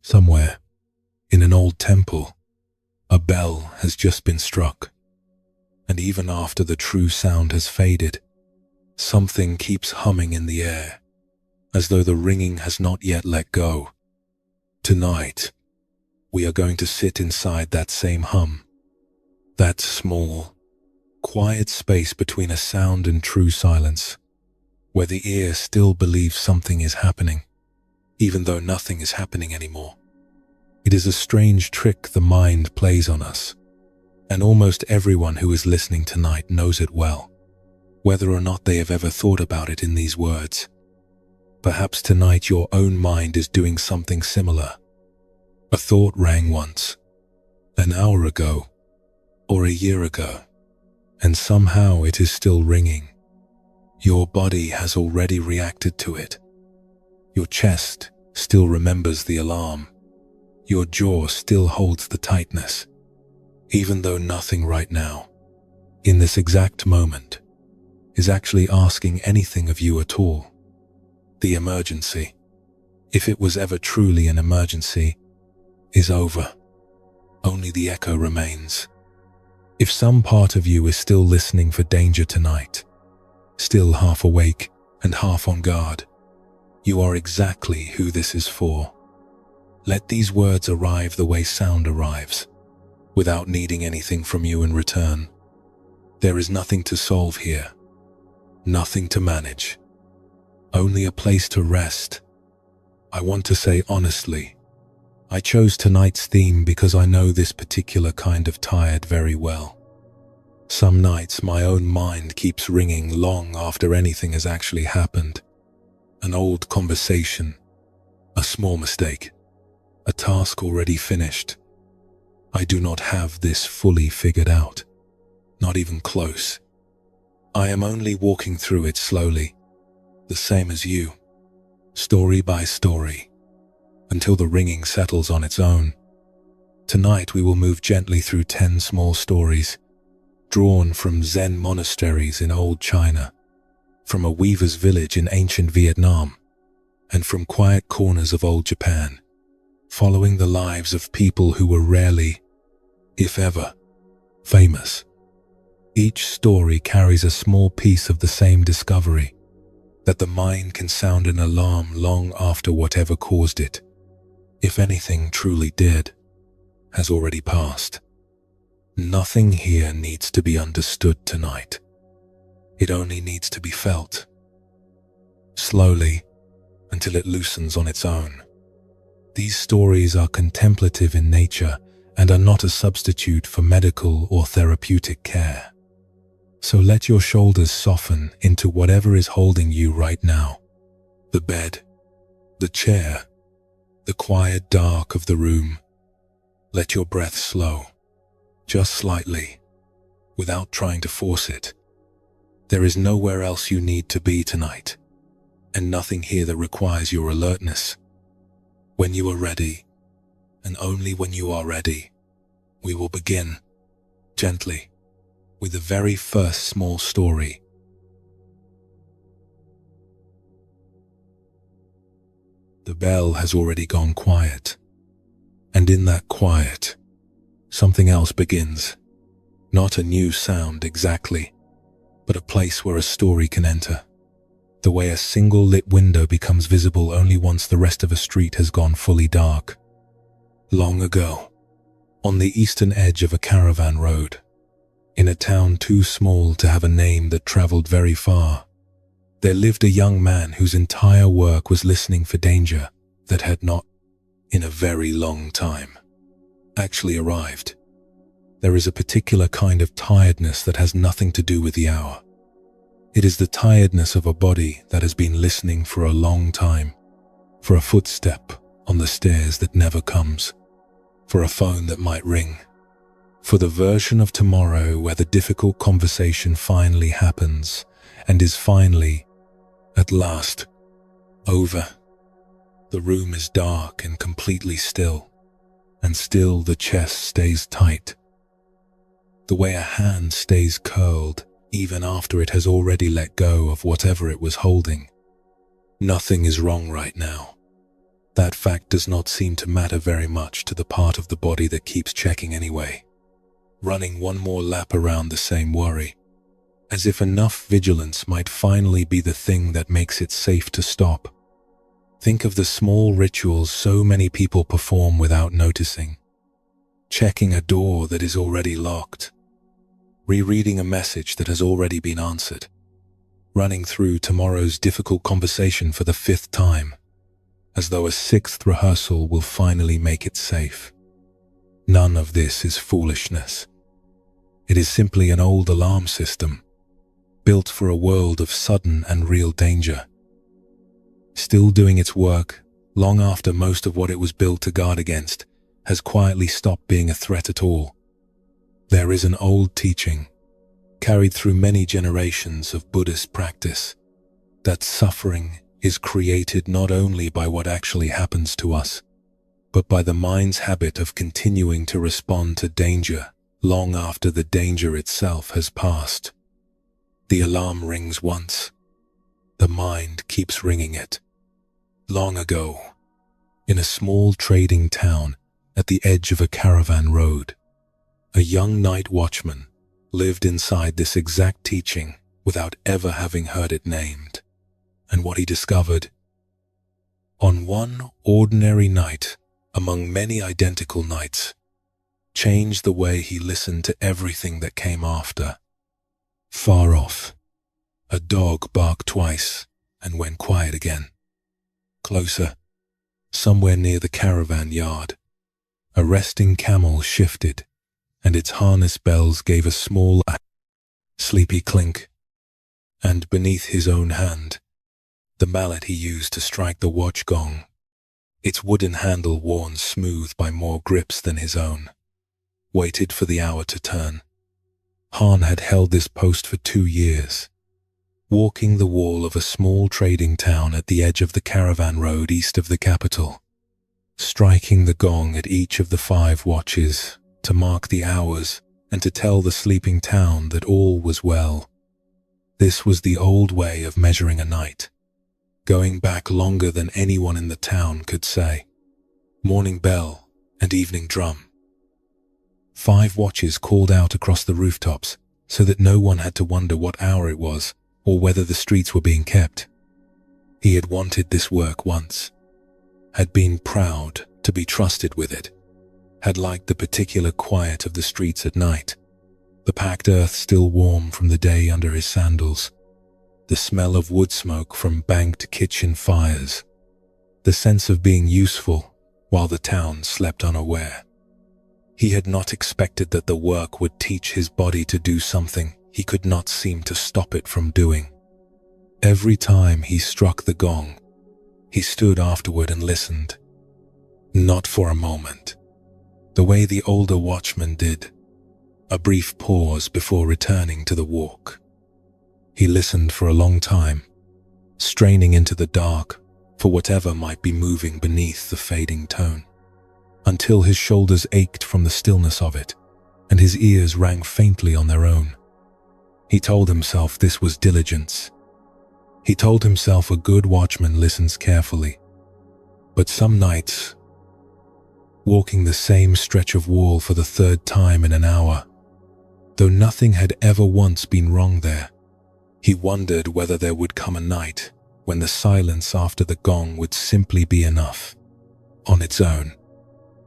Somewhere, in an old temple, a bell has just been struck, and even after the true sound has faded, something keeps humming in the air, as though the ringing has not yet let go. Tonight, we are going to sit inside that same hum, that small, quiet space between a sound and true silence, where the ear still believes something is happening, even though nothing is happening anymore. It is a strange trick the mind plays on us, and almost everyone who is listening tonight knows it well, whether or not they have ever thought about it in these words. Perhaps tonight your own mind is doing something similar. A thought rang once, an hour ago, or a year ago, and somehow it is still ringing. Your body has already reacted to it. Your chest still remembers the alarm. Your jaw still holds the tightness, even though nothing right now, in this exact moment, is actually asking anything of you at all. The emergency, if it was ever truly an emergency, is over. Only the echo remains. If some part of you is still listening for danger tonight, still half awake and half on guard, you are exactly who this is for. Let these words arrive the way sound arrives, without needing anything from you in return. There is nothing to solve here, nothing to manage, only a place to rest. I want to say honestly, I chose tonight's theme because I know this particular kind of tired very well. Some nights my own mind keeps ringing long after anything has actually happened. An old conversation, a small mistake, a task already finished. I do not have this fully figured out, not even close. I am only walking through it slowly, the same as you, story by story, until the ringing settles on its own. Tonight we will move gently through 10 small stories, drawn from Zen monasteries in old China, from a weaver's village in ancient Vietnam, and from quiet corners of old Japan, following the lives of people who were rarely, if ever, famous. Each story carries a small piece of the same discovery, that the mind can sound an alarm long after whatever caused it, if anything truly did, has already passed. Nothing here needs to be understood tonight. It only needs to be felt, slowly, until it loosens on its own. These stories are contemplative in nature and are not a substitute for medical or therapeutic care. So let your shoulders soften into whatever is holding you right now. The bed, the chair, the quiet dark of the room. Let your breath slow, just slightly, without trying to force it. There is nowhere else you need to be tonight, and nothing here that requires your alertness. When you are ready, and only when you are ready, we will begin, gently, with the very first small story. The bell has already gone quiet, and in that quiet, something else begins. Not a new sound exactly, but a place where a story can enter. The way a single lit window becomes visible only once the rest of a street has gone fully dark. Long ago, on the eastern edge of a caravan road, in a town too small to have a name that traveled very far, there lived a young man whose entire work was listening for danger that had not, in a very long time, actually arrived. There is a particular kind of tiredness that has nothing to do with the hour. It is the tiredness of a body that has been listening for a long time, for a footstep on the stairs that never comes, for a phone that might ring, for the version of tomorrow where the difficult conversation finally happens and is finally, at last, over. The room is dark and completely still, and still the chest stays tight. The way a hand stays curled even after it has already let go of whatever it was holding. Nothing is wrong right now. That fact does not seem to matter very much to the part of the body that keeps checking anyway, running one more lap around the same worry, as if enough vigilance might finally be the thing that makes it safe to stop. Think of the small rituals so many people perform without noticing. Checking a door that is already locked, rereading a message that has already been answered, running through tomorrow's difficult conversation for the 5th time, as though a 6th rehearsal will finally make it safe. None of this is foolishness. It is simply an old alarm system, built for a world of sudden and real danger, still doing its work long after most of what it was built to guard against has quietly stopped being a threat at all. There is an old teaching, carried through many generations of Buddhist practice, that suffering is created not only by what actually happens to us, but by the mind's habit of continuing to respond to danger long after the danger itself has passed. The alarm rings once. The mind keeps ringing it. Long ago, in a small trading town at the edge of a caravan road, a young night watchman lived inside this exact teaching without ever having heard it named. And what he discovered, on one ordinary night among many identical nights, changed the way he listened to everything that came after. Far off, a dog barked twice and went quiet again. Closer, somewhere near the caravan yard, a resting camel shifted, and its harness bells gave a small, sleepy clink. And beneath his own hand, the mallet he used to strike the watch gong, its wooden handle worn smooth by more grips than his own, waited for the hour to turn. Han had held this post for 2 years, walking the wall of a small trading town at the edge of the caravan road east of the capital, striking the gong at each of the 5 watches to mark the hours and to tell the sleeping town that all was well. This was the old way of measuring a night, going back longer than anyone in the town could say. Morning bell and evening drum. 5 watches called out across the rooftops so that no one had to wonder what hour it was or whether the streets were being kept. He had wanted this work once, had been proud to be trusted with it, had liked the particular quiet of the streets at night, the packed earth still warm from the day under his sandals, the smell of wood smoke from banked kitchen fires, the sense of being useful while the town slept unaware. He had not expected that the work would teach his body to do something he could not seem to stop it from doing. Every time he struck the gong, he stood afterward and listened. Not for a moment, the way the older watchman did, a brief pause before returning to the walk. He listened for a long time, straining into the dark for whatever might be moving beneath the fading tone, until his shoulders ached from the stillness of it, and his ears rang faintly on their own. He told himself this was diligence. He told himself a good watchman listens carefully. But some nights, walking the same stretch of wall for the 3rd time in an hour, though nothing had ever once been wrong there, he wondered whether there would come a night when the silence after the gong would simply be enough, on its own,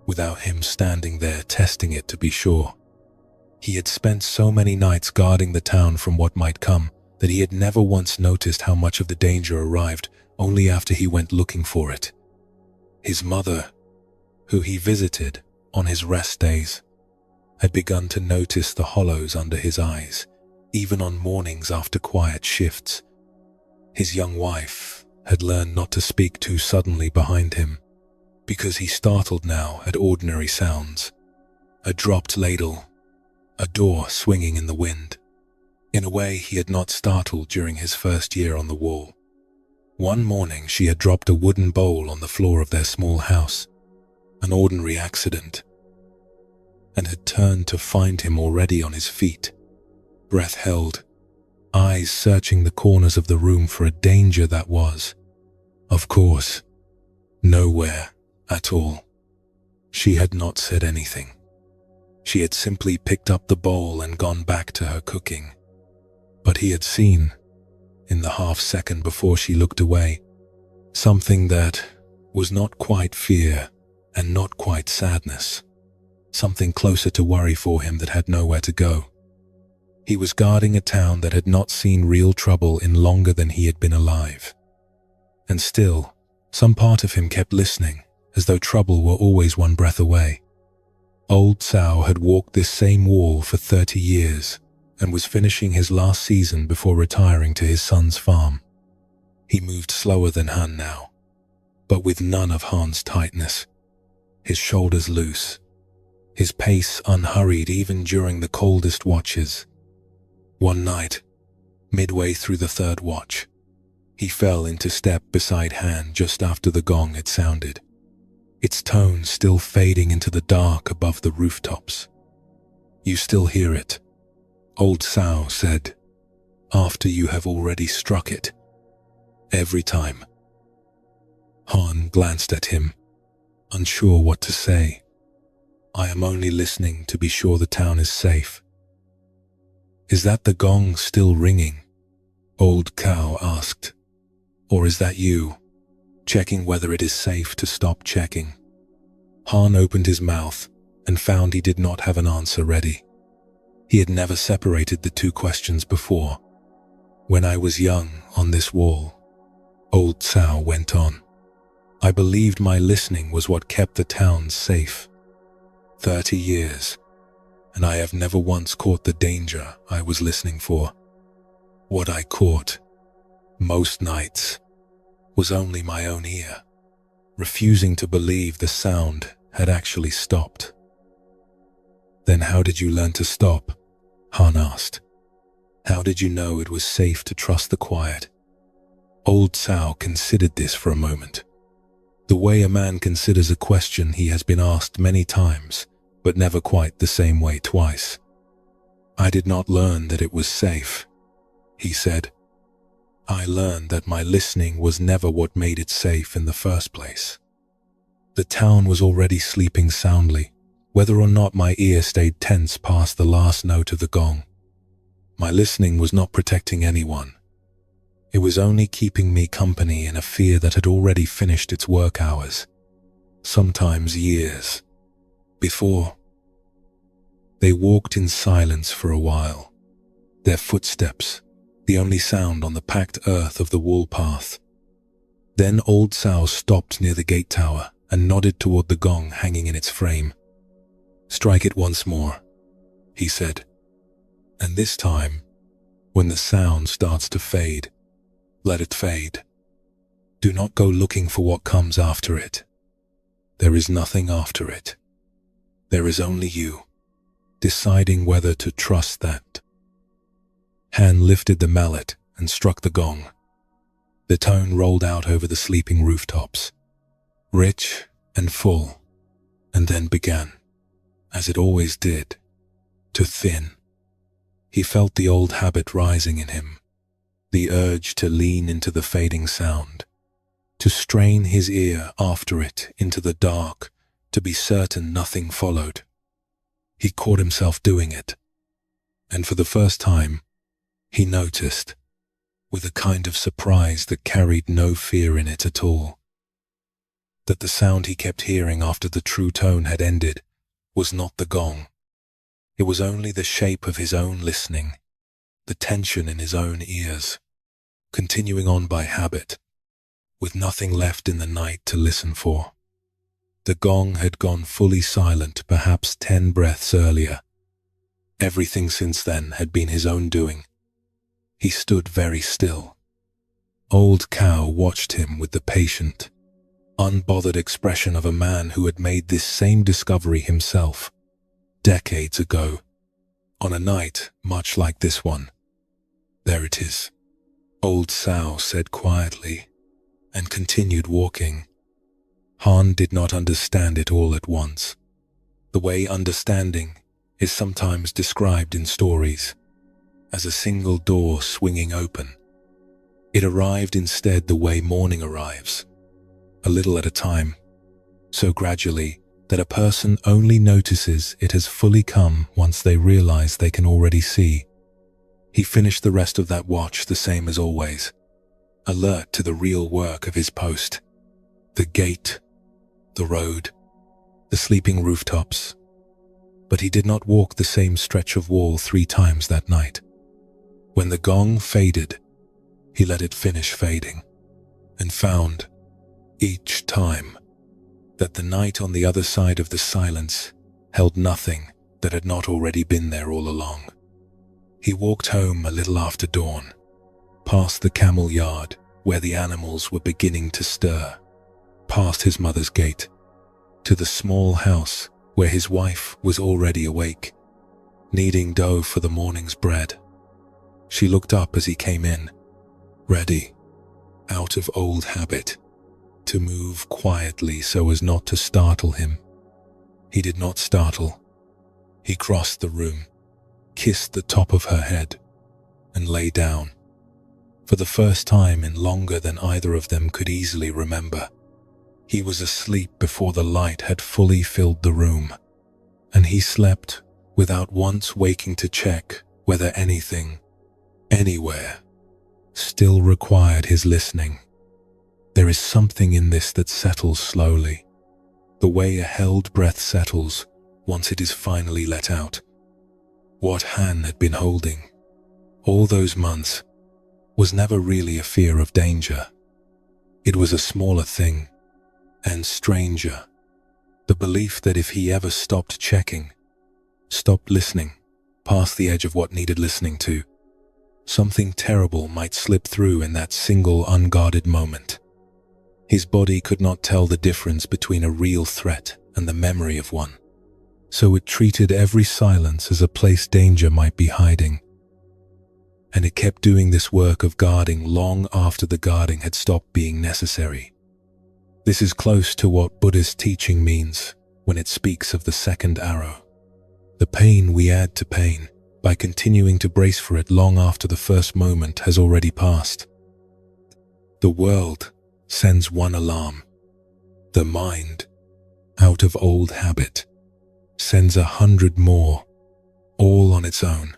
without him standing there testing it to be sure. He had spent so many nights guarding the town from what might come that he had never once noticed how much of the danger arrived only after he went looking for it. His mother, who he visited on his rest days, had begun to notice the hollows under his eyes, even on mornings after quiet shifts. His young wife had learned not to speak too suddenly behind him, because he startled now at ordinary sounds. A dropped ladle, a door swinging in the wind, in a way he had not startled during his first year on the wall. One morning she had dropped a wooden bowl on the floor of their small house, an ordinary accident, and had turned to find him already on his feet, breath held, eyes searching the corners of the room for a danger that was, of course, Nowhere at all. She had not said anything. She had simply picked up the bowl and gone back to her cooking. But he had seen, in the half-second before she looked away, something that was not quite fear and not quite sadness, something closer to worry for him that had nowhere to go. He was guarding a town that had not seen real trouble in longer than he had been alive. And still, some part of him kept listening, as though trouble were always one breath away. Old Cao had walked this same wall for 30 years and was finishing his last season before retiring to his son's farm. He moved slower than Han now, but with none of Han's tightness. His shoulders loose, his pace unhurried even during the coldest watches. One night, midway through the third watch, he fell into step beside Han just after the gong had sounded, its tone still fading into the dark above the rooftops. "You still hear it," Old Cao said, "after you have already struck it. Every time." Han glanced at him, unsure what to say. "I am only listening to be sure the town is safe." "Is that the gong still ringing?" Old Cao asked. "Or is that you, checking whether it is safe to stop checking?" Han opened his mouth and found he did not have an answer ready. He had never separated the two questions before. "When I was young on this wall," Old Cao went on, "I believed my listening was what kept the town safe. 30 years, and I have never once caught the danger I was listening for. What I caught, most nights, was only my own ear, refusing to believe the sound had actually stopped." "Then how did you learn to stop?" Han asked. "How did you know it was safe to trust the quiet?" Old Cao considered this for a moment, the way a man considers a question he has been asked many times, but never quite the same way twice. "I did not learn that it was safe," he said. "I learned that my listening was never what made it safe in the first place. The town was already sleeping soundly, whether or not my ear stayed tense past the last note of the gong. My listening was not protecting anyone. It was only keeping me company in a fear that had already finished its work hours, sometimes years, before." They walked in silence for a while, their footsteps the only sound on the packed earth of the wool path. Then Old Cao stopped near the gate tower and nodded toward the gong hanging in its frame. "Strike it once more," he said. "And this time, when the sound starts to fade, let it fade. Do not go looking for what comes after it. There is nothing after it. There is only you, deciding whether to trust that." Han lifted the mallet and struck the gong. The tone rolled out over the sleeping rooftops, rich and full, and then began, as it always did, to thin. He felt the old habit rising in him, the urge to lean into the fading sound, to strain his ear after it into the dark, to be certain nothing followed. He caught himself doing it, and for the first time, he noticed, with a kind of surprise that carried no fear in it at all, that the sound he kept hearing after the true tone had ended was not the gong. It was only the shape of his own listening, the tension in his own ears, continuing on by habit, with nothing left in the night to listen for. The gong had gone fully silent perhaps 10 breaths earlier. Everything since then had been his own doing. He stood very still. Old Cao watched him with the patient, unbothered expression of a man who had made this same discovery himself, decades ago, on a night much like this one. "There it is," Old Cao said quietly, and continued walking. Han did not understand it all at once, the way understanding is sometimes described in stories, as a single door swinging open. It arrived instead the way morning arrives, a little at a time, so gradually that a person only notices it has fully come once they realize they can already see. He finished the rest of that watch the same as always, alert to the real work of his post. The gate, the road, the sleeping rooftops. But he did not walk the same stretch of wall 3 times that night. When the gong faded, he let it finish fading, and found, each time, that the night on the other side of the silence held nothing that had not already been there all along. He walked home a little after dawn, past the camel yard where the animals were beginning to stir, past his mother's gate, to the small house where his wife was already awake, kneading dough for the morning's bread. She looked up as he came in, ready, out of old habit, to move quietly so as not to startle him. He did not startle. He crossed the room, kissed the top of her head, and lay down. For the first time in longer than either of them could easily remember, he was asleep before the light had fully filled the room, and he slept without once waking to check whether anything, anywhere, still required his listening. There is something in this that settles slowly, the way a held breath settles once it is finally let out. What Han had been holding all those months was never really a fear of danger. It was a smaller thing, and stranger, the belief that if he ever stopped checking, stopped listening, past the edge of what needed listening to, something terrible might slip through in that single unguarded moment. His body could not tell the difference between a real threat and the memory of one, so it treated every silence as a place danger might be hiding. And it kept doing this work of guarding long after the guarding had stopped being necessary. This is close to what Buddhist teaching means when it speaks of the second arrow. The pain we add to pain by continuing to brace for it long after the first moment has already passed. The world sends one alarm. The mind, out of old habit, sends 100 more, all on its own,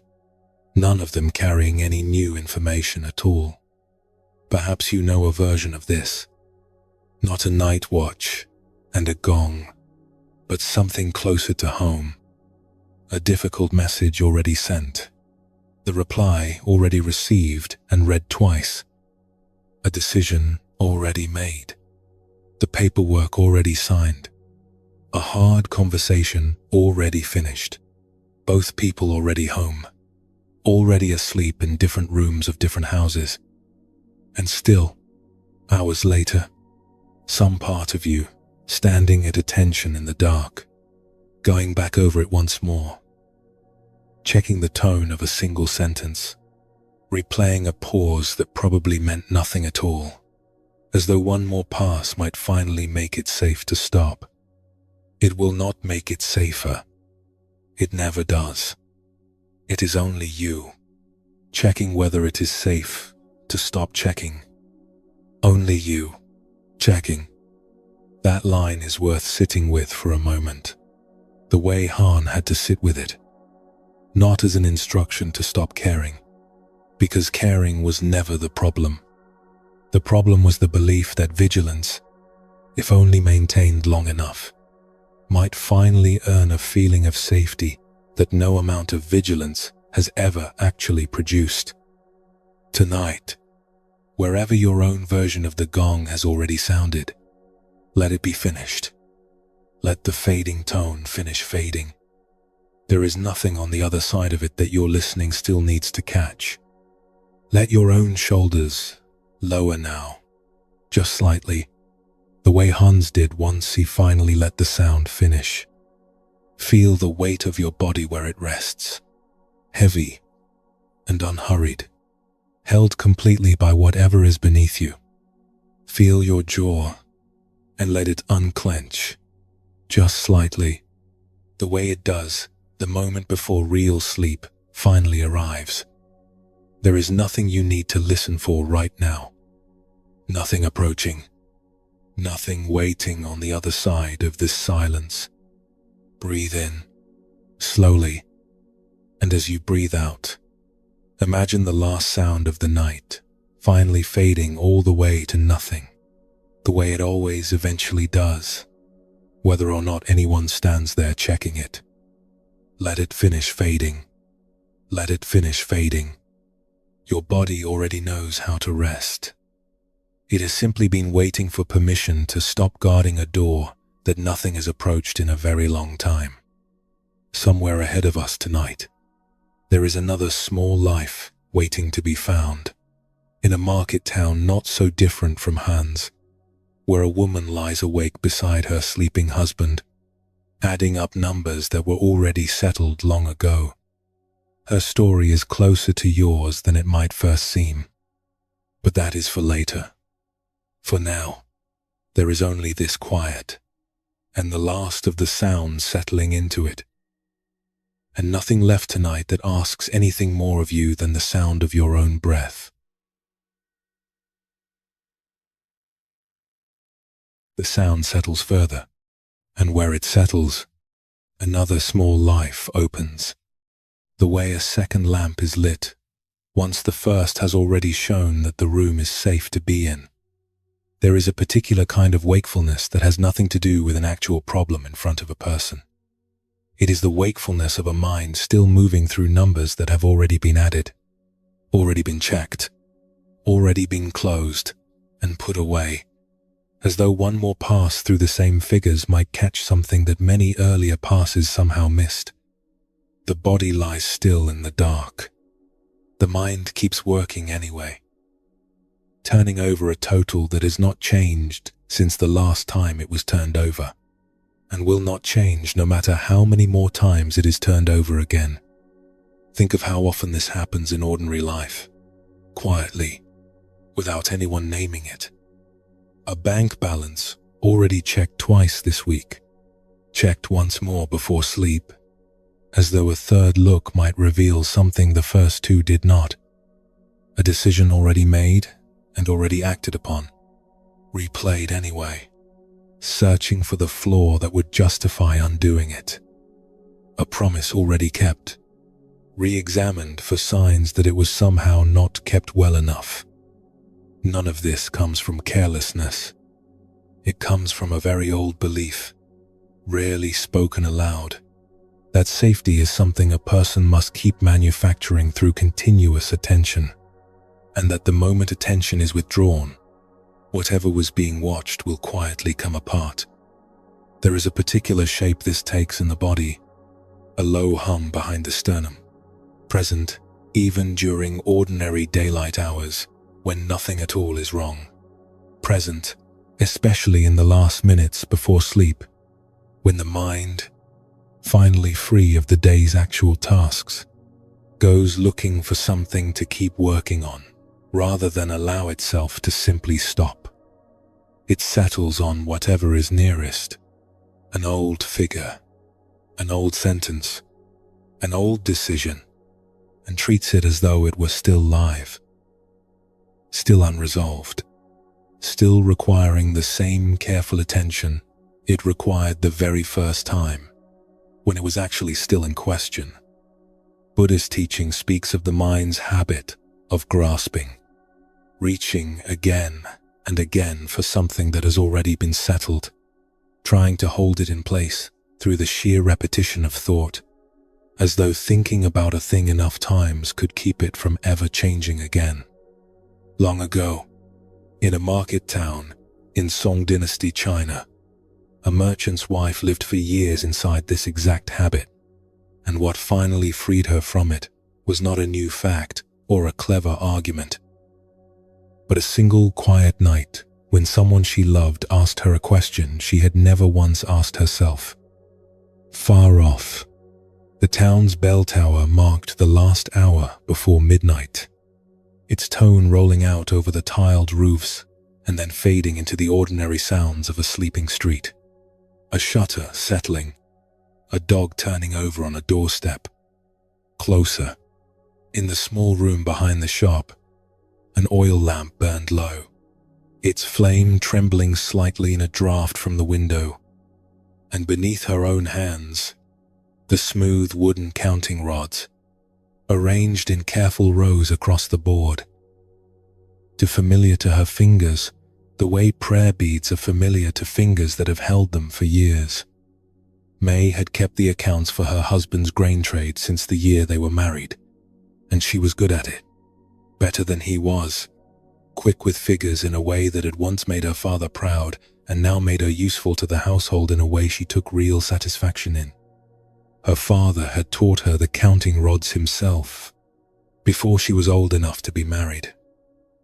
none of them carrying any new information at all. Perhaps you know a version of this. Not a night watch and a gong, but something closer to home. A difficult message already sent. The reply already received and read twice. A decision already made. The paperwork already signed. A hard conversation already finished. Both people already home. Already asleep in different rooms of different houses. And still, hours later, some part of you standing at attention in the dark, going back over it once more, checking the tone of a single sentence, replaying a pause that probably meant nothing at all, as though one more pass might finally make it safe to stop. It will not make it safer. It never does. It is only you, checking whether it is safe to stop checking. Only you, checking. That line is worth sitting with for a moment. The way Han had to sit with it. Not as an instruction to stop caring, because caring was never the problem. The problem was the belief that vigilance, if only maintained long enough, might finally earn a feeling of safety that no amount of vigilance has ever actually produced. Tonight, wherever your own version of the gong has already sounded, let it be finished. Let the fading tone finish fading. There is nothing on the other side of it that your listening still needs to catch. Let your own shoulders lower now, just slightly, the way Hans did once he finally let the sound finish. Feel the weight of your body where it rests, heavy and unhurried, held completely by whatever is beneath you. Feel your jaw and let it unclench, just slightly, the way it does the moment before real sleep finally arrives. There is nothing you need to listen for right now. Nothing approaching. Nothing waiting on the other side of this silence. Breathe in, slowly, and as you breathe out, imagine the last sound of the night finally fading all the way to nothing, the way it always eventually does, whether or not anyone stands there checking it. Let it finish fading. Let it finish fading. Your body already knows how to rest. It has simply been waiting for permission to stop guarding a door that nothing has approached in a very long time. Somewhere ahead of us tonight, there is another small life waiting to be found, in a market town not so different from Han's, where a woman lies awake beside her sleeping husband, adding up numbers that were already settled long ago. Her story is closer to yours than it might first seem, but that is for later. For now, there is only this quiet, and the last of the sounds settling into it, and nothing left tonight that asks anything more of you than the sound of your own breath. The sound settles further, and where it settles, another small life opens. The way a second lamp is lit, once the first has already shown that the room is safe to be in. There is a particular kind of wakefulness that has nothing to do with an actual problem in front of a person. It is the wakefulness of a mind still moving through numbers that have already been added, already been checked, already been closed and put away, as though one more pass through the same figures might catch something that many earlier passes somehow missed. The body lies still in the dark. The mind keeps working anyway, turning over a total that has not changed since the last time it was turned over, and will not change no matter how many more times it is turned over again. Think of how often this happens in ordinary life, quietly, without anyone naming it. A bank balance already checked twice this week, checked once more before sleep, as though a third look might reveal something the first two did not. A decision already made and already acted upon, replayed anyway, searching for the flaw that would justify undoing it. A promise already kept, re-examined for signs that it was somehow not kept well enough. None of this comes from carelessness. It comes from a very old belief, rarely spoken aloud, that safety is something a person must keep manufacturing through continuous attention, and that the moment attention is withdrawn, whatever was being watched will quietly come apart. There is a particular shape this takes in the body, a low hum behind the sternum, present even during ordinary daylight hours when nothing at all is wrong. Present, especially in the last minutes before sleep, when the mind, finally free of the day's actual tasks, goes looking for something to keep working on, rather than allow itself to simply stop. It settles on whatever is nearest, an old figure, an old sentence, an old decision, and treats it as though it were still live, still unresolved, still requiring the same careful attention it required the very first time, when it was actually still in question. Buddhist teaching speaks of the mind's habit of grasping, reaching again and again for something that has already been settled, trying to hold it in place through the sheer repetition of thought, as though thinking about a thing enough times could keep it from ever changing again. Long ago, in a market town in Song Dynasty, China, a merchant's wife lived for years inside this exact habit, and what finally freed her from it was not a new fact or a clever argument, but a single quiet night when someone she loved asked her a question she had never once asked herself. Far off, the town's bell tower marked the last hour before midnight, its tone rolling out over the tiled roofs and then fading into the ordinary sounds of a sleeping street. A shutter settling, a dog turning over on a doorstep. Closer, in the small room behind the shop, an oil lamp burned low, its flame trembling slightly in a draught from the window, and beneath her own hands, the smooth wooden counting rods, arranged in careful rows across the board. Too familiar to her fingers, the way prayer beads are familiar to fingers that have held them for years. May had kept the accounts for her husband's grain trade since the year they were married, and she was good at it, better than he was, quick with figures in a way that had once made her father proud and now made her useful to the household in a way she took real satisfaction in. Her father had taught her the counting rods himself, before she was old enough to be married,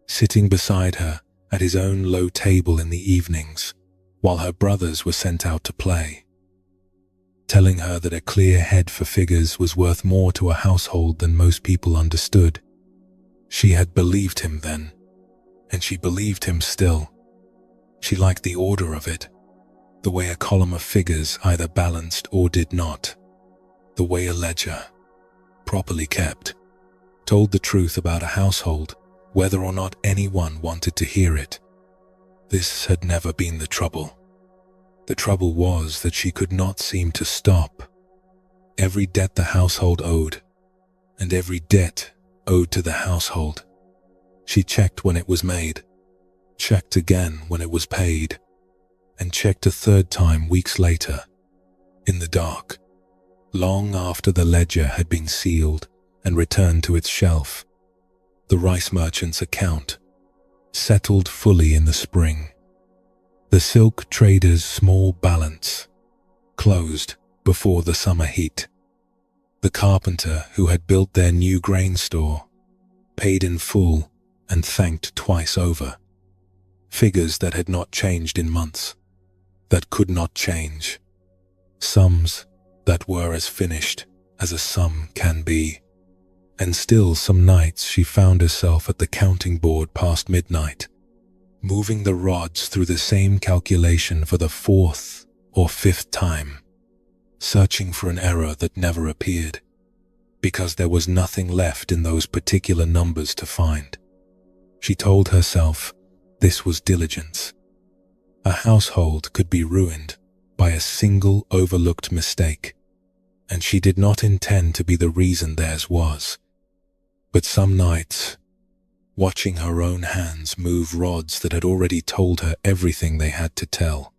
sitting beside her at his own low table in the evenings while her brothers were sent out to play, telling her that a clear head for figures was worth more to a household than most people understood. She had believed him then, and she believed him still. She liked the order of it, the way a column of figures either balanced or did not, the way a ledger, properly kept, told the truth about a household, whether or not anyone wanted to hear it. This had never been the trouble. The trouble was that she could not seem to stop. Every debt the household owed, and every debt owed to the household. She checked when it was made, checked again when it was paid, and checked a third time weeks later, in the dark, long after the ledger had been sealed and returned to its shelf. The rice merchant's account, settled fully in the spring. The silk trader's small balance, closed before the summer heat. The carpenter who had built their new grain store, paid in full and thanked twice over. Figures that had not changed in months, that could not change. Sums that were as finished as a sum can be. And still some nights she found herself at the counting board past midnight, moving the rods through the same calculation for the fourth or fifth time, searching for an error that never appeared, because there was nothing left in those particular numbers to find. She told herself this was diligence. A household could be ruined by a single overlooked mistake, and she did not intend to be the reason theirs was. But some nights, watching her own hands move rods that had already told her everything they had to tell,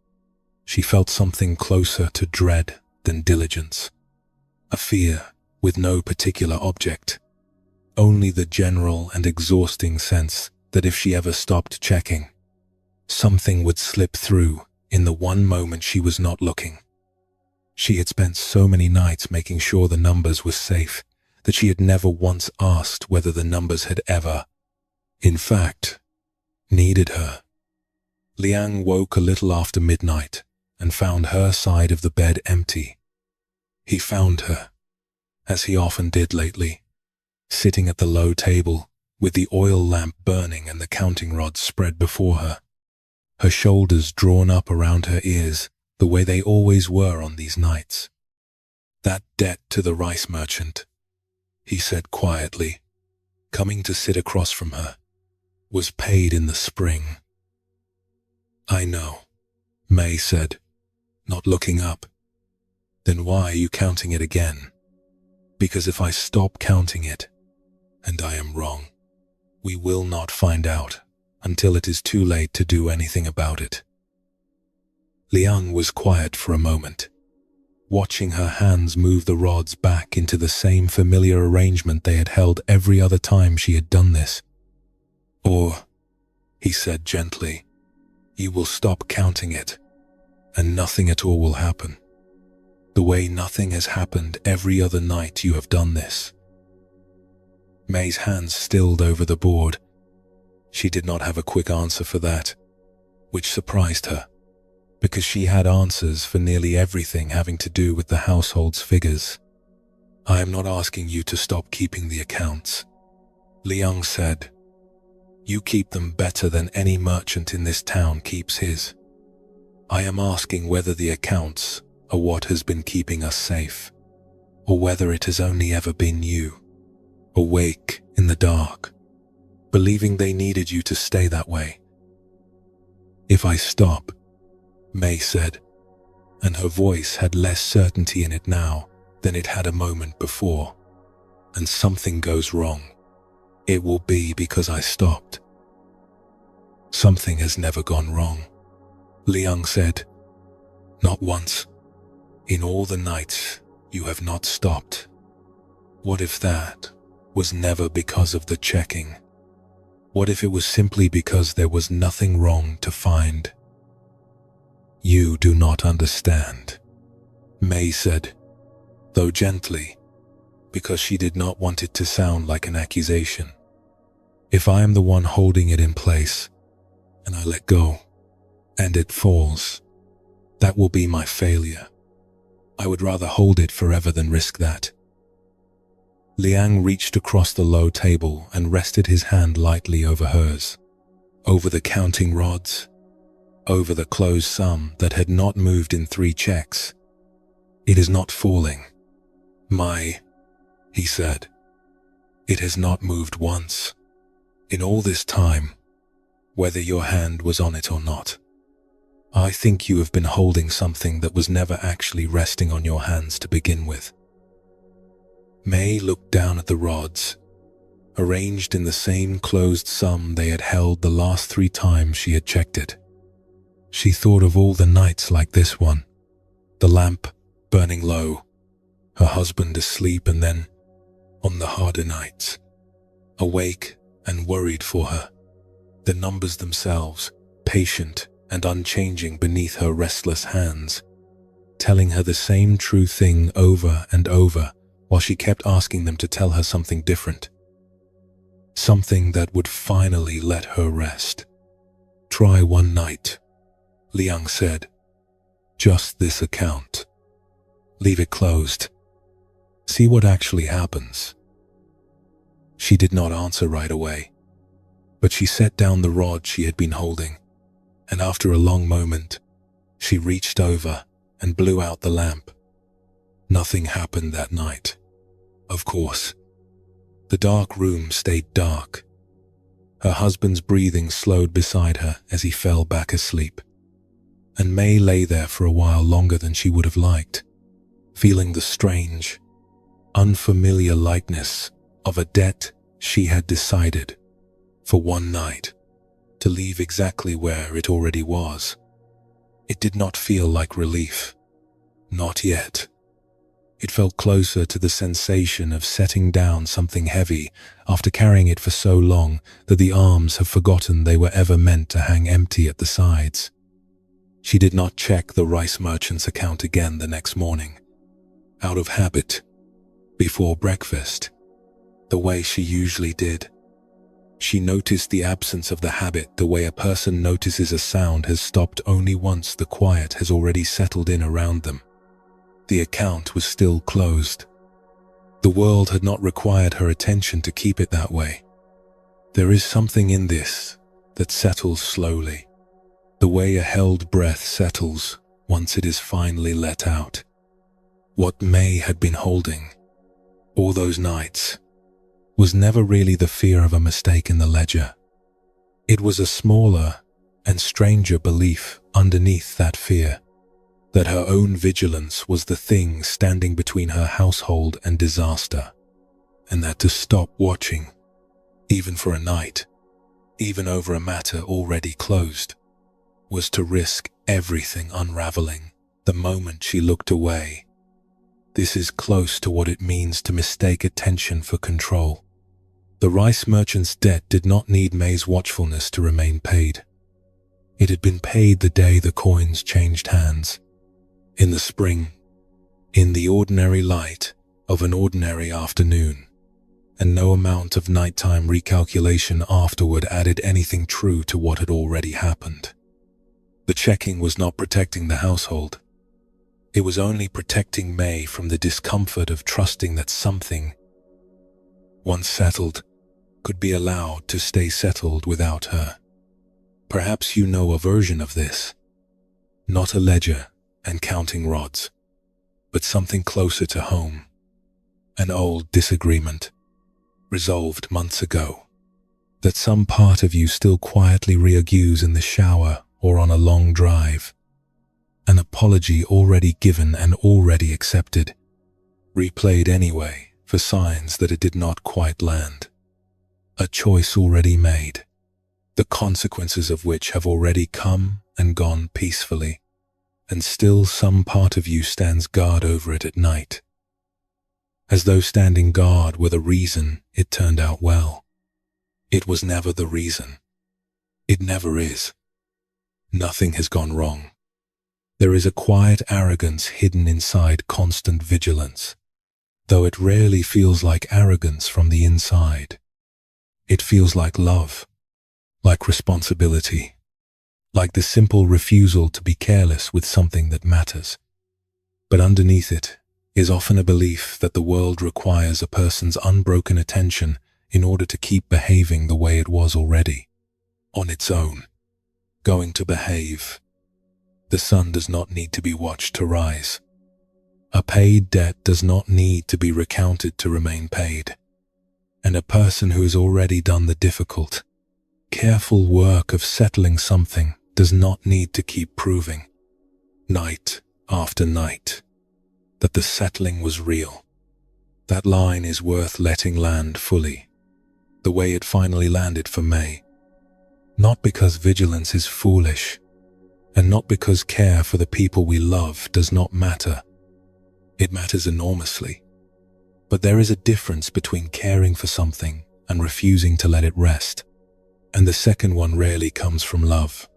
she felt something closer to dread than diligence. A fear with no particular object, only the general and exhausting sense that if she ever stopped checking, something would slip through in the one moment she was not looking. She had spent so many nights making sure the numbers were safe that she had never once asked whether the numbers had ever, in fact, needed her. Liang woke a little after midnight and found her side of the bed empty. He found her, as he often did lately, sitting at the low table with the oil lamp burning and the counting rods spread before her, her shoulders drawn up around her ears the way they always were on these nights. That debt to the rice merchant, he said quietly, coming to sit across from her, was paid in the spring. I know, May said, not looking up. Then why are you counting it again? Because if I stop counting it, and I am wrong, we will not find out until it is too late to do anything about it. Liang was quiet for a moment, watching her hands move the rods back into the same familiar arrangement they had held every other time she had done this. Or, he said gently, you will stop counting it, and nothing at all will happen, the way nothing has happened every other night you have done this. May's hands stilled over the board. She did not have a quick answer for that, which surprised her, because she had answers for nearly everything having to do with the household's figures. I am not asking you to stop keeping the accounts, Liang said. You keep them better than any merchant in this town keeps his. I am asking whether the accounts are what has been keeping us safe, or whether it has only ever been you, awake in the dark, believing they needed you to stay that way. If I stop, May said, and her voice had less certainty in it now than it had a moment before, and something goes wrong, it will be because I stopped. Something has never gone wrong, Liang said. Not once. In all the nights, you have not stopped. What if that was never because of the checking? What if it was simply because there was nothing wrong to find? You do not understand, May said, though gently, because she did not want it to sound like an accusation. If I am the one holding it in place, and I let go, and it falls, that will be my failure. I would rather hold it forever than risk that. Liang reached across the low table and rested his hand lightly over hers, over the counting rods, over the closed sum that had not moved in 3 checks. It is not falling. He said. It has not moved once. In all this time, whether your hand was on it or not. I think you have been holding something that was never actually resting on your hands to begin with. May looked down at the rods, arranged in the same closed sum they had held the last 3 times she had checked it. She thought of all the nights like this one, the lamp burning low, her husband asleep, and then, on the harder nights, awake and worried for her, the numbers themselves, patient and unchanging beneath her restless hands, telling her the same true thing over and over, while she kept asking them to tell her something different. Something that would finally let her rest. Try one night, Liang said. Just this account. Leave it closed. See what actually happens. She did not answer right away, but she set down the rod she had been holding, and after a long moment, she reached over and blew out the lamp. Nothing happened that night. Of course. The dark room stayed dark. Her husband's breathing slowed beside her as he fell back asleep, and May lay there for a while longer than she would have liked, feeling the strange, unfamiliar lightness of a debt she had decided, for one night, to leave exactly where it already was. It did not feel like relief. Not yet. It felt closer to the sensation of setting down something heavy after carrying it for so long that the arms have forgotten they were ever meant to hang empty at the sides. She did not check the rice merchant's account again the next morning, out of habit, before breakfast, the way she usually did. She noticed the absence of the habit the way a person notices a sound has stopped only once the quiet has already settled in around them. The account was still closed. The world had not required her attention to keep it that way. There is something in this that settles slowly, the way a held breath settles once it is finally let out. What May had been holding, all those nights, was never really the fear of a mistake in the ledger. It was a smaller and stranger belief underneath that fear, that her own vigilance was the thing standing between her household and disaster, and that to stop watching, even for a night, even over a matter already closed, was to risk everything unraveling the moment she looked away. This is close to what it means to mistake attention for control. The rice merchant's debt did not need May's watchfulness to remain paid. It had been paid the day the coins changed hands. In the spring, in the ordinary light of an ordinary afternoon, and no amount of nighttime recalculation afterward added anything true to what had already happened. The checking was not protecting the household. It was only protecting May from the discomfort of trusting that something, once settled, could be allowed to stay settled without her. Perhaps you know a version of this. Not a ledger and counting rods, but something closer to home. An old disagreement, resolved months ago, that some part of you still quietly reargues in the shower or on a long drive. An apology already given and already accepted, replayed anyway for signs that it did not quite land. A choice already made, the consequences of which have already come and gone peacefully, and still some part of you stands guard over it at night. As though standing guard were the reason it turned out well. It was never the reason. It never is. Nothing has gone wrong. There is a quiet arrogance hidden inside constant vigilance, though it rarely feels like arrogance from the inside. It feels like love, like responsibility, like the simple refusal to be careless with something that matters. But underneath it is often a belief that the world requires a person's unbroken attention in order to keep behaving the way it was already, on its own, going to behave. The sun does not need to be watched to rise. A paid debt does not need to be recounted to remain paid. And a person who has already done the difficult, careful work of settling something does not need to keep proving, night after night, that the settling was real. That line is worth letting land fully, the way it finally landed for May. Not because vigilance is foolish, and not because care for the people we love does not matter. It matters enormously. But there is a difference between caring for something and refusing to let it rest. And the second one rarely comes from love.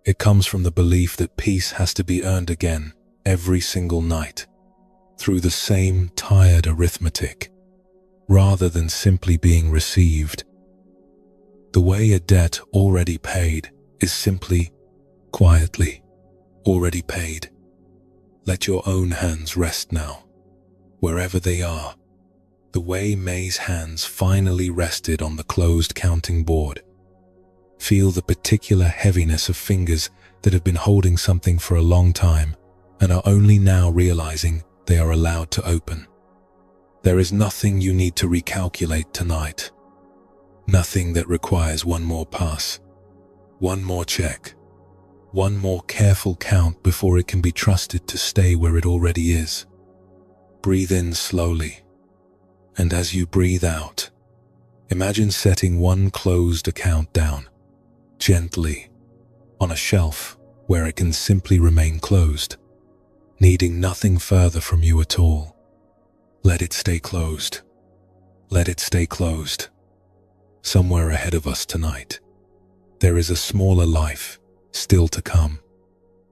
It comes from the belief that peace has to be earned again every single night, through the same tired arithmetic, rather than simply being received. The way a debt already paid is simply, quietly, already paid. Let your own hands rest now, wherever they are, the way May's hands finally rested on the closed counting board. Feel the particular heaviness of fingers that have been holding something for a long time and are only now realizing they are allowed to open. There is nothing you need to recalculate tonight. Nothing that requires one more pass, one more check, one more careful count before it can be trusted to stay where it already is. Breathe in slowly, and as you breathe out, imagine setting one closed account down, gently, on a shelf where it can simply remain closed, needing nothing further from you at all. Let it stay closed. Let it stay closed. Somewhere ahead of us tonight, there is a smaller life still to come.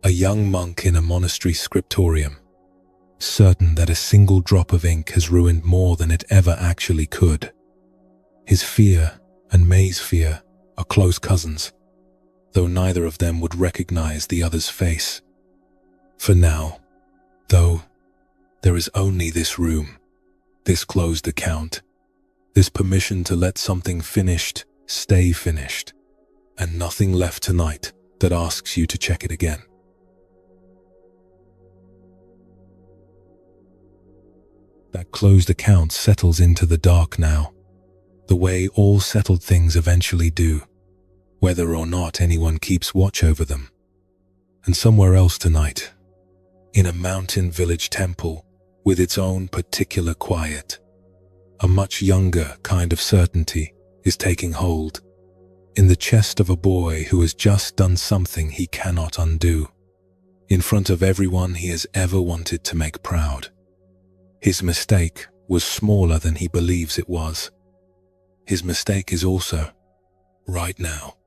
A young monk in a monastery scriptorium, certain that a single drop of ink has ruined more than it ever actually could. His fear and May's fear are close cousins, though neither of them would recognize the other's face. For now, though, there is only this room, this closed account, this permission to let something finished stay finished, and nothing left tonight that asks you to check it again. That closed account settles into the dark now, the way all settled things eventually do, whether or not anyone keeps watch over them. And somewhere else tonight, in a mountain village temple with its own particular quiet, a much younger kind of certainty is taking hold, in the chest of a boy who has just done something he cannot undo, in front of everyone he has ever wanted to make proud. His mistake was smaller than he believes it was. His mistake is also, right now,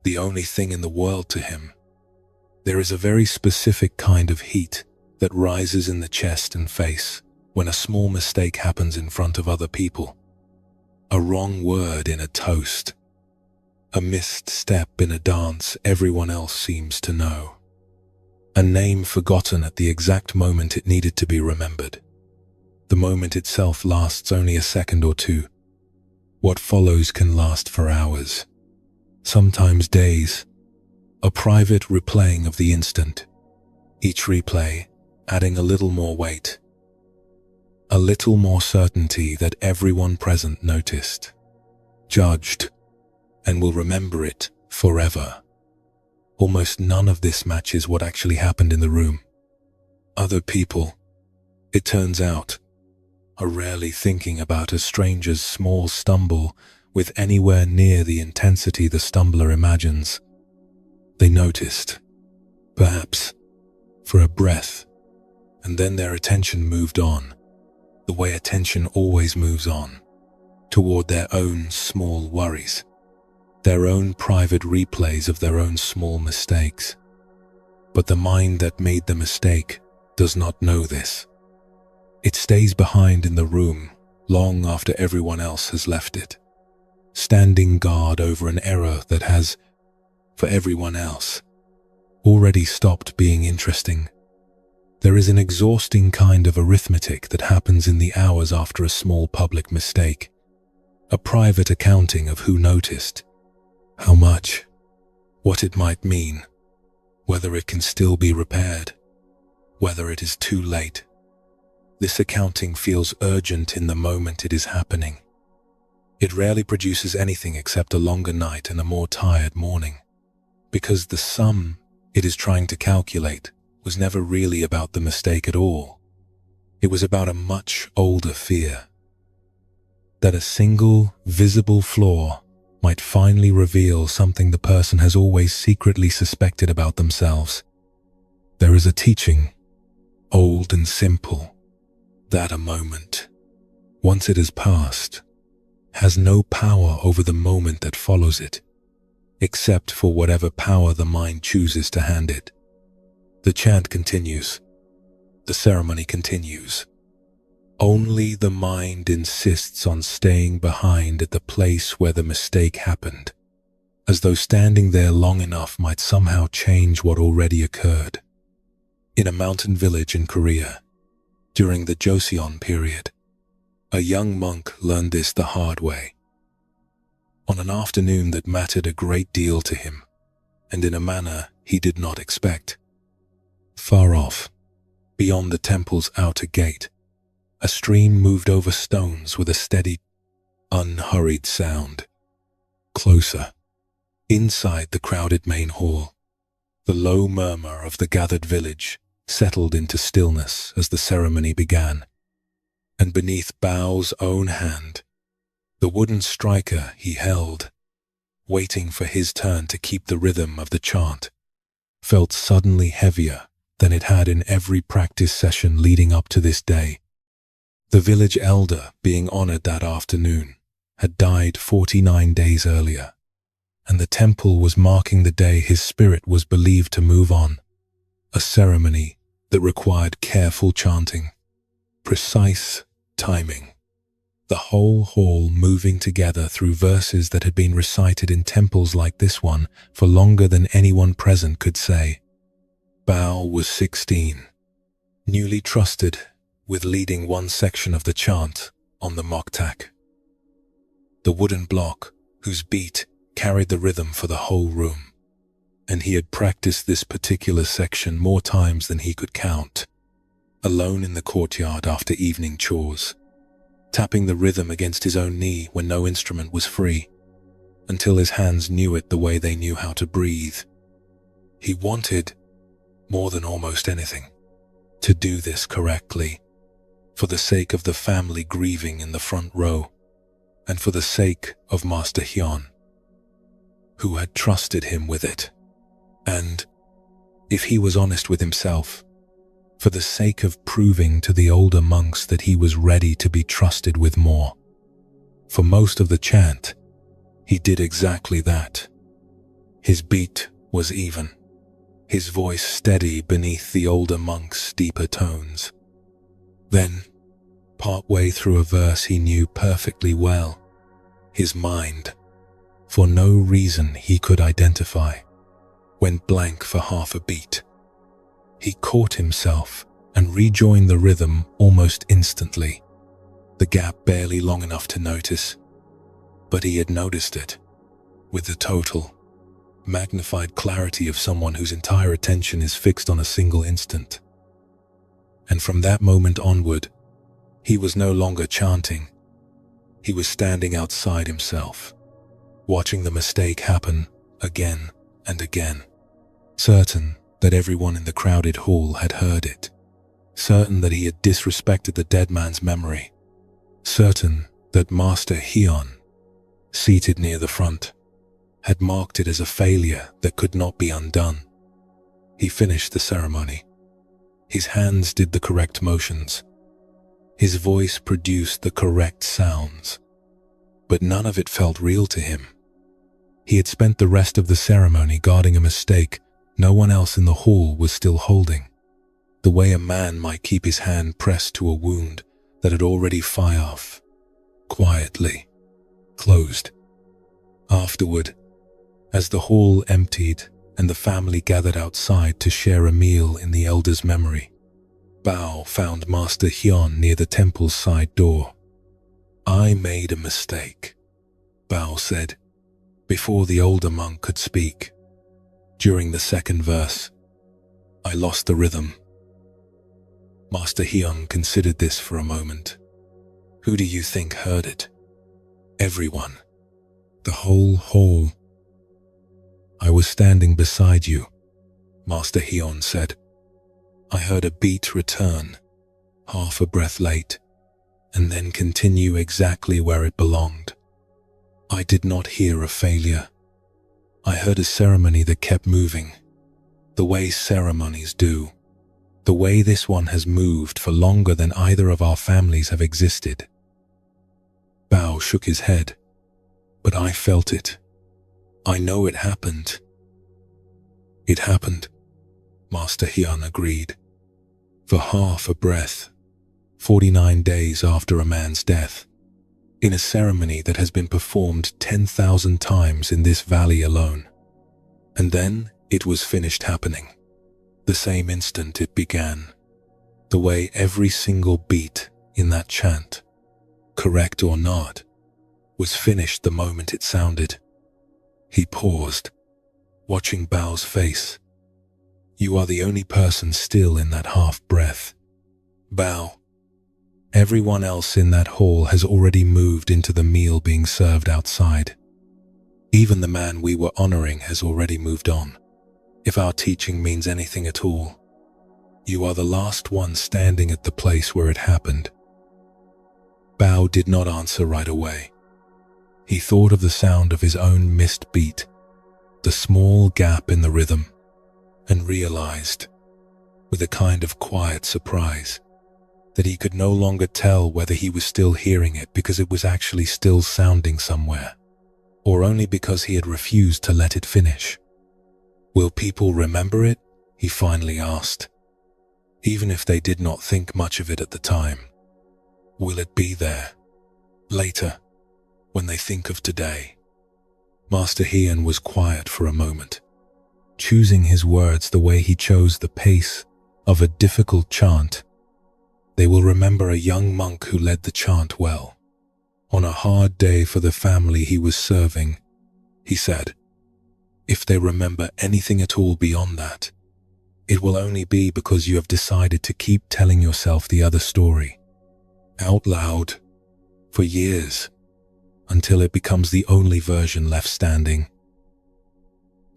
the only thing in the world to him. There is a very specific kind of heat that rises in the chest and face when a small mistake happens in front of other people. A wrong word in a toast. A missed step in a dance everyone else seems to know. A name forgotten at the exact moment it needed to be remembered. The moment itself lasts only a second or two. What follows can last for hours, sometimes days. A private replaying of the instant, each replay adding a little more weight, a little more certainty that everyone present noticed, judged, and will remember it forever. almost none of this matches what actually happened in the room. Other people, it turns out, are rarely thinking about a stranger's small stumble with anywhere near the intensity the stumbler imagines. They noticed, perhaps, for a breath, and then their attention moved on, the way attention always moves on, toward their own small worries, their own private replays of their own small mistakes. But the mind that made the mistake does not know this. It stays behind in the room long after everyone else has left it, standing guard over an error that has, for everyone else, already stopped being interesting. There is an exhausting kind of arithmetic that happens in the hours after a small public mistake, a private accounting of who noticed, how much, what it might mean, whether it can still be repaired, whether it is too late. This accounting feels urgent in the moment it is happening. It rarely produces anything except a longer night and a more tired morning, because the sum it is trying to calculate was never really about the mistake at all. It was about a much older fear, that a single, visible flaw might finally reveal something the person has always secretly suspected about themselves. There is a teaching, old and simple, that a moment, once it has passed, has no power over the moment that follows it, except for whatever power the mind chooses to hand it. The chant continues. The ceremony continues. Only the mind insists on staying behind at the place where the mistake happened, as though standing there long enough might somehow change what already occurred. In a mountain village in Korea, during the Joseon period, a young monk learned this the hard way. On an afternoon that mattered a great deal to him, and in a manner he did not expect. Far off, beyond the temple's outer gate, a stream moved over stones with a steady, unhurried sound. Closer, inside the crowded main hall, the low murmur of the gathered village settled into stillness as the ceremony began, and beneath Bao's own hand, the wooden striker he held, waiting for his turn to keep the rhythm of the chant, felt suddenly heavier than it had in every practice session leading up to this day. The village elder, being honored that afternoon, had died 49 days earlier, and the temple was marking the day his spirit was believed to move on, a ceremony that required careful chanting, precise timing, the whole hall moving together through verses that had been recited in temples like this one for longer than anyone present could say. Bao was 16, newly trusted with leading one section of the chant on the moktak, the wooden block whose beat carried the rhythm for the whole room, and he had practiced this particular section more times than he could count, alone in the courtyard after evening chores, tapping the rhythm against his own knee when no instrument was free, until his hands knew it the way they knew how to breathe. He wanted, more than almost anything, to do this correctly, for the sake of the family grieving in the front row, and for the sake of Master Hyun, who had trusted him with it, and, if he was honest with himself, for the sake of proving to the older monks that he was ready to be trusted with more. For most of the chant, he did exactly that. His beat was even, his voice steady beneath the older monk's deeper tones. Then, partway through a verse he knew perfectly well, his mind, for no reason he could identify, went blank for half a beat. He caught himself and rejoined the rhythm almost instantly, the gap barely long enough to notice, but he had noticed it, with the total, magnified clarity of someone whose entire attention is fixed on a single instant. And from that moment onward, he was no longer chanting. He was standing outside himself, watching the mistake happen again and again, certain that everyone in the crowded hall had heard it, certain that he had disrespected the dead man's memory, certain that Master Hyun, seated near the front, had marked it as a failure that could not be undone. He finished the ceremony. His hands did the correct motions. His voice produced the correct sounds. But none of it felt real to him. He had spent the rest of the ceremony guarding a mistake no one else in the hall was still holding, the way a man might keep his hand pressed to a wound that had already quietly closed. Afterward, as the hall emptied and the family gathered outside to share a meal in the elder's memory, Bao found Master Hyun near the temple's side door. "I made a mistake," Bao said, before the older monk could speak. During the second verse, "I lost the rhythm." Master Hyun considered this for a moment. Who do you think heard it? Everyone. The whole hall. "I was standing beside you," Master Hyun said. "I heard a beat return, half a breath late, and then continue exactly where it belonged. I did not hear a failure. I heard a ceremony that kept moving, the way ceremonies do, the way this one has moved for longer than either of our families have existed." Bao shook his head. "But I felt it. I know it happened." "It happened," Master Hyun agreed. "For half a breath, 49 days after a man's death, in a ceremony that has been performed 10,000 times in this valley alone. And then it was finished happening. The same instant it began. The way every single beat in that chant, correct or not, was finished the moment it sounded." He paused, watching Bao's face. "You are the only person still in that half breath, Bao. Everyone else in that hall has already moved into the meal being served outside. Even the man we were honoring has already moved on. If our teaching means anything at all, you are the last one standing at the place where it happened." Bao did not answer right away. He thought of the sound of his own missed beat, the small gap in the rhythm, and realized, with a kind of quiet surprise, that he could no longer tell whether he was still hearing it because it was actually still sounding somewhere, or only because he had refused to let it finish. "Will people remember it?" he finally asked. "Even if they did not think much of it at the time, will it be there, later, when they think of today?" Master Hyun was quiet for a moment, choosing his words the way he chose the pace of a difficult chant. "They will remember a young monk who led the chant well, on a hard day for the family he was serving," he said. "If they remember anything at all beyond that, it will only be because you have decided to keep telling yourself the other story, out loud, for years, until it becomes the only version left standing."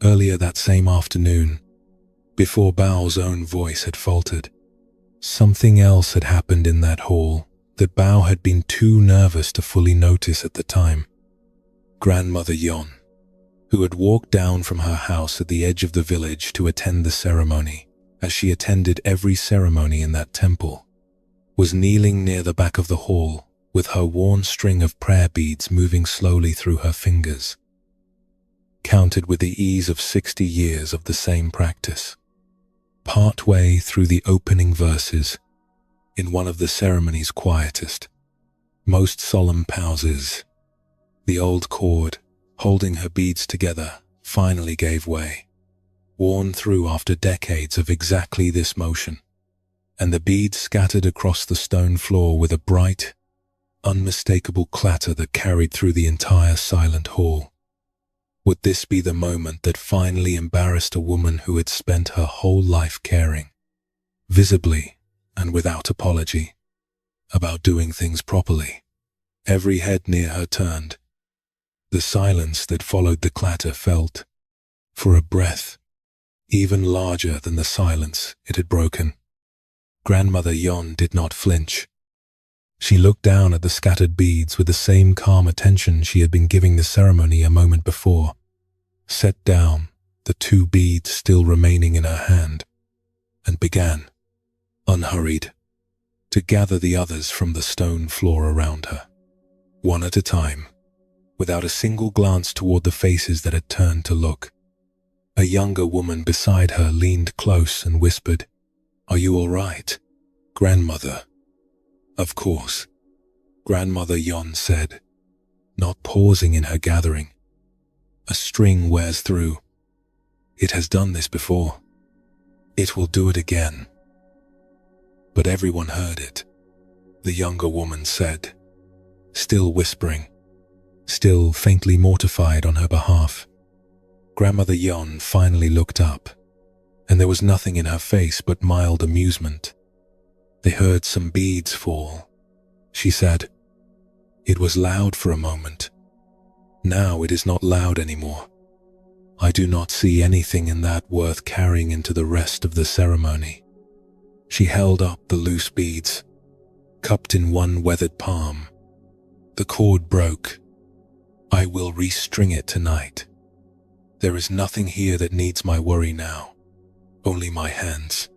Earlier that same afternoon, before Bao's own voice had faltered, something else had happened in that hall that Bao had been too nervous to fully notice at the time. Grandmother Yon, who had walked down from her house at the edge of the village to attend the ceremony, as she attended every ceremony in that temple, was kneeling near the back of the hall with her worn string of prayer beads moving slowly through her fingers, counted with the ease of 60 years of the same practice. Partway through the opening verses, in one of the ceremony's quietest, most solemn pauses, the old cord, holding her beads together, finally gave way, worn through after decades of exactly this motion, and the beads scattered across the stone floor with a bright, unmistakable clatter that carried through the entire silent hall. Would this be the moment that finally embarrassed a woman who had spent her whole life caring, visibly and without apology, about doing things properly? Every head near her turned. The silence that followed the clatter felt, for a breath, even larger than the silence it had broken. Grandmother Yon did not flinch. She looked down at the scattered beads with the same calm attention she had been giving the ceremony a moment before, set down the 2 beads still remaining in her hand, and began, unhurried, to gather the others from the stone floor around her, one at a time, without a single glance toward the faces that had turned to look. A younger woman beside her leaned close and whispered, "Are you all right, grandmother?" "Of course," Grandmother Yon said, not pausing in her gathering. "A string wears through. It has done this before. It will do it again." But everyone heard it, the younger woman said, still whispering, still faintly mortified on her behalf. Grandmother Yon finally looked up, and there was nothing in her face but mild amusement. "They heard some beads fall," she said. "It was loud for a moment. Now it is not loud anymore. I do not see anything in that worth carrying into the rest of the ceremony." She held up the loose beads, cupped in one weathered palm. "The cord broke. I will restring it tonight. There is nothing here that needs my worry now, only my hands.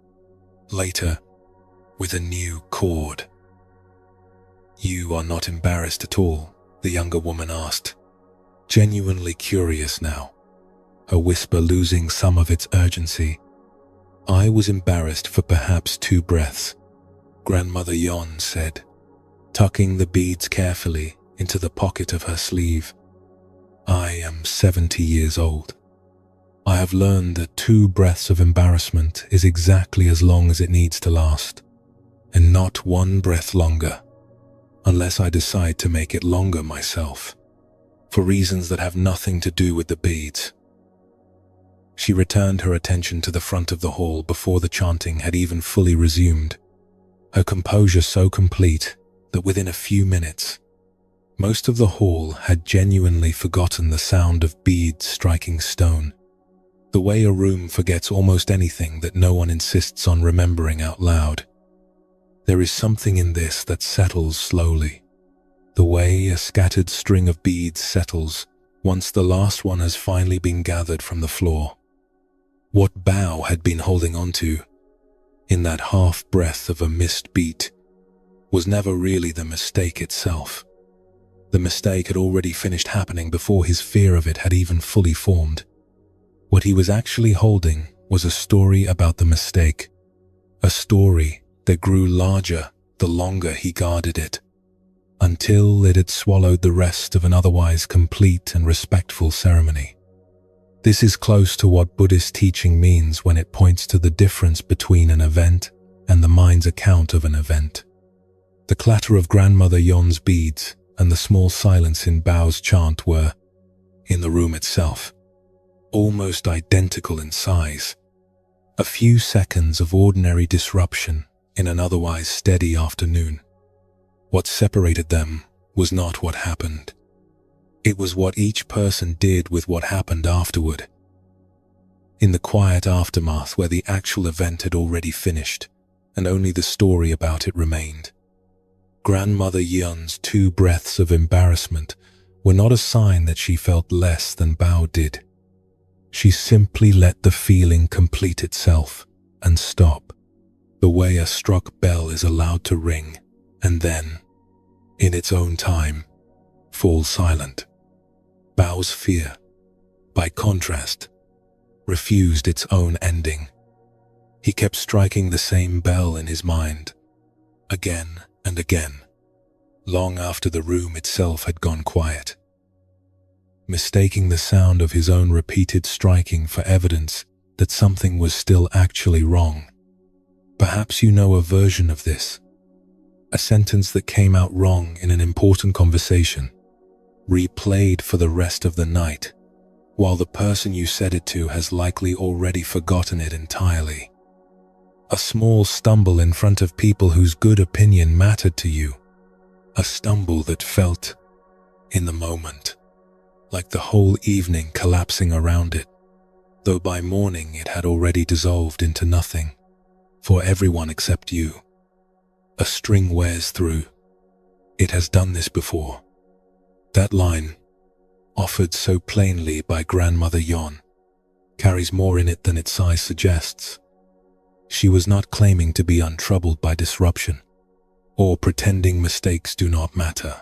Later, with a new cord." "You are not embarrassed at all?" the younger woman asked, genuinely curious now, her whisper losing some of its urgency. "I was embarrassed for perhaps 2 breaths," Grandmother Yon said, tucking the beads carefully into the pocket of her sleeve. "I am 70 years old. I have learned that 2 breaths of embarrassment is exactly as long as it needs to last, and not 1 breath longer, unless I decide to make it longer myself, for reasons that have nothing to do with the beads." She returned her attention to the front of the hall before the chanting had even fully resumed, her composure so complete that within a few minutes, most of the hall had genuinely forgotten the sound of beads striking stone, the way a room forgets almost anything that no one insists on remembering out loud. There is something in this that settles slowly, the way a scattered string of beads settles once the last one has finally been gathered from the floor. What Bao had been holding onto, in that half breath of a missed beat, was never really the mistake itself. The mistake had already finished happening before his fear of it had even fully formed. What he was actually holding was a story about the mistake, a story that grew larger the longer he guarded it, until it had swallowed the rest of an otherwise complete and respectful ceremony. This is close to what Buddhist teaching means when it points to the difference between an event and the mind's account of an event. The clatter of Grandmother Yon's beads and the small silence in Bao's chant were, in the room itself, almost identical in size. A few seconds of ordinary disruption in an otherwise steady afternoon. What separated them was not what happened. It was what each person did with what happened afterward. In the quiet aftermath where the actual event had already finished, and only the story about it remained. Grandmother Yun's 2 breaths of embarrassment were not a sign that she felt less than Bao did. She simply let the feeling complete itself and stop, the way a struck bell is allowed to ring, and then, in its own time, fall silent. Bao's fear, by contrast, refused its own ending. He kept striking the same bell in his mind, again and again, long after the room itself had gone quiet. Mistaking the sound of his own repeated striking for evidence that something was still actually wrong. Perhaps you know a version of this. A sentence that came out wrong in an important conversation, replayed for the rest of the night, while the person you said it to has likely already forgotten it entirely. A small stumble in front of people whose good opinion mattered to you. A stumble that felt, in the moment, like the whole evening collapsing around it. though by morning it had already dissolved into nothing, for everyone except you. A string wears through. It has done this before. That line, offered so plainly by Grandmother Yon, carries more in it than its size suggests. She was not claiming to be untroubled by disruption, or pretending mistakes do not matter.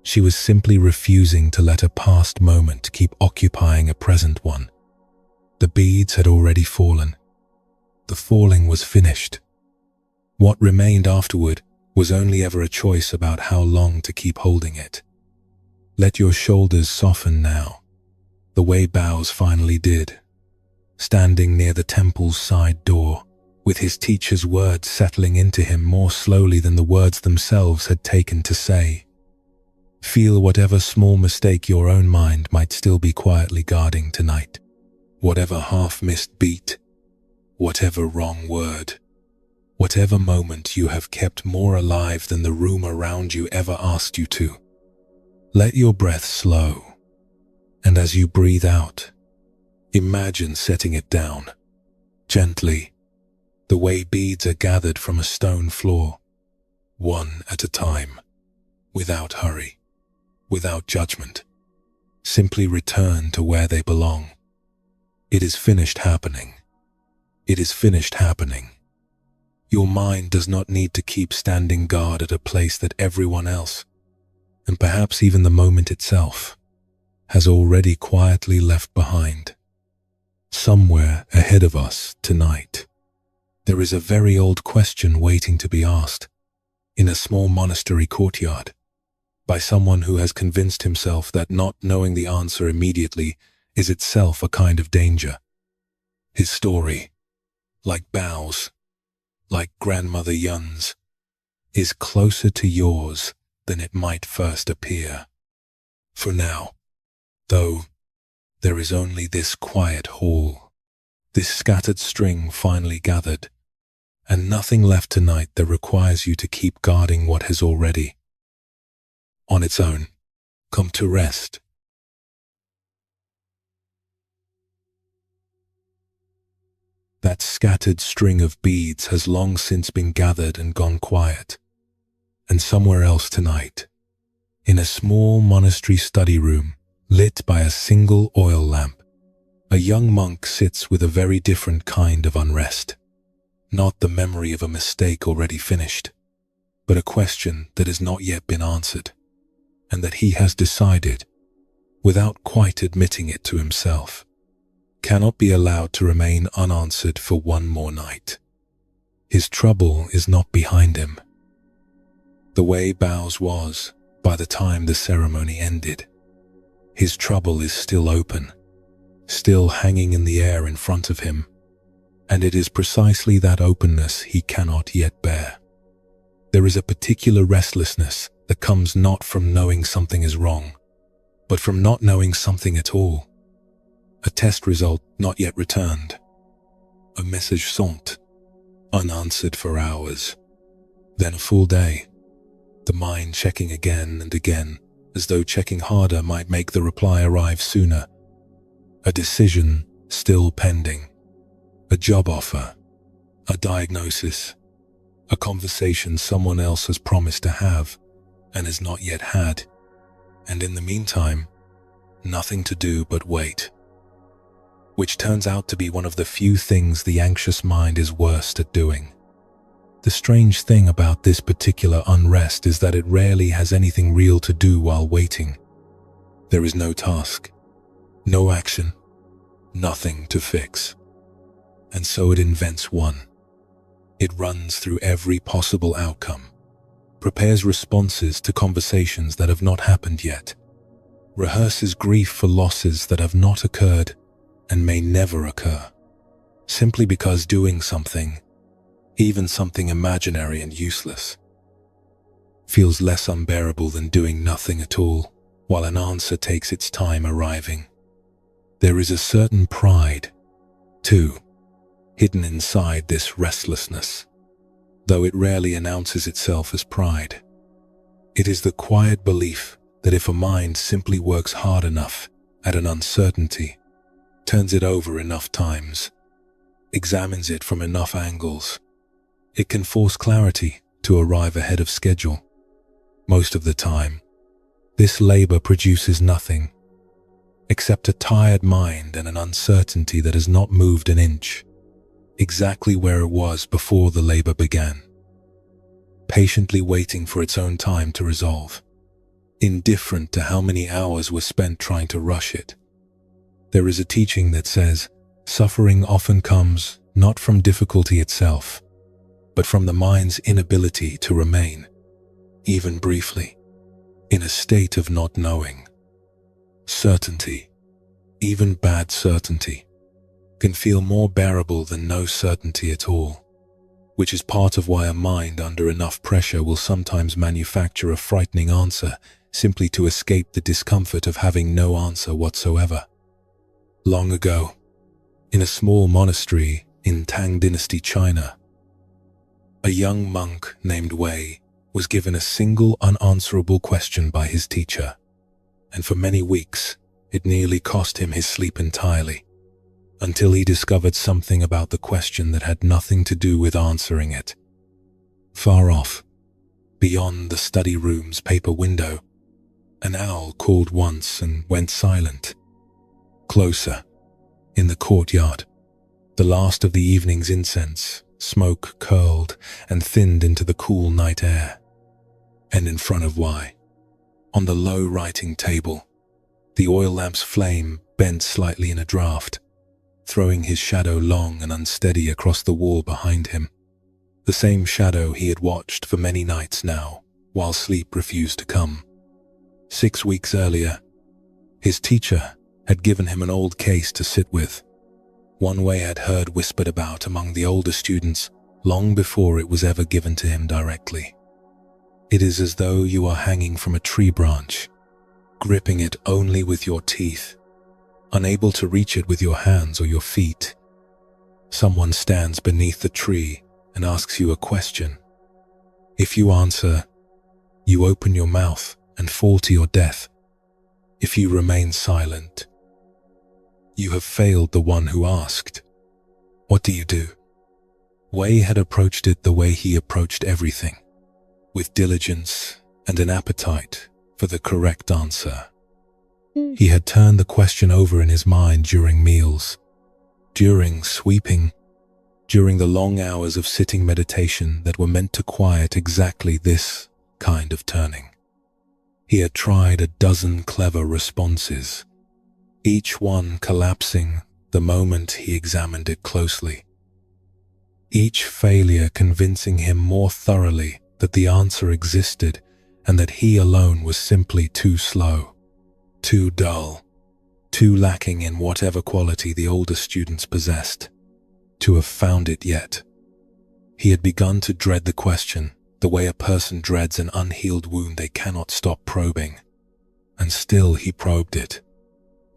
She was simply refusing to let a past moment keep occupying a present one. The beads had already fallen. The falling was finished. What remained afterward was only ever a choice about how long to keep holding it. Let your shoulders soften now, the way Bao's finally did, standing near the temple's side door, with his teacher's words settling into him more slowly than the words themselves had taken to say. Feel whatever small mistake your own mind might still be quietly guarding tonight, whatever half-missed beat, whatever wrong word, whatever moment you have kept more alive than the room around you ever asked you to. Let your breath slow, and as you breathe out, imagine setting it down, gently, the way beads are gathered from a stone floor, one at a time, without hurry, without judgment. Simply return to where they belong. It is finished happening. It is finished happening. Your mind does not need to keep standing guard at a place that everyone else, and perhaps even the moment itself, has already quietly left behind. Somewhere ahead of us tonight, there is a very old question waiting to be asked, in a small monastery courtyard, by someone who has convinced himself that not knowing the answer immediately is itself a kind of danger. His story, like Bao's, like Grandmother Yun's, is closer to yours than it might first appear. For now, though, there is only this quiet hall, this scattered string finally gathered, and nothing left tonight that requires you to keep guarding what has already, on its own, come to rest. That scattered string of beads has long since been gathered and gone quiet. And somewhere else tonight, in a small monastery study room, lit by a single oil lamp, a young monk sits with a very different kind of unrest. Not the memory of a mistake already finished, but a question that has not yet been answered, and that he has decided, without quite admitting it to himself, cannot be allowed to remain unanswered for one more night. His trouble is not behind him. The way Bao's was by the time the ceremony ended. His trouble is still open, still hanging in the air in front of him, and it is precisely that openness he cannot yet bear. There is a particular restlessness that comes not from knowing something is wrong, but from not knowing something at all. A test result not yet returned. A message sent, unanswered for hours. Then a full day. The mind checking again and again, as though checking harder might make the reply arrive sooner. A decision still pending. A job offer. A diagnosis. A conversation someone else has promised to have and has not yet had. And in the meantime, nothing to do but wait. Which turns out to be one of the few things the anxious mind is worst at doing. The strange thing about this particular unrest is that it rarely has anything real to do while waiting. There is no task, no action, nothing to fix. And so it invents one. It runs through every possible outcome, prepares responses to conversations that have not happened yet, rehearses grief for losses that have not occurred and may never occur, simply because doing something, even something imaginary and useless, feels less unbearable than doing nothing at all while an answer takes its time arriving. There is a certain pride, too, hidden inside this restlessness, though it rarely announces itself as pride. It is the quiet belief that if a mind simply works hard enough at an uncertainty, turns it over enough times, examines it from enough angles, it can force clarity to arrive ahead of schedule. Most of the time, this labor produces nothing except a tired mind and an uncertainty that has not moved an inch, exactly where it was before the labor began, patiently waiting for its own time to resolve, indifferent to how many hours were spent trying to rush it. There is a teaching that says suffering often comes not from difficulty itself, but from the mind's inability to remain, even briefly, in a state of not knowing. Certainty, even bad certainty, can feel more bearable than no certainty at all, which is part of why a mind under enough pressure will sometimes manufacture a frightening answer simply to escape the discomfort of having no answer whatsoever. Long ago, in a small monastery in Tang Dynasty, China, a young monk named Wei was given a single unanswerable question by his teacher, and for many weeks it nearly cost him his sleep entirely, until he discovered something about the question that had nothing to do with answering it. Far off, beyond the study room's paper window, an owl called once and went silent. Closer, in the courtyard, the last of the evening's incense, smoke curled and thinned into the cool night air. And in front of Wei, on the low writing table, the oil lamp's flame bent slightly in a draught, throwing his shadow long and unsteady across the wall behind him. The same shadow he had watched for many nights now, while sleep refused to come. 6 weeks earlier, his teacher had given him an old case to sit with, one Wei had heard whispered about among the older students long before it was ever given to him directly. It is as though you are hanging from a tree branch, gripping it only with your teeth, unable to reach it with your hands or your feet. Someone stands beneath the tree and asks you a question. If you answer, you open your mouth and fall to your death. If you remain silent, you have failed the one who asked. What do you do? Wei had approached it the way he approached everything, with diligence and an appetite for the correct answer. He had turned the question over in his mind during meals, during sweeping, during the long hours of sitting meditation that were meant to quiet exactly this kind of turning. He had tried a dozen clever responses, each one collapsing the moment he examined it closely, each failure convincing him more thoroughly that the answer existed and that he alone was simply too slow, too dull, too lacking in whatever quality the older students possessed, to have found it yet. He had begun to dread the question the way a person dreads an unhealed wound they cannot stop probing, and still he probed it,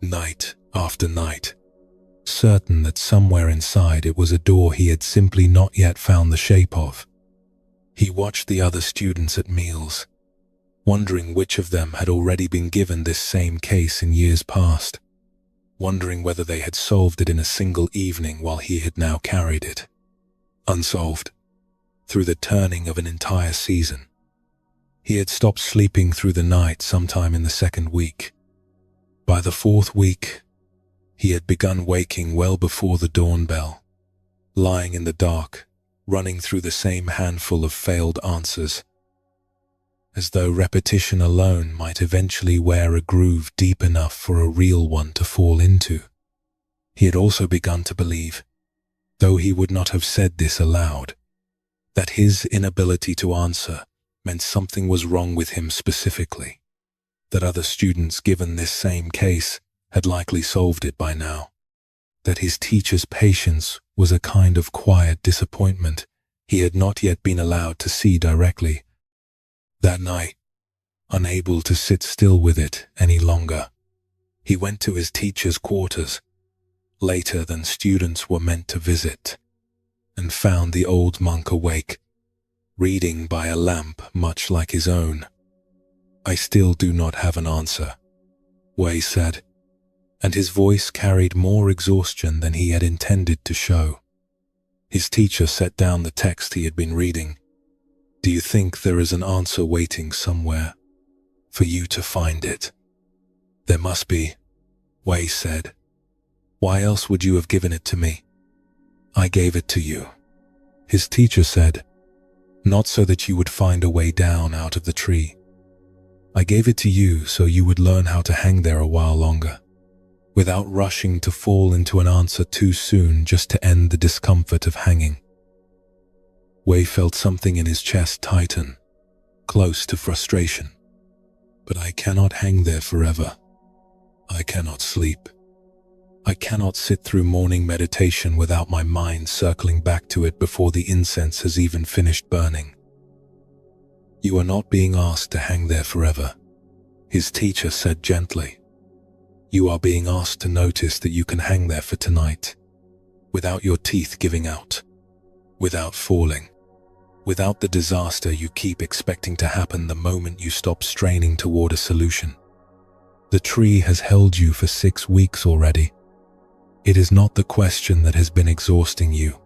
night after night, certain that somewhere inside it was a door he had simply not yet found the shape of. He watched the other students at meals, wondering which of them had already been given this same case in years past, wondering whether they had solved it in a single evening while he had now carried it, unsolved, through the turning of an entire season. He had stopped sleeping through the night sometime in the 2nd week. By the 4th week, he had begun waking well before the dawn bell, lying in the dark, running through the same handful of failed answers, as though repetition alone might eventually wear a groove deep enough for a real one to fall into. He had also begun to believe, though he would not have said this aloud, that his inability to answer meant something was wrong with him specifically, that other students given this same case had likely solved it by now, that his teacher's patience was a kind of quiet disappointment he had not yet been allowed to see directly. That night, unable to sit still with it any longer, he went to his teacher's quarters, later than students were meant to visit, and found the old monk awake, reading by a lamp much like his own. "I still do not have an answer," Wei said, and his voice carried more exhaustion than he had intended to show. His teacher set down the text he had been reading. "Do you think there is an answer waiting somewhere for you to find it?" "There must be," Wei said. "Why else would you have given it to me?" "I gave it to you," his teacher said, "not so that you would find a way down out of the tree. I gave it to you so you would learn how to hang there a while longer, without rushing to fall into an answer too soon just to end the discomfort of hanging." Wei felt something in his chest tighten, close to frustration. "But I cannot hang there forever. I cannot sleep. I cannot sit through morning meditation without my mind circling back to it before the incense has even finished burning." "You are not being asked to hang there forever," his teacher said gently. "You are being asked to notice that you can hang there for tonight, without your teeth giving out, without falling, without the disaster you keep expecting to happen the moment you stop straining toward a solution. The tree has held you for 6 weeks already. It is not the question that has been exhausting you,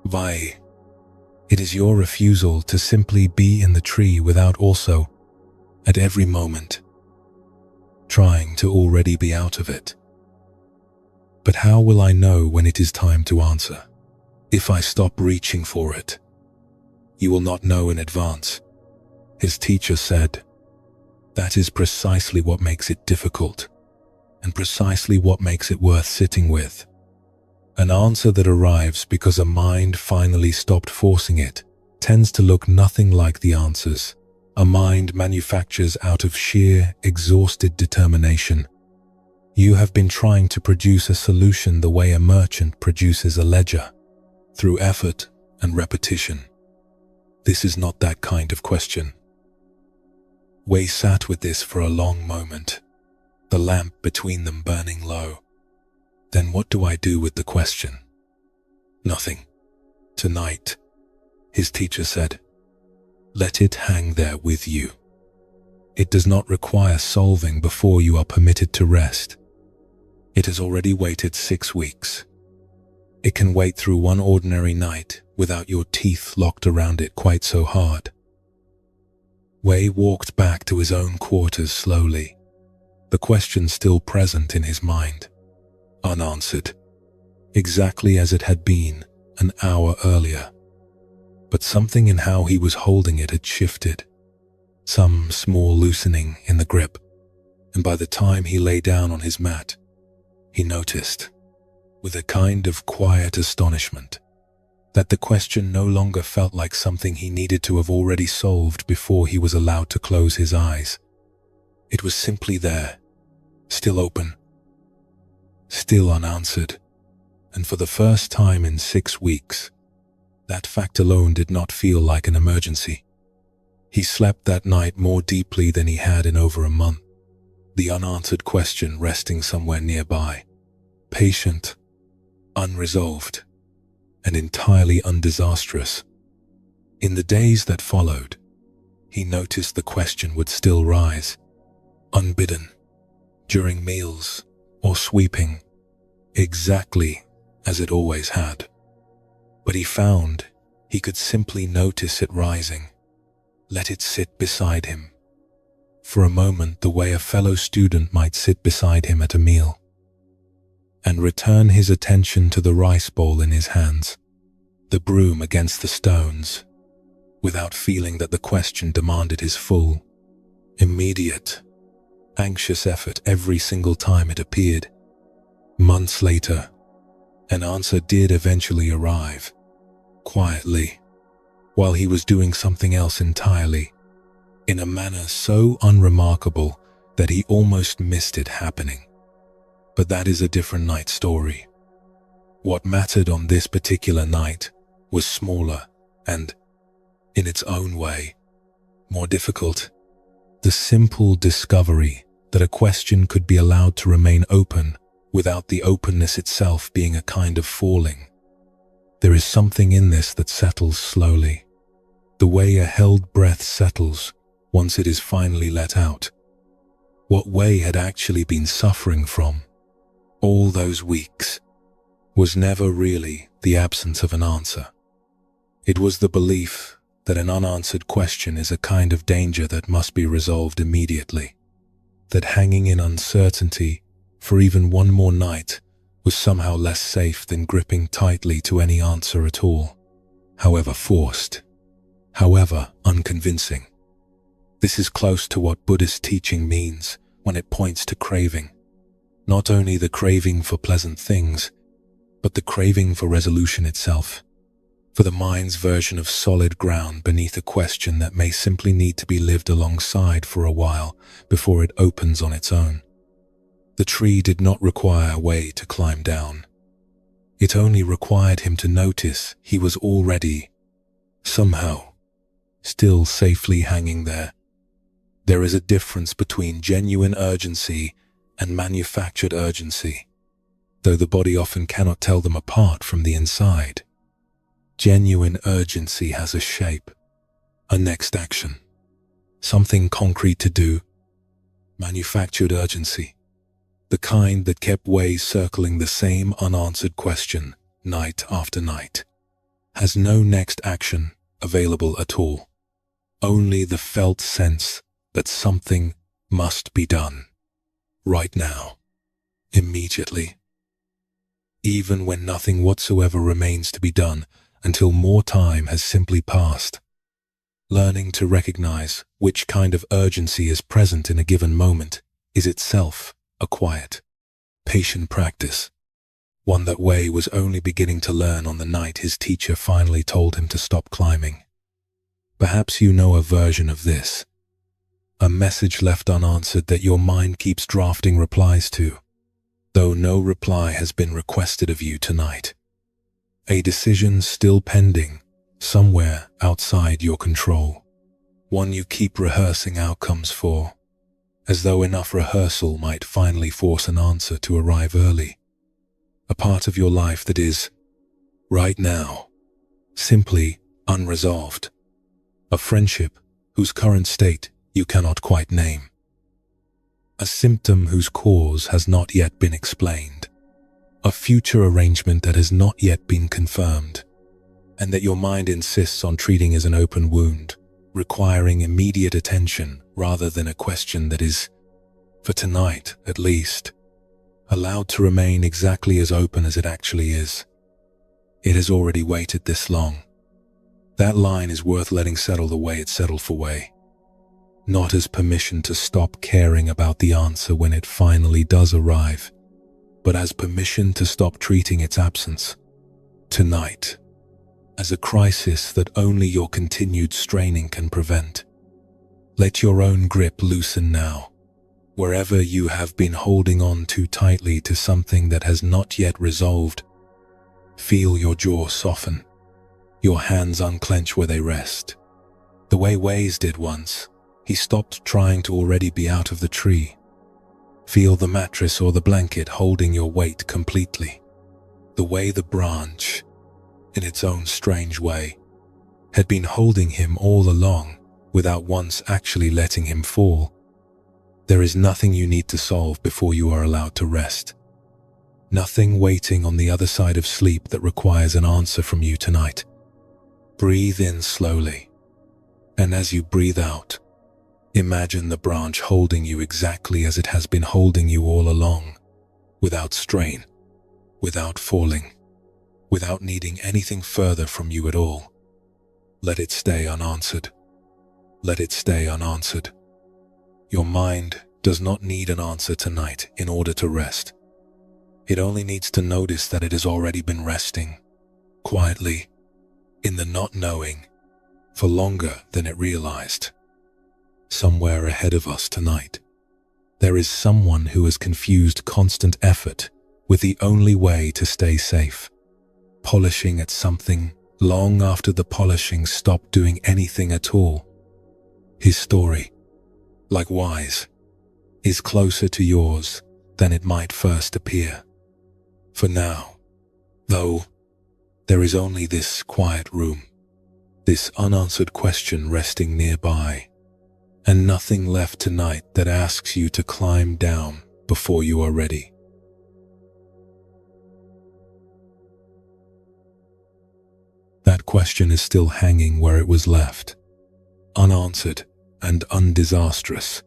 Wei. It is your refusal to simply be in the tree without also, at every moment, trying to already be out of it. But how will I know when it is time to answer? If I stop reaching for it, you will not know in advance," his teacher said. "That is precisely what makes it difficult, and precisely what makes it worth sitting with. An answer that arrives because a mind finally stopped forcing it tends to look nothing like the answers a mind manufactures out of sheer, exhausted determination. You have been trying to produce a solution the way a merchant produces a ledger, through effort and repetition. This is not that kind of question." Wei sat with this for a long moment, the lamp between them burning low. "Then what do I do with the question?" "Nothing. Tonight," his teacher said. "Let it hang there with you. It does not require solving before you are permitted to rest. It has already waited 6 weeks. It can wait through one ordinary night without your teeth locked around it quite so hard." Wei walked back to his own quarters slowly, the question still present in his mind, unanswered, exactly as it had been an hour earlier. But something in how he was holding it had shifted, some small loosening in the grip, and by the time he lay down on his mat, he noticed, with a kind of quiet astonishment, that the question no longer felt like something he needed to have already solved before he was allowed to close his eyes. It was simply there, still open, still unanswered, and for the first time in 6 weeks, that fact alone did not feel like an emergency. He slept that night more deeply than he had in over a month, the unanswered question resting somewhere nearby, patient, unresolved, and entirely undisastrous. In the days that followed, he noticed the question would still rise, unbidden, during meals or sweeping, exactly as it always had. But he found he could simply notice it rising, let it sit beside him, for a moment the way a fellow student might sit beside him at a meal, and return his attention to the rice bowl in his hands, the broom against the stones, without feeling that the question demanded his full, immediate, anxious effort every single time it appeared. Months later, an answer did eventually arrive, quietly, while he was doing something else entirely, in a manner so unremarkable that he almost missed it happening. But that is a different night story. What mattered on this particular night was smaller and, in its own way, more difficult. The simple discovery that a question could be allowed to remain open without the openness itself being a kind of falling. There is something in this that settles slowly, the way a held breath settles once it is finally let out. What Wei had actually been suffering from all those weeks, was never really the absence of an answer. It was the belief that an unanswered question is a kind of danger that must be resolved immediately, that hanging in uncertainty for even one more night was somehow less safe than gripping tightly to any answer at all, however forced, however unconvincing. This is close to what Buddhist teaching means when it points to craving, not only the craving for pleasant things, but the craving for resolution itself, for the mind's version of solid ground beneath a question that may simply need to be lived alongside for a while before it opens on its own. The tree did not require a way to climb down. It only required him to notice he was already, somehow, still safely hanging there. There is a difference between genuine urgency and manufactured urgency, though the body often cannot tell them apart from the inside. Genuine urgency has a shape, a next action, something concrete to do. Manufactured urgency, the kind that kept ways circling the same unanswered question night after night, has no next action available at all, only the felt sense that something must be done, right now, immediately, even when nothing whatsoever remains to be done until more time has simply passed. Learning to recognize which kind of urgency is present in a given moment is itself a quiet, patient practice, one that Wei was only beginning to learn on the night his teacher finally told him to stop climbing. Perhaps you know a version of this, a message left unanswered that your mind keeps drafting replies to, though no reply has been requested of you tonight. A decision still pending, somewhere outside your control, one you keep rehearsing outcomes for, as though enough rehearsal might finally force an answer to arrive early. A part of your life that is, right now, simply unresolved. A friendship whose current state you cannot quite name. A symptom whose cause has not yet been explained. A future arrangement that has not yet been confirmed, and that your mind insists on treating as an open wound, requiring immediate attention rather than a question that is, for tonight at least, allowed to remain exactly as open as it actually is. It has already waited this long. That line is worth letting settle the way it settled for Wei. Not as permission to stop caring about the answer when it finally does arrive, but as permission to stop treating its absence, tonight, as a crisis that only your continued straining can prevent. Let your own grip loosen now, wherever you have been holding on too tightly to something that has not yet resolved. Feel your jaw soften, your hands unclench where they rest. The way Wei's did once, he stopped trying to already be out of the tree. Feel the mattress or the blanket holding your weight completely. The way the branch, in its own strange way, had been holding him all along without once actually letting him fall. There is nothing you need to solve before you are allowed to rest. Nothing waiting on the other side of sleep that requires an answer from you tonight. Breathe in slowly, and as you breathe out, imagine the branch holding you exactly as it has been holding you all along, without strain, without falling, without needing anything further from you at all. Let it stay unanswered. Let it stay unanswered. Your mind does not need an answer tonight in order to rest. It only needs to notice that it has already been resting, quietly, in the not knowing, for longer than it realized. Somewhere ahead of us tonight, there is someone who has confused constant effort with the only way to stay safe, polishing at something long after the polishing stopped doing anything at all. His story, likewise, is closer to yours than it might first appear. For now, though, there is only this quiet room, this unanswered question resting nearby, and nothing left tonight that asks you to climb down before you are ready. question is still hanging where it was left, unanswered and undisastrous,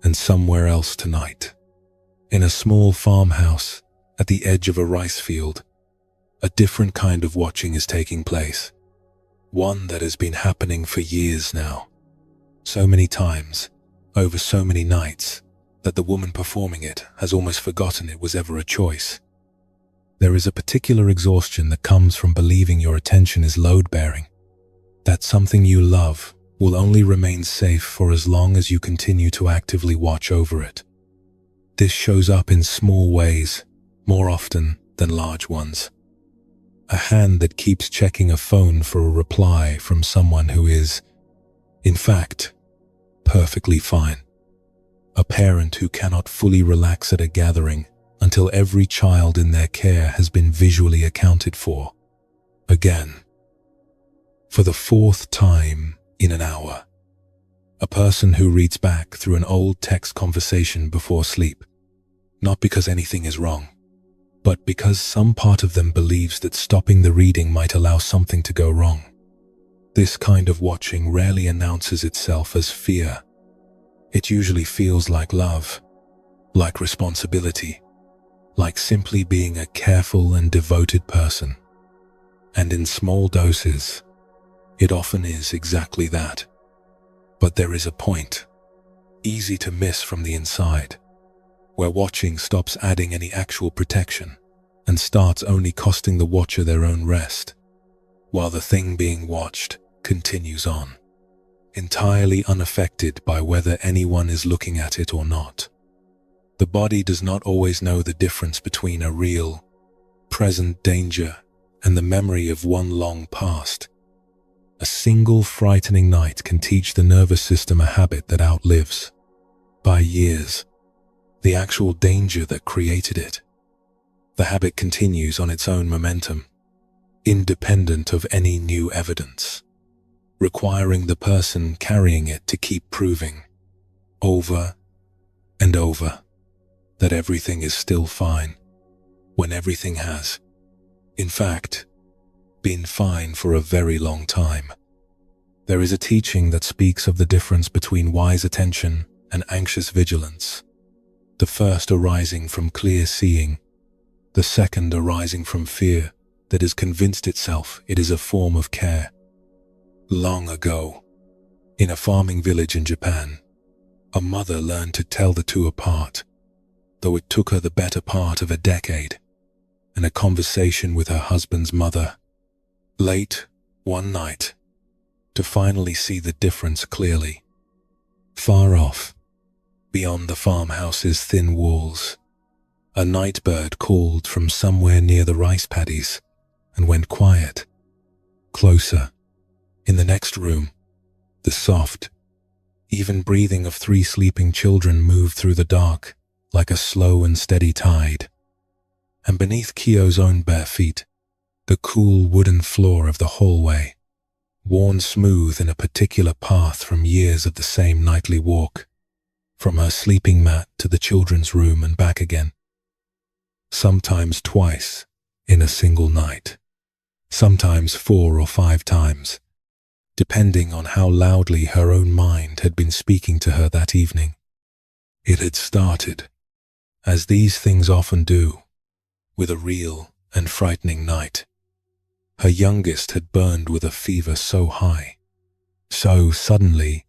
and somewhere else tonight, in a small farmhouse at the edge of a rice field, a different kind of watching is taking place, one that has been happening for years now, so many times, over so many nights, that the woman performing it has almost forgotten it was ever a choice. There is a particular exhaustion that comes from believing your attention is load-bearing, that something you love will only remain safe for as long as you continue to actively watch over it. This shows up in small ways, more often than large ones. A hand that keeps checking a phone for a reply from someone who is, in fact, perfectly fine. A parent who cannot fully relax at a gathering until every child in their care has been visually accounted for. Again, for the fourth time in an hour. A person who reads back through an old text conversation before sleep, not because anything is wrong, but because some part of them believes that stopping the reading might allow something to go wrong. This kind of watching rarely announces itself as fear. It usually feels like love, like responsibility, like simply being a careful and devoted person. And in small doses, it often is exactly that. But there is a point, easy to miss from the inside, where watching stops adding any actual protection and starts only costing the watcher their own rest, while the thing being watched continues on, entirely unaffected by whether anyone is looking at it or not. The body does not always know the difference between a real, present danger and the memory of one long past. A single frightening night can teach the nervous system a habit that outlives, by years, the actual danger that created it. The habit continues on its own momentum, independent of any new evidence, requiring the person carrying it to keep proving, over and over, that everything is still fine, when everything has, in fact, been fine for a very long time. There is a teaching that speaks of the difference between wise attention and anxious vigilance, the first arising from clear seeing, the second arising from fear that has convinced itself it is a form of care. Long ago, in a farming village in Japan, a mother learned to tell the two apart, though it took her the better part of a decade, and a conversation with her husband's mother, late one night, to finally see the difference clearly. Far off, beyond the farmhouse's thin walls, a night bird called from somewhere near the rice paddies and went quiet. Closer, in the next room, the soft, even breathing of 3 sleeping children moved through the dark like a slow and steady tide. And beneath Kyo's own bare feet, the cool wooden floor of the hallway, worn smooth in a particular path from years of the same nightly walk, from her sleeping mat to the children's room and back again. Sometimes twice in a single night, sometimes 4 or 5 times, depending on how loudly her own mind had been speaking to her that evening. It had started, as these things often do, with a real and frightening night. Her youngest had burned with a fever so high, so suddenly,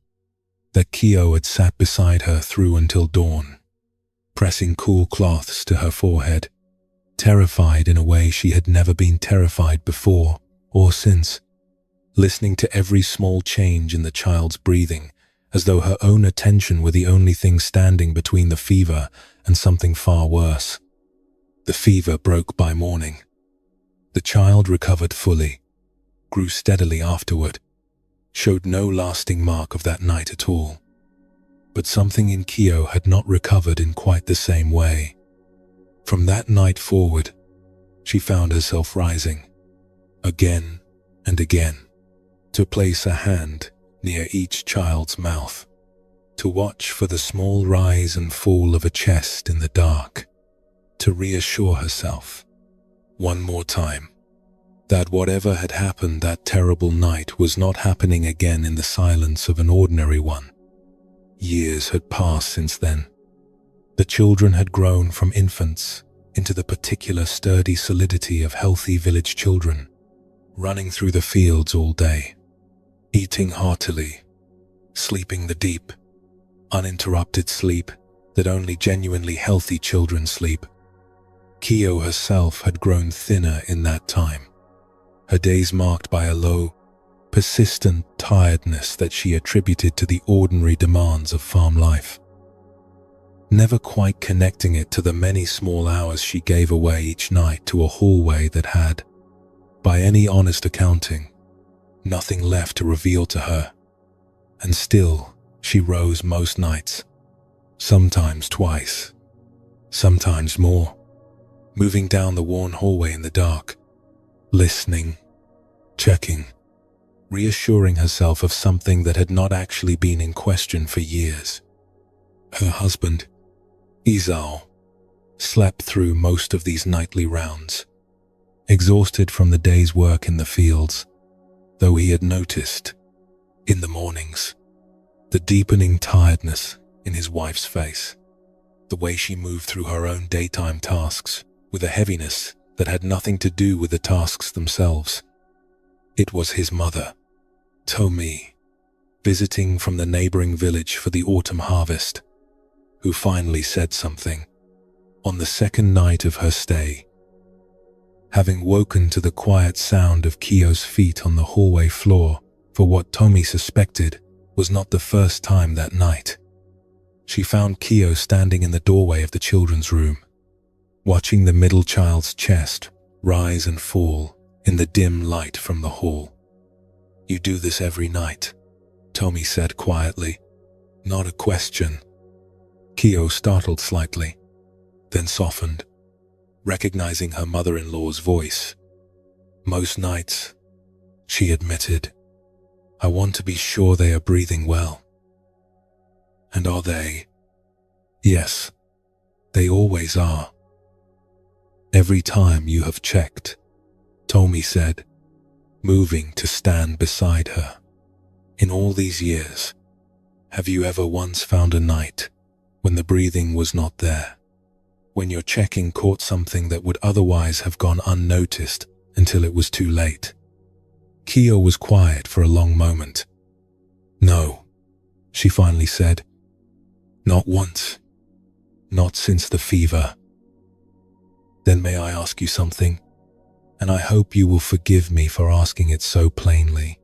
that Kyo had sat beside her through until dawn, pressing cool cloths to her forehead, terrified in a way she had never been terrified before or since, listening to every small change in the child's breathing, as though her own attention were the only thing standing between the fever and something far worse. The fever broke by morning. The child recovered fully, grew steadily afterward, showed no lasting mark of that night at all. But something in Kyo had not recovered in quite the same way. From that night forward, she found herself rising, again and again, to place a hand near each child's mouth, to watch for the small rise and fall of a chest in the dark, to reassure herself, one more time, that whatever had happened that terrible night was not happening again in the silence of an ordinary one. Years had passed since then. The children had grown from infants into the particular sturdy solidity of healthy village children, running through the fields all day, eating heartily, sleeping the deep, uninterrupted sleep that only genuinely healthy children sleep. Kyo herself had grown thinner in that time, her days marked by a low, persistent tiredness that she attributed to the ordinary demands of farm life, never quite connecting it to the many small hours she gave away each night to a hallway that had, by any honest accounting, nothing left to reveal to her. And still, she rose most nights, sometimes twice, sometimes more, moving down the worn hallway in the dark, listening, checking, reassuring herself of something that had not actually been in question for years. Her husband, Izao, slept through most of these nightly rounds, exhausted from the day's work in the fields, though he had noticed, in the mornings, the deepening tiredness in his wife's face, the way she moved through her own daytime tasks with a heaviness that had nothing to do with the tasks themselves. It was his mother, Tomi, visiting from the neighboring village for the autumn harvest, who finally said something on the second night of her stay. Having woken to the quiet sound of Kyo's feet on the hallway floor for what Tomi suspected was not the first time that night, she found Kyo standing in the doorway of the children's room, watching the middle child's chest rise and fall in the dim light from the hall. "You do this every night," Tomi said quietly. Not a question. Kyo startled slightly, then softened, recognizing her mother-in-law's voice. "Most nights," she admitted. "I want to be sure they are breathing well." "And are they?" "Yes, they always are." "Every time you have checked," Tomi said, moving to stand beside her. "In all these years, have you ever once found a night when the breathing was not there? When your checking caught something that would otherwise have gone unnoticed until it was too late?" Kyo was quiet for a long moment. "No," she finally said. "Not once. Not since the fever." "Then may I ask you something? And I hope you will forgive me for asking it so plainly.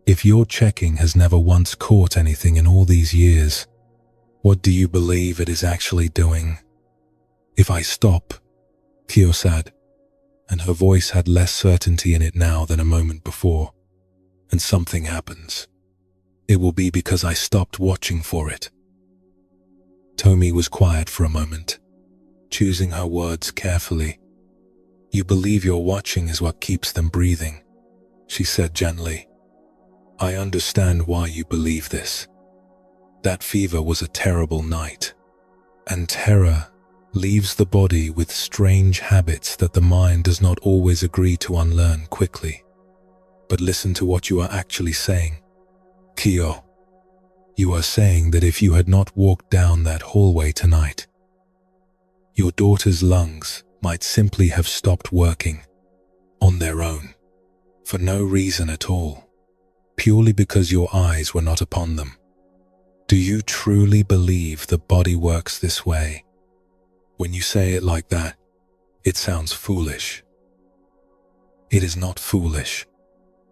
If your checking has never once caught anything in all these years, what do you believe it is actually doing?" "If I stop," Kyo said, and her voice had less certainty in it now than a moment before, "and something happens, it will be because I stopped watching for it." Tomi was quiet for a moment, choosing her words carefully. "You believe your watching is what keeps them breathing," she said gently. "I understand why you believe this. That fever was a terrible night, and terror leaves the body with strange habits that the mind does not always agree to unlearn quickly. But listen to what you are actually saying, Kyo. You are saying that if you had not walked down that hallway tonight, your daughter's lungs might simply have stopped working on their own, for no reason at all, purely because your eyes were not upon them. Do you truly believe the body works this way? When you say it like that, it sounds foolish." "It is not foolish,"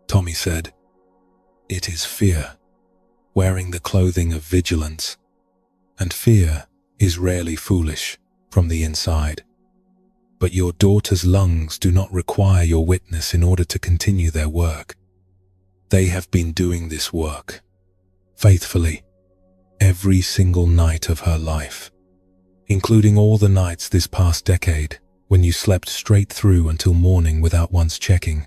Tomi said. "It is fear, wearing the clothing of vigilance, and fear is rarely foolish from the inside. But your daughter's lungs do not require your witness in order to continue their work. They have been doing this work faithfully every single night of her life, including all the nights this past decade when you slept straight through until morning without once checking.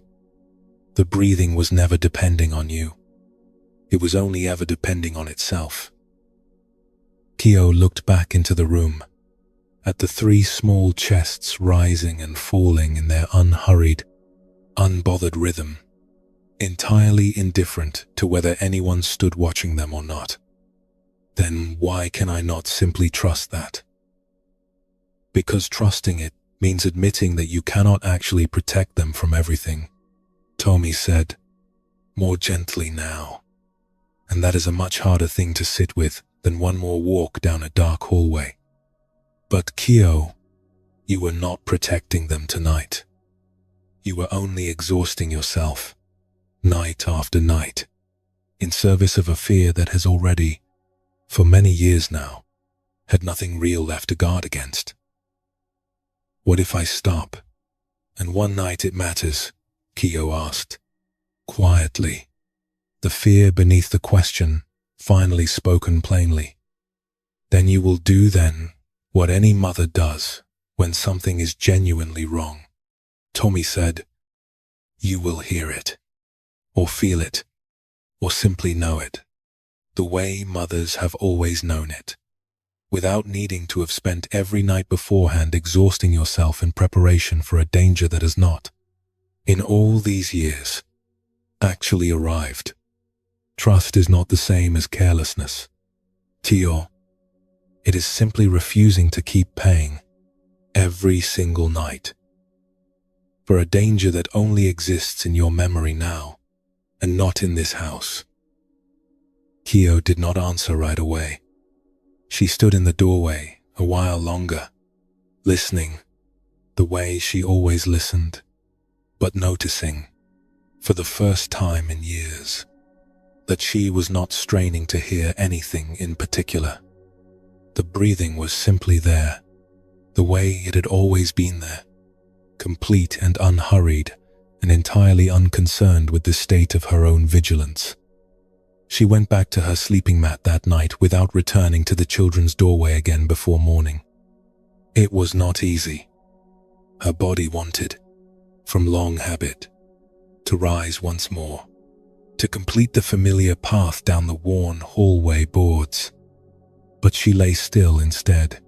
The breathing was never depending on you. It was only ever depending on itself." Kyo looked back into the room, at the three small chests rising and falling in their unhurried, unbothered rhythm, entirely indifferent to whether anyone stood watching them or not. Then why can I not simply trust that? Because trusting it means admitting that you cannot actually protect them from everything, Tommy said, more gently now. And that is a much harder thing to sit with than one more walk down a dark hallway. But Kyo, you were not protecting them tonight. You were only exhausting yourself, night after night, in service of a fear that has already, for many years now, had nothing real left to guard against. What if I stop, and one night it matters? Kyo asked, quietly, the fear beneath the question finally spoken plainly. Then you will do then what any mother does when something is genuinely wrong. Tommy said, you will hear it, or feel it, or simply know it, the way mothers have always known it, without needing to have spent every night beforehand exhausting yourself in preparation for a danger that has not, in all these years, actually arrived. Trust is not the same as carelessness. Tio, it is simply refusing to keep paying every single night for a danger that only exists in your memory now and not in this house. Kyo did not answer right away. She stood in the doorway a while longer, listening the way she always listened, but noticing, for the first time in years, that she was not straining to hear anything in particular. The breathing was simply there, the way it had always been there, complete and unhurried, and entirely unconcerned with the state of her own vigilance. She went back to her sleeping mat that night without returning to the children's doorway again before morning. It was not easy. Her body wanted, from long habit, to rise once more, to complete the familiar path down the worn hallway boards. But she lay still instead,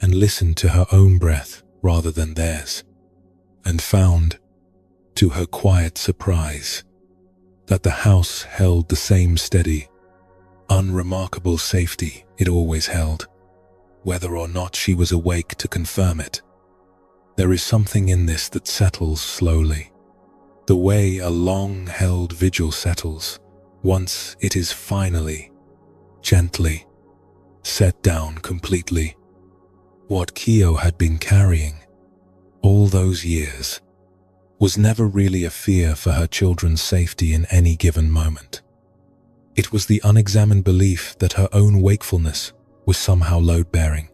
and listened to her own breath rather than theirs, and found, to her quiet surprise, that the house held the same steady, unremarkable safety it always held, whether or not she was awake to confirm it. There is something in this that settles slowly, the way a long-held vigil settles once it is finally, gently, set down completely. What Kyo had been carrying all those years was never really a fear for her children's safety in any given moment. It was the unexamined belief that her own wakefulness was somehow load-bearing,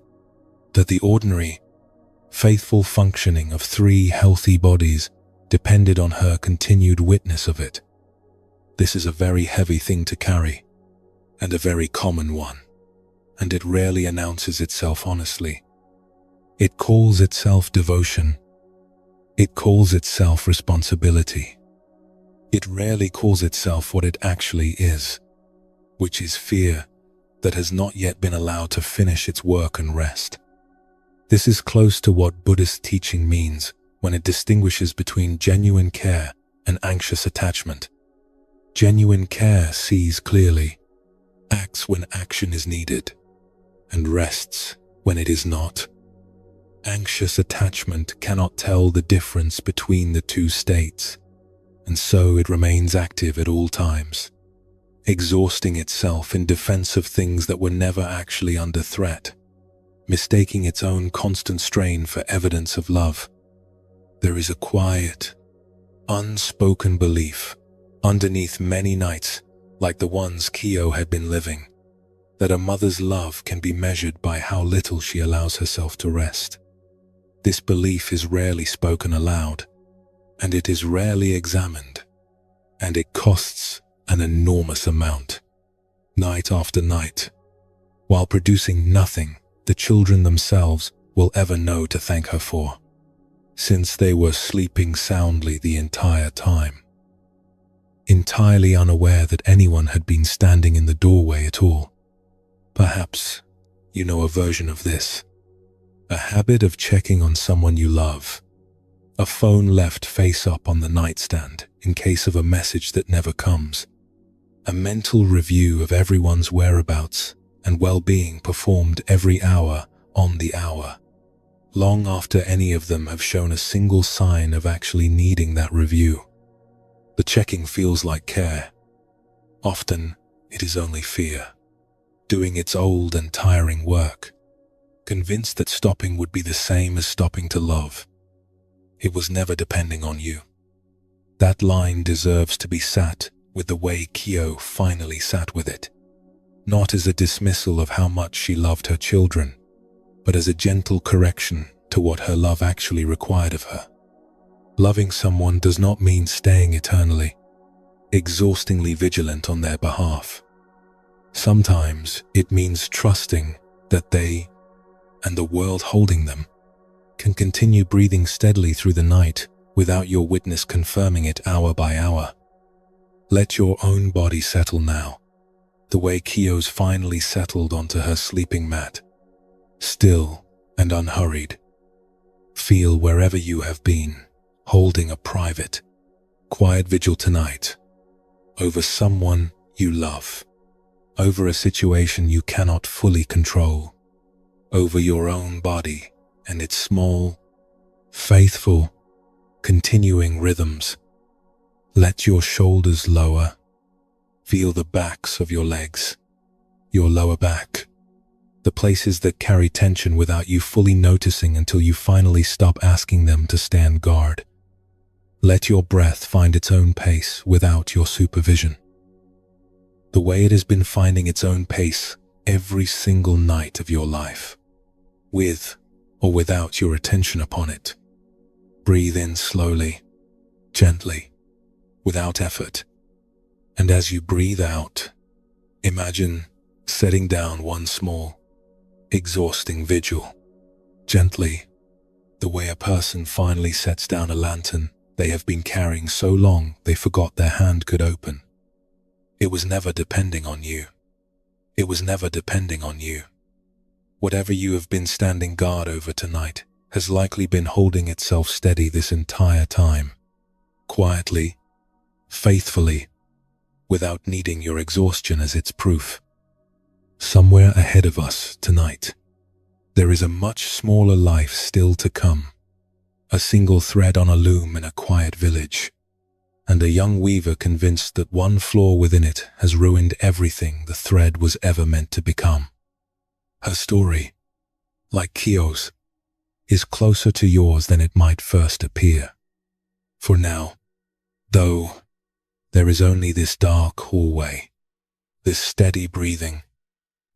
that the ordinary, faithful functioning of 3 healthy bodies depended on her continued witness of it. This is a very heavy thing to carry, and a very common one, and it rarely announces itself honestly. It calls itself devotion. It calls itself responsibility. It rarely calls itself what it actually is, which is fear that has not yet been allowed to finish its work and rest. This is close to what Buddhist teaching means when it distinguishes between genuine care and anxious attachment. Genuine care sees clearly, acts when action is needed, and rests when it is not. Anxious attachment cannot tell the difference between the two states, and so it remains active at all times, exhausting itself in defense of things that were never actually under threat, mistaking its own constant strain for evidence of love. There is a quiet, unspoken belief underneath many nights like the ones Kyo had been living, that a mother's love can be measured by how little she allows herself to rest. This belief is rarely spoken aloud, and it is rarely examined, and it costs an enormous amount, night after night, while producing nothing the children themselves will ever know to thank her for, since they were sleeping soundly the entire time, entirely unaware that anyone had been standing in the doorway at all. Perhaps you know a version of this. A habit of checking on someone you love, A phone left face up on the nightstand in case of a message that never comes. A mental review of everyone's whereabouts and well-being performed every hour on the hour, long after any of them have shown a single sign of actually needing that review. The checking feels like care. Often, it is only fear, doing its old and tiring work, convinced that stopping would be the same as stopping to love. It was never depending on you. That line deserves to be sat with the way Kyo finally sat with it, not as a dismissal of how much she loved her children, but as a gentle correction to what her love actually required of her. Loving someone does not mean staying eternally, exhaustingly vigilant on their behalf. Sometimes it means trusting that they, and the world holding them, can continue breathing steadily through the night without your witness confirming it hour by hour. Let your own body settle now, the way Kyo's finally settled onto her sleeping mat, still and unhurried. Feel wherever you have been, holding a private, quiet vigil tonight, over someone you love, over a situation you cannot fully control, over your own body and its small, faithful, continuing rhythms. Let your shoulders lower. Feel the backs of your legs, your lower back, the places that carry tension without you fully noticing until you finally stop asking them to stand guard. Let your breath find its own pace without your supervision, the way it has been finding its own pace every single night of your life, with or without your attention upon it. Breathe in slowly, gently, without effort. And as you breathe out, imagine setting down one small, exhausting vigil, gently, the way a person finally sets down a lantern they have been carrying so long they forgot their hand could open. It was never depending on you. It was never depending on you. Whatever you have been standing guard over tonight has likely been holding itself steady this entire time, quietly, faithfully, without needing your exhaustion as its proof. Somewhere ahead of us tonight, there is a much smaller life still to come, a single thread on a loom in a quiet village, and a young weaver convinced that one flaw within it has ruined everything the thread was ever meant to become. Her story, like Kyo's, is closer to yours than it might first appear. For now, though, there is only this dark hallway, this steady breathing,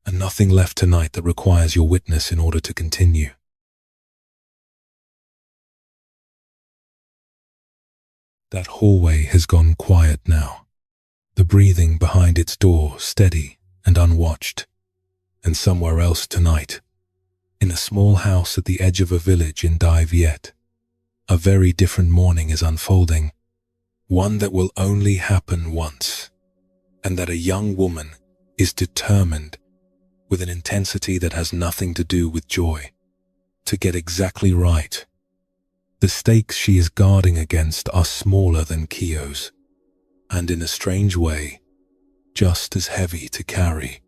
and nothing left tonight that requires your witness in order to continue. That hallway has gone quiet now, the breathing behind its door steady and unwatched. And somewhere else tonight, in a small house at the edge of a village in Dai Viet, a very different morning is unfolding, one that will only happen once, and that a young woman is determined, with an intensity that has nothing to do with joy, to get exactly right. The stakes she is guarding against are smaller than Kyo's, and in a strange way, just as heavy to carry.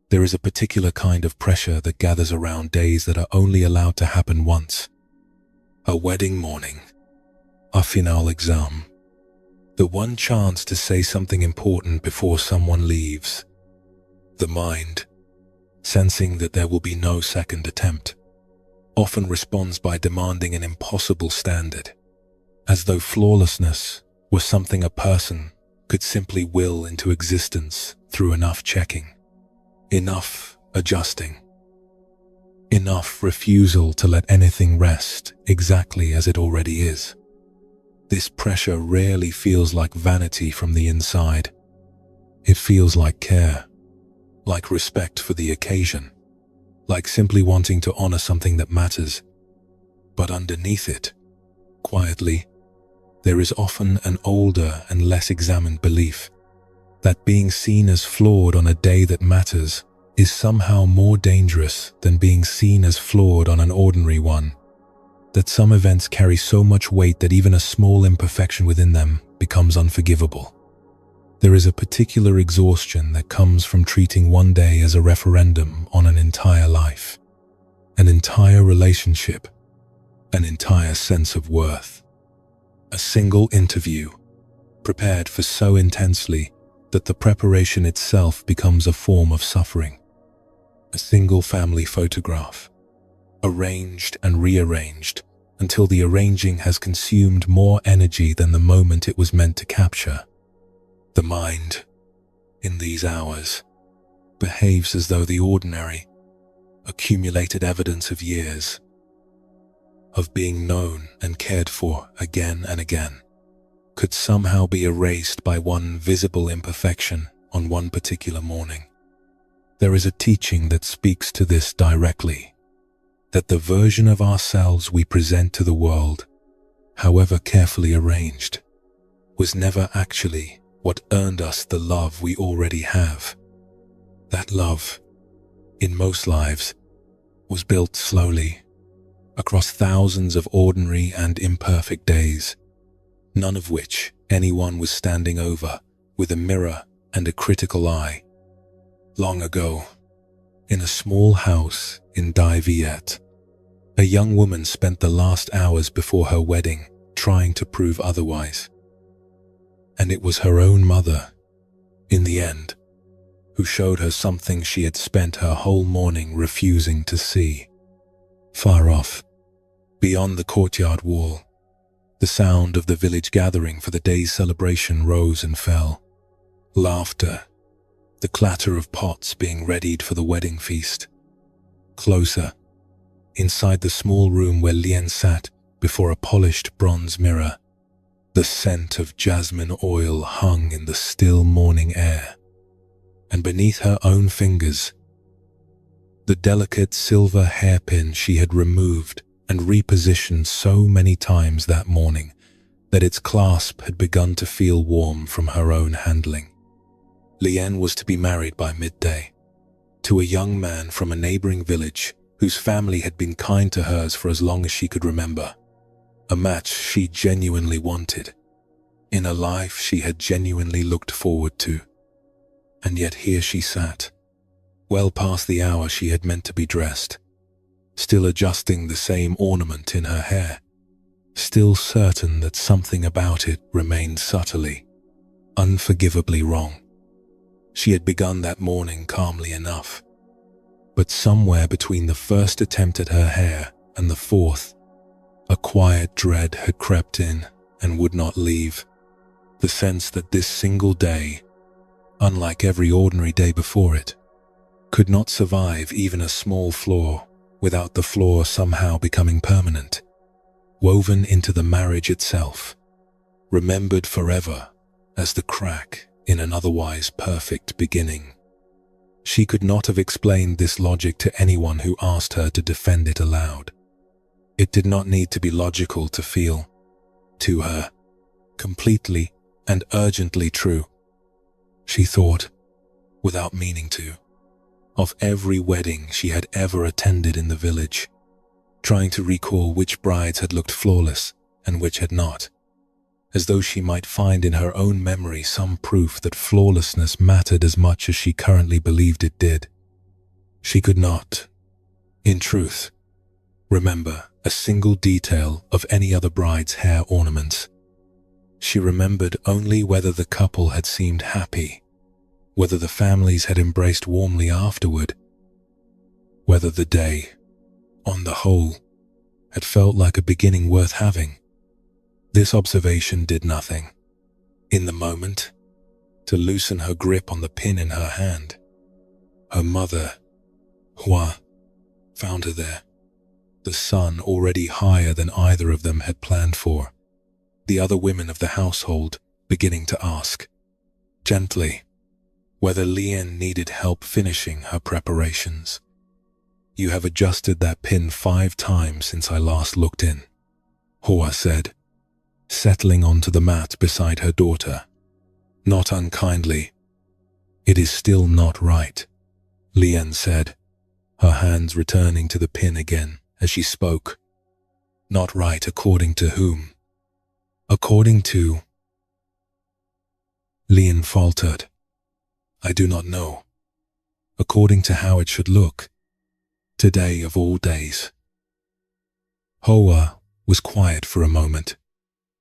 There is a particular kind of pressure that gathers around days that are only allowed to happen once. A wedding morning, a final exam, the one chance to say something important before someone leaves. The mind, sensing that there will be no second attempt, often responds by demanding an impossible standard, as though flawlessness was something a person could simply will into existence through enough checking. Enough adjusting. Enough refusal to let anything rest exactly as it already is. This pressure rarely feels like vanity from the inside. It feels like care, like respect for the occasion, like simply wanting to honor something that matters. But underneath it, quietly, there is often an older and less examined belief that being seen as flawed on a day that matters is somehow more dangerous than being seen as flawed on an ordinary one. that some events carry so much weight that even a small imperfection within them becomes unforgivable. There is a particular exhaustion that comes from treating one day as a referendum on an entire life, an entire relationship, an entire sense of worth. A single interview, prepared for so intensely that the preparation itself becomes a form of suffering. A single family photograph, arranged and rearranged until the arranging has consumed more energy than the moment it was meant to capture. The mind, in these hours, behaves as though the ordinary, accumulated evidence of years, of being known and cared for again and again, could somehow be erased by one visible imperfection on one particular morning. There is a teaching that speaks to this directly, that the version of ourselves we present to the world, however carefully arranged, was never actually what earned us the love we already have. That love, in most lives, was built slowly, across thousands of ordinary and imperfect days, none of which anyone was standing over with a mirror and a critical eye. Long ago, in a small house in Dai Viet, a young woman spent the last hours before her wedding trying to prove otherwise. And it was her own mother, in the end, who showed her something she had spent her whole morning refusing to see. Far off, beyond the courtyard wall, the sound of the village gathering for the day's celebration rose and fell. Laughter, the clatter of pots being readied for the wedding feast. Closer, inside the small room where Lien sat before a polished bronze mirror, the scent of jasmine oil hung in the still morning air, and beneath her own fingers, the delicate silver hairpin she had removed and repositioned so many times that morning that its clasp had begun to feel warm from her own handling. Lien was to be married by midday, to a young man from a neighboring village whose family had been kind to hers for as long as she could remember. A match she genuinely wanted, in a life she had genuinely looked forward to. And yet here she sat, well past the hour she had meant to be dressed, still adjusting the same ornament in her hair, still certain that something about it remained subtly, unforgivably wrong. She had begun that morning calmly enough, but somewhere between the first attempt at her hair and the fourth, a quiet dread had crept in and would not leave. The sense that this single day, unlike every ordinary day before it, could not survive even a small flaw without the flaw somehow becoming permanent, woven into the marriage itself, remembered forever as the crack in an otherwise perfect beginning. She could not have explained this logic to anyone who asked her to defend it aloud. It did not need to be logical to feel, to her, completely and urgently true. She thought, without meaning to, of every wedding she had ever attended in the village, trying to recall which brides had looked flawless and which had not, as though she might find in her own memory some proof that flawlessness mattered as much as she currently believed it did. She could not, in truth, remember a single detail of any other bride's hair ornaments. She remembered only whether the couple had seemed happy, whether the families had embraced warmly afterward, whether the day, on the whole, had felt like a beginning worth having. This observation did nothing, in the moment, to loosen her grip on the pin in her hand. Her mother, Hua, found her there, the sun already higher than either of them had planned for, the other women of the household beginning to ask, gently, whether Lien needed help finishing her preparations. "You have adjusted that pin 5 times since I last looked in," Hua said, settling onto the mat beside her daughter. Not unkindly. "It is still not right," Lien said, her hands returning to the pin again as she spoke. Not right according to whom? According to... Lian faltered. I do not know. According to how it should look. Today of all days. Hoa was quiet for a moment,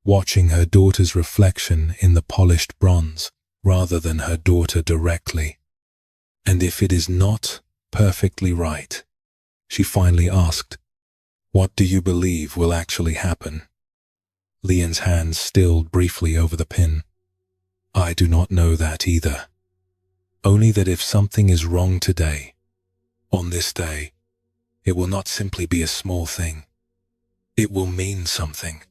watching her daughter's reflection in the polished bronze rather than her daughter directly. And if it is not perfectly right, she finally asked, what do you believe will actually happen? Lian's hands stilled briefly over the pin. I do not know that either. Only that if something is wrong today, on this day, it will not simply be a small thing. It will mean something.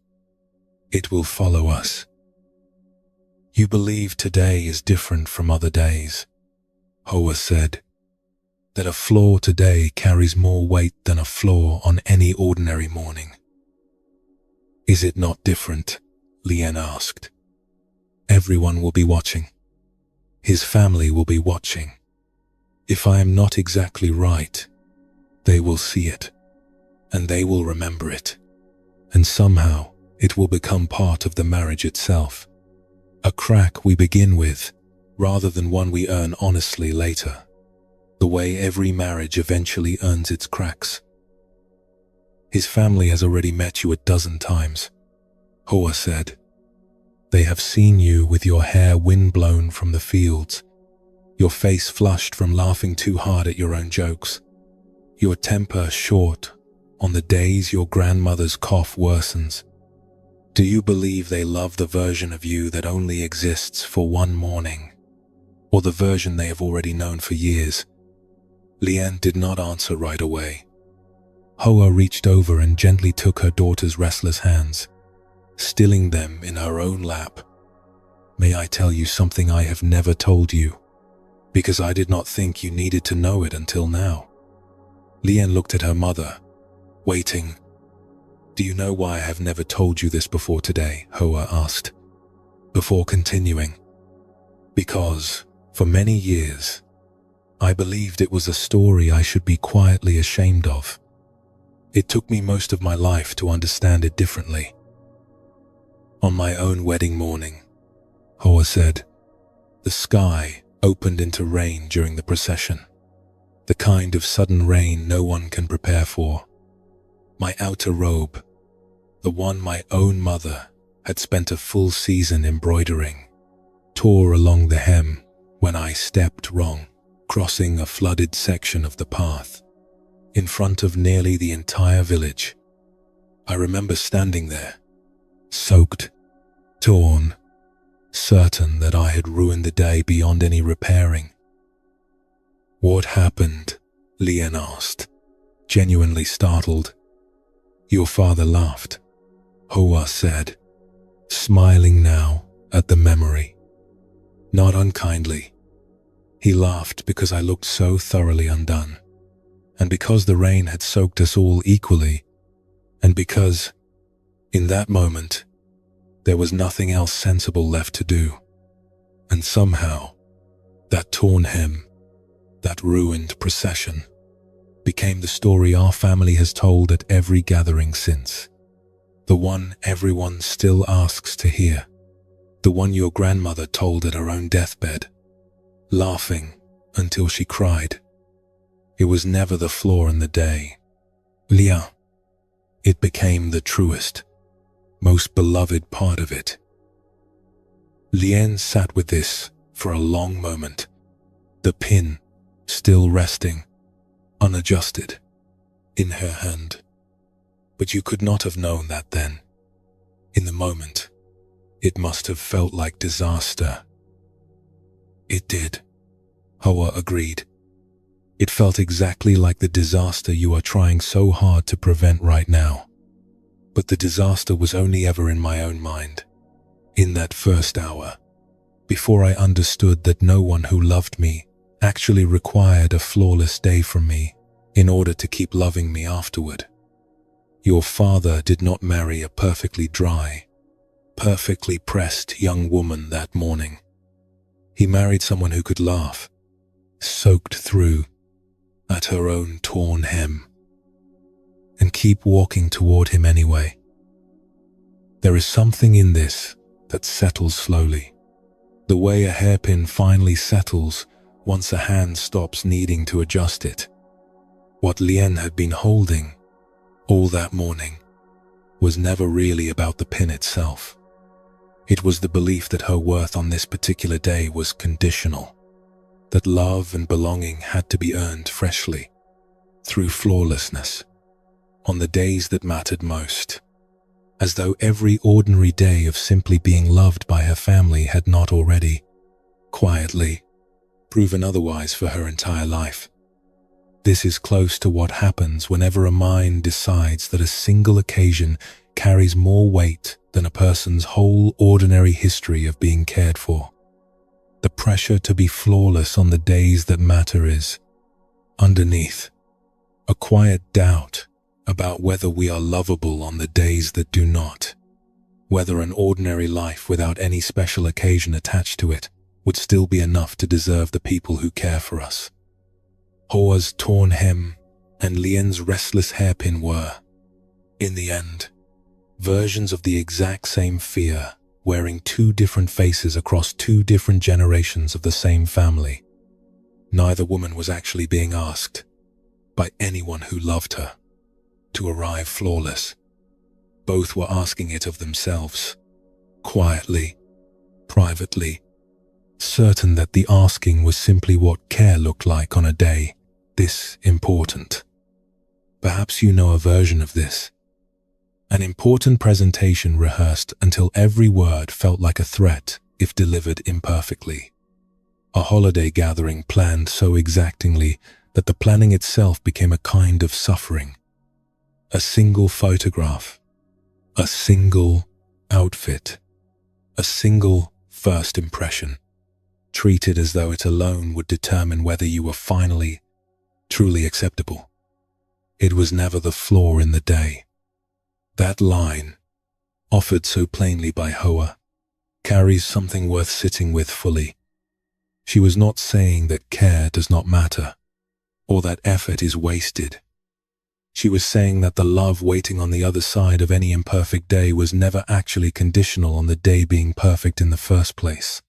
It will follow us. You believe today is different from other days, Hoa said, that a flaw today carries more weight than a flaw on any ordinary morning. Is it not different? Lian asked. Everyone will be watching. His family will be watching. If I am not exactly right, they will see it, and they will remember it, and somehow it will become part of the marriage itself. A crack we begin with, rather than one we earn honestly later, the way every marriage eventually earns its cracks. His family has already met you a dozen times, Hoa said. They have seen you with your hair wind-blown from the fields, your face flushed from laughing too hard at your own jokes, your temper short on the days your grandmother's cough worsens. Do you believe they love the version of you that only exists for one morning, or the version they have already known for years? Lian did not answer right away. Hoa reached over and gently took her daughter's restless hands, stilling them in her own lap. May I tell you something I have never told you, because I did not think you needed to know it until now. Lian looked at her mother, waiting. Do you know why I have never told you this before today? Hoa asked, before continuing. Because, for many years, I believed it was a story I should be quietly ashamed of. It took me most of my life to understand it differently. On my own wedding morning, Hoa said, the sky opened into rain during the procession, the kind of sudden rain no one can prepare for. My outer robe, the one my own mother had spent a full season embroidering, tore along the hem when I stepped wrong, crossing a flooded section of the path, in front of nearly the entire village. I remember standing there, soaked, torn, certain that I had ruined the day beyond any repairing. What happened? Lian asked, genuinely startled. Your father laughed, Hoa said, smiling now at the memory. Not unkindly. He laughed because I looked so thoroughly undone, and because the rain had soaked us all equally, and because, in that moment, there was nothing else sensible left to do. And somehow, that torn hem, that ruined procession, became the story our family has told at every gathering since. The one everyone still asks to hear. The one your grandmother told at her own deathbed, laughing until she cried. It was never the flaw in the day, Lian. It became the truest, most beloved part of it. Lian sat with this for a long moment, the pin still resting, unadjusted, in her hand. But you could not have known that then. In the moment, it must have felt like disaster. It did, Hoa agreed. It felt exactly like the disaster you are trying so hard to prevent right now. But the disaster was only ever in my own mind, in that first hour, before I understood that no one who loved me actually required a flawless day from me in order to keep loving me afterward. Your father did not marry a perfectly dry, perfectly pressed young woman that morning. He married someone who could laugh, soaked through, at her own torn hem. and keep walking toward him anyway. There is something in this that settles slowly, the way a hairpin finally settles once a hand stops needing to adjust it. What Lien had been holding all that morning was never really about the pin itself. It was the belief that her worth on this particular day was conditional, that love and belonging had to be earned freshly, through flawlessness, on the days that mattered most, as though every ordinary day of simply being loved by her family had not already, quietly, proven otherwise for her entire life. This is close to what happens whenever a mind decides that a single occasion carries more weight than a person's whole ordinary history of being cared for. The pressure to be flawless on the days that matter is, underneath, a quiet doubt about whether we are lovable on the days that do not, whether an ordinary life without any special occasion attached to it would still be enough to deserve the people who care for us. Hoa's torn hem and Lien's restless hairpin were, in the end, versions of the exact same fear, wearing two different faces across two different generations of the same family. Neither woman was actually being asked, by anyone who loved her, to arrive flawless. Both were asking it of themselves, quietly, privately, certain that the asking was simply what care looked like on a day this important. Perhaps you know a version of this. An important presentation rehearsed until every word felt like a threat if delivered imperfectly. A holiday gathering planned so exactingly that the planning itself became a kind of suffering. A single photograph, a single outfit, a single first impression, treated as though it alone would determine whether you were finally, truly acceptable. It was never the flaw in the day. That line, offered so plainly by Hoa, carries something worth sitting with fully. She was not saying that care does not matter, or that effort is wasted. She was saying that the love waiting on the other side of any imperfect day was never actually conditional on the day being perfect in the first place.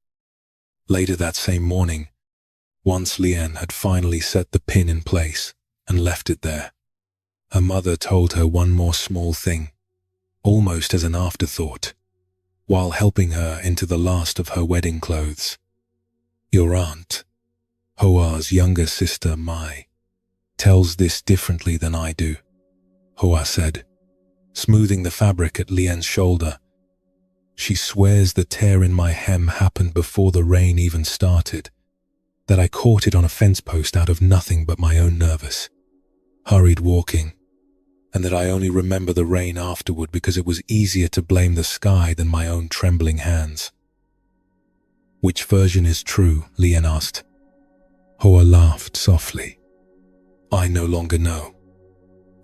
Later that same morning, once Lien had finally set the pin in place and left it there, her mother told her one more small thing, almost as an afterthought, while helping her into the last of her wedding clothes. Your aunt, Hoa's younger sister Mai, tells this differently than I do, Hoa said, smoothing the fabric at Lien's shoulder. She swears the tear in my hem happened before the rain even started, that I caught it on a fence post out of nothing but my own nervous, hurried walking, and that I only remember the rain afterward because it was easier to blame the sky than my own trembling hands. Which version is true? Lien asked. Hoa laughed softly. I no longer know.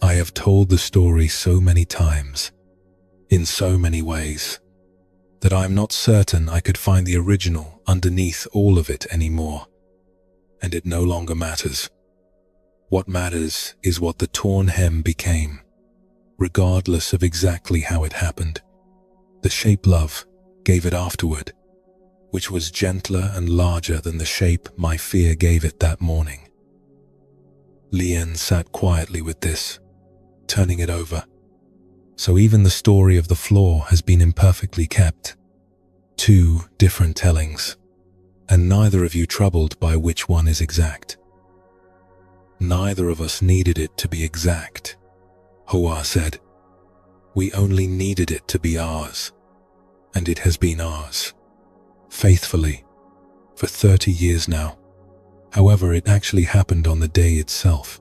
I have told the story so many times, in so many ways, that I am not certain I could find the original underneath all of it anymore, and it no longer matters. What matters is what the torn hem became, regardless of exactly how it happened. The shape love gave it afterward, which was gentler and larger than the shape my fear gave it that morning. Lien sat quietly with this, turning it over. So even the story of the flaw has been imperfectly kept. Two different tellings, and neither of you troubled by which one is exact. Neither of us needed it to be exact, Hoa said. We only needed it to be ours, and it has been ours, faithfully, for 30 years now. However, it actually happened on the day itself.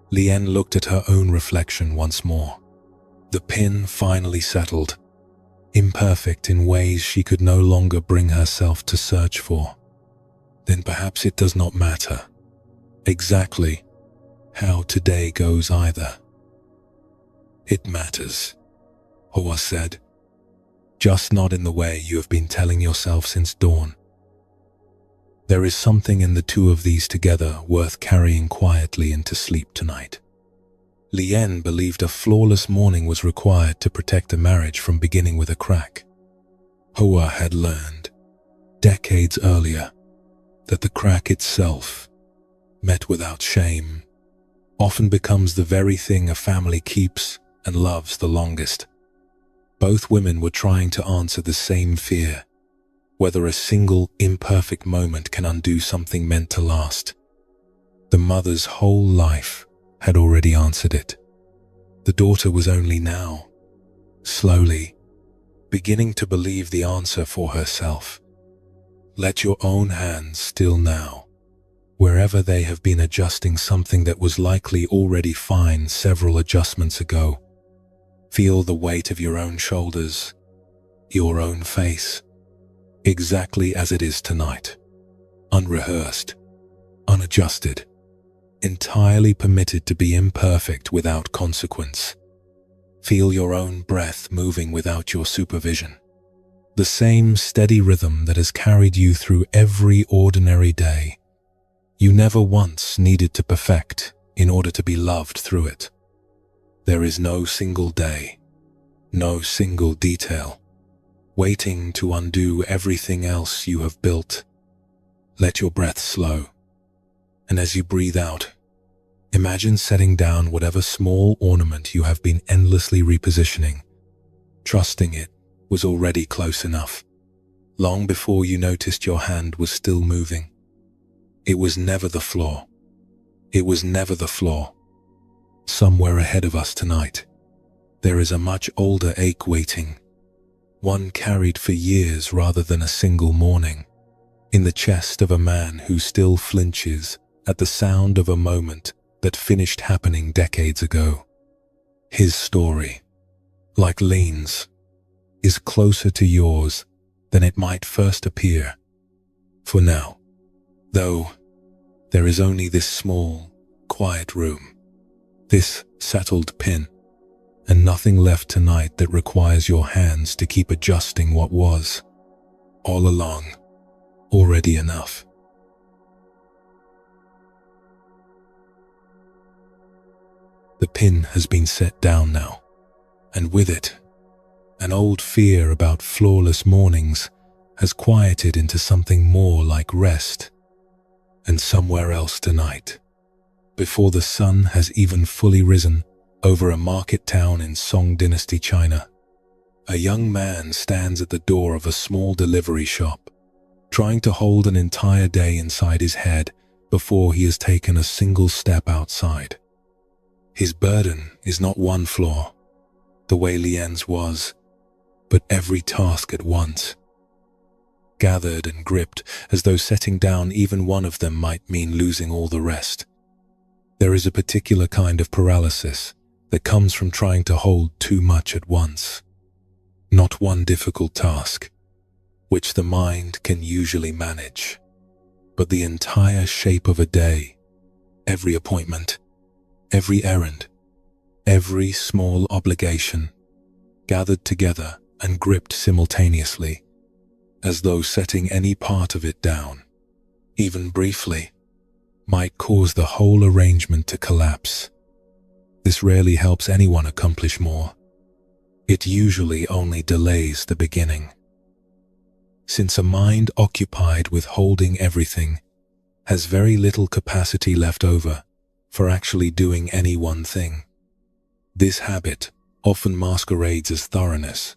Lien looked at her own reflection once more. The pin finally settled, imperfect in ways she could no longer bring herself to search for. Then perhaps it does not matter exactly how today goes either. It matters, Hoa said, just not in the way you have been telling yourself since dawn. There is something in the two of these together worth carrying quietly into sleep tonight. Lien believed a flawless morning was required to protect a marriage from beginning with a crack. Hoa had learned, decades earlier, that the crack itself, met without shame, often becomes the very thing a family keeps and loves the longest. Both women were trying to answer the same fear, whether a single imperfect moment can undo something meant to last. The mother's whole life had already answered it. The daughter was only now, slowly, beginning to believe the answer for herself. Let your own hands still now, wherever they have been adjusting something that was likely already fine several adjustments ago. Feel the weight of your own shoulders, your own face, exactly as it is tonight, unrehearsed, unadjusted, entirely permitted to be imperfect without consequence. Feel your own breath moving without your supervision. The same steady rhythm that has carried you through every ordinary day. You never once needed to perfect in order to be loved through it. There is no single day, no single detail, waiting to undo everything else you have built. Let your breath slow, and as you breathe out, imagine setting down whatever small ornament you have been endlessly repositioning, trusting it was already close enough, long before you noticed your hand was still moving. It was never the flaw. It was never the flaw. Somewhere ahead of us tonight, there is a much older ache waiting, one carried for years rather than a single morning, in the chest of a man who still flinches at the sound of a moment that finished happening decades ago. His story, like Lean's, is closer to yours than it might first appear. For now, though, there is only this small, quiet room, this settled pin, and nothing left tonight that requires your hands to keep adjusting what was, all along, already enough. The pin has been set down now, and with it, an old fear about flawless mornings has quieted into something more like rest. And somewhere else tonight, before the sun has even fully risen over a market town in Song Dynasty, China, a young man stands at the door of a small delivery shop, trying to hold an entire day inside his head before he has taken a single step outside. His burden is not one flaw, the way Lien's was, but every task at once, gathered and gripped as though setting down even one of them might mean losing all the rest. There is a particular kind of paralysis that comes from trying to hold too much at once. Not one difficult task, which the mind can usually manage, but the entire shape of a day, every appointment, every errand, every small obligation, gathered together and gripped simultaneously, as though setting any part of it down, even briefly, might cause the whole arrangement to collapse. This rarely helps anyone accomplish more. It usually only delays the beginning. Since a mind occupied with holding everything has very little capacity left over for actually doing any one thing, this habit often masquerades as thoroughness,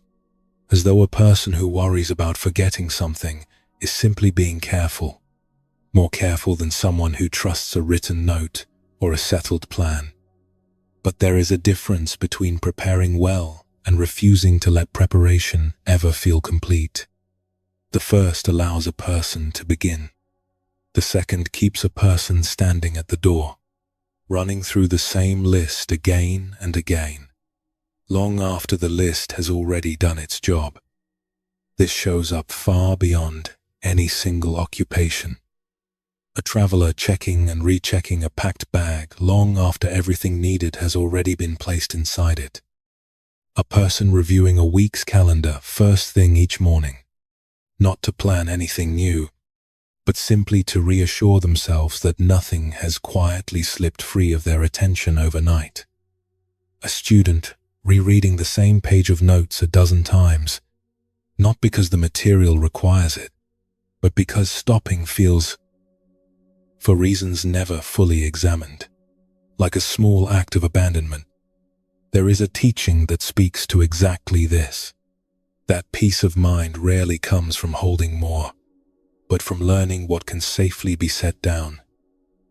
as though a person who worries about forgetting something is simply being careful, more careful than someone who trusts a written note or a settled plan. But there is a difference between preparing well and refusing to let preparation ever feel complete. The first allows a person to begin. The second keeps a person standing at the door, running through the same list again and again, long after the list has already done its job. This shows up far beyond any single occupation. A traveler checking and rechecking a packed bag long after everything needed has already been placed inside it. A person reviewing a week's calendar first thing each morning, not to plan anything new, but simply to reassure themselves that nothing has quietly slipped free of their attention overnight. a student rereading the same page of notes a dozen times, not because the material requires it, but because stopping feels, for reasons never fully examined, like a small act of abandonment. There is a teaching that speaks to exactly this. That peace of mind rarely comes from holding more, but from learning what can safely be set down,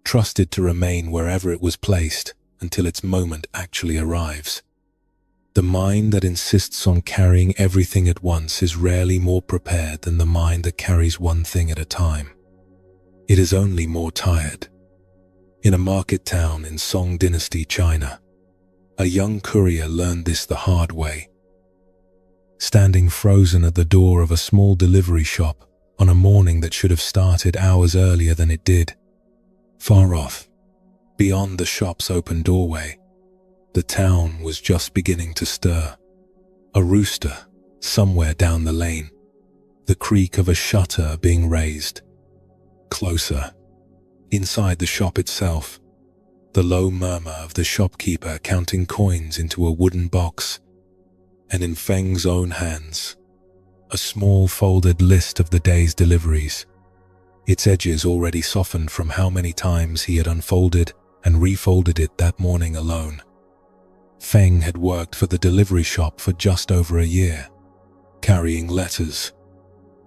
trusted to remain wherever it was placed until its moment actually arrives. The mind that insists on carrying everything at once is rarely more prepared than the mind that carries one thing at a time. It is only more tired. In a market town in Song Dynasty, China, a young courier learned this the hard way. Standing frozen at the door of a small delivery shop on a morning that should have started hours earlier than it did, far off, beyond the shop's open doorway, the town was just beginning to stir. A rooster, somewhere down the lane, the creak of a shutter being raised. Closer, inside the shop itself, the low murmur of the shopkeeper counting coins into a wooden box, and in Feng's own hands, a small folded list of the day's deliveries, its edges already softened from how many times he had unfolded and refolded it that morning alone. Feng had worked for the delivery shop for just over a year, carrying letters,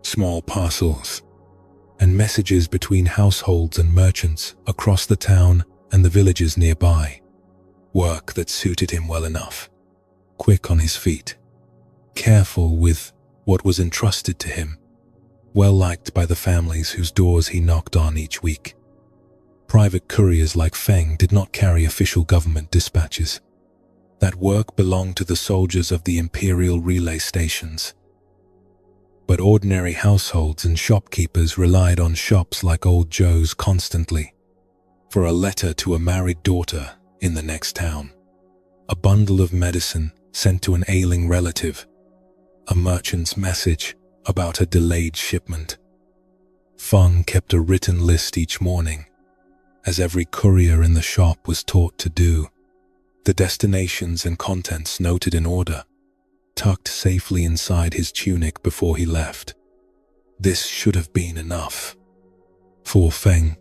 small parcels, and messages between households and merchants across the town and the villages nearby. Work that suited him well enough. Quick on his feet, careful with what was entrusted to him, well liked by the families whose doors he knocked on each week. Private couriers like Feng did not carry official government dispatches. That work belonged to the soldiers of the imperial relay stations. But ordinary households and shopkeepers relied on shops like Old Joe's constantly, for a letter to a married daughter in the next town, a bundle of medicine sent to an ailing relative, a merchant's message about a delayed shipment. Feng kept a written list each morning, as every courier in the shop was taught to do, the destinations and contents noted in order, tucked safely inside his tunic before he left. This should have been enough. For Feng,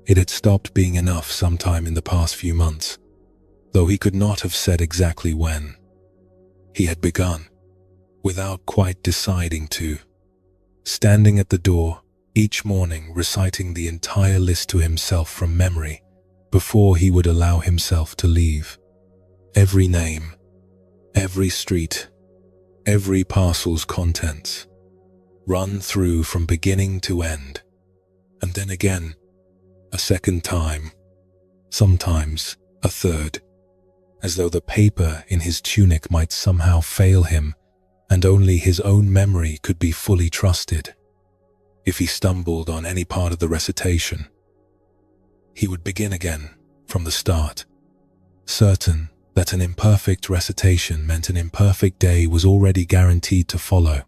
it had stopped being enough sometime in the past few months, though he could not have said exactly when. He had begun, without quite deciding to, standing at the door each morning reciting the entire list to himself from memory before he would allow himself to leave. Every name, every street, every parcel's contents, run through from beginning to end, and then again, a second time, sometimes a third, as though the paper in his tunic might somehow fail him and only his own memory could be fully trusted. If he stumbled on any part of the recitation, he would begin again from the start, certain that an imperfect recitation meant an imperfect day was already guaranteed to follow.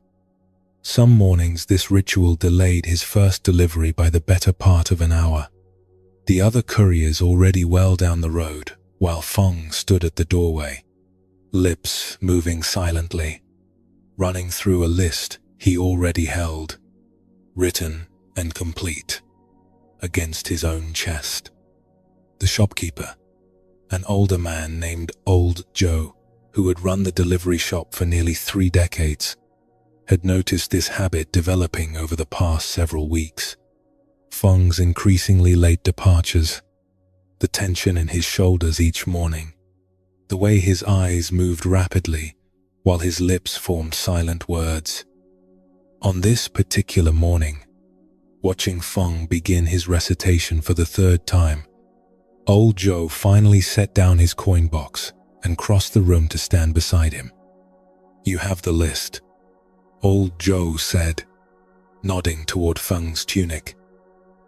Some mornings this ritual delayed his first delivery by the better part of an hour. The other couriers already well down the road, while Feng stood at the doorway, lips moving silently, running through a list he already held, written and complete, against his own chest. The shopkeeper, an older man named Old Joe, who had run the delivery shop for nearly 3 decades, had noticed this habit developing over the past several weeks. Feng's increasingly late departures, the tension in his shoulders each morning, the way his eyes moved rapidly while his lips formed silent words. On this particular morning, watching Feng begin his recitation for the 3rd time, Old Joe finally set down his coin box and crossed the room to stand beside him. "You have the list," Old Joe said, nodding toward Feng's tunic,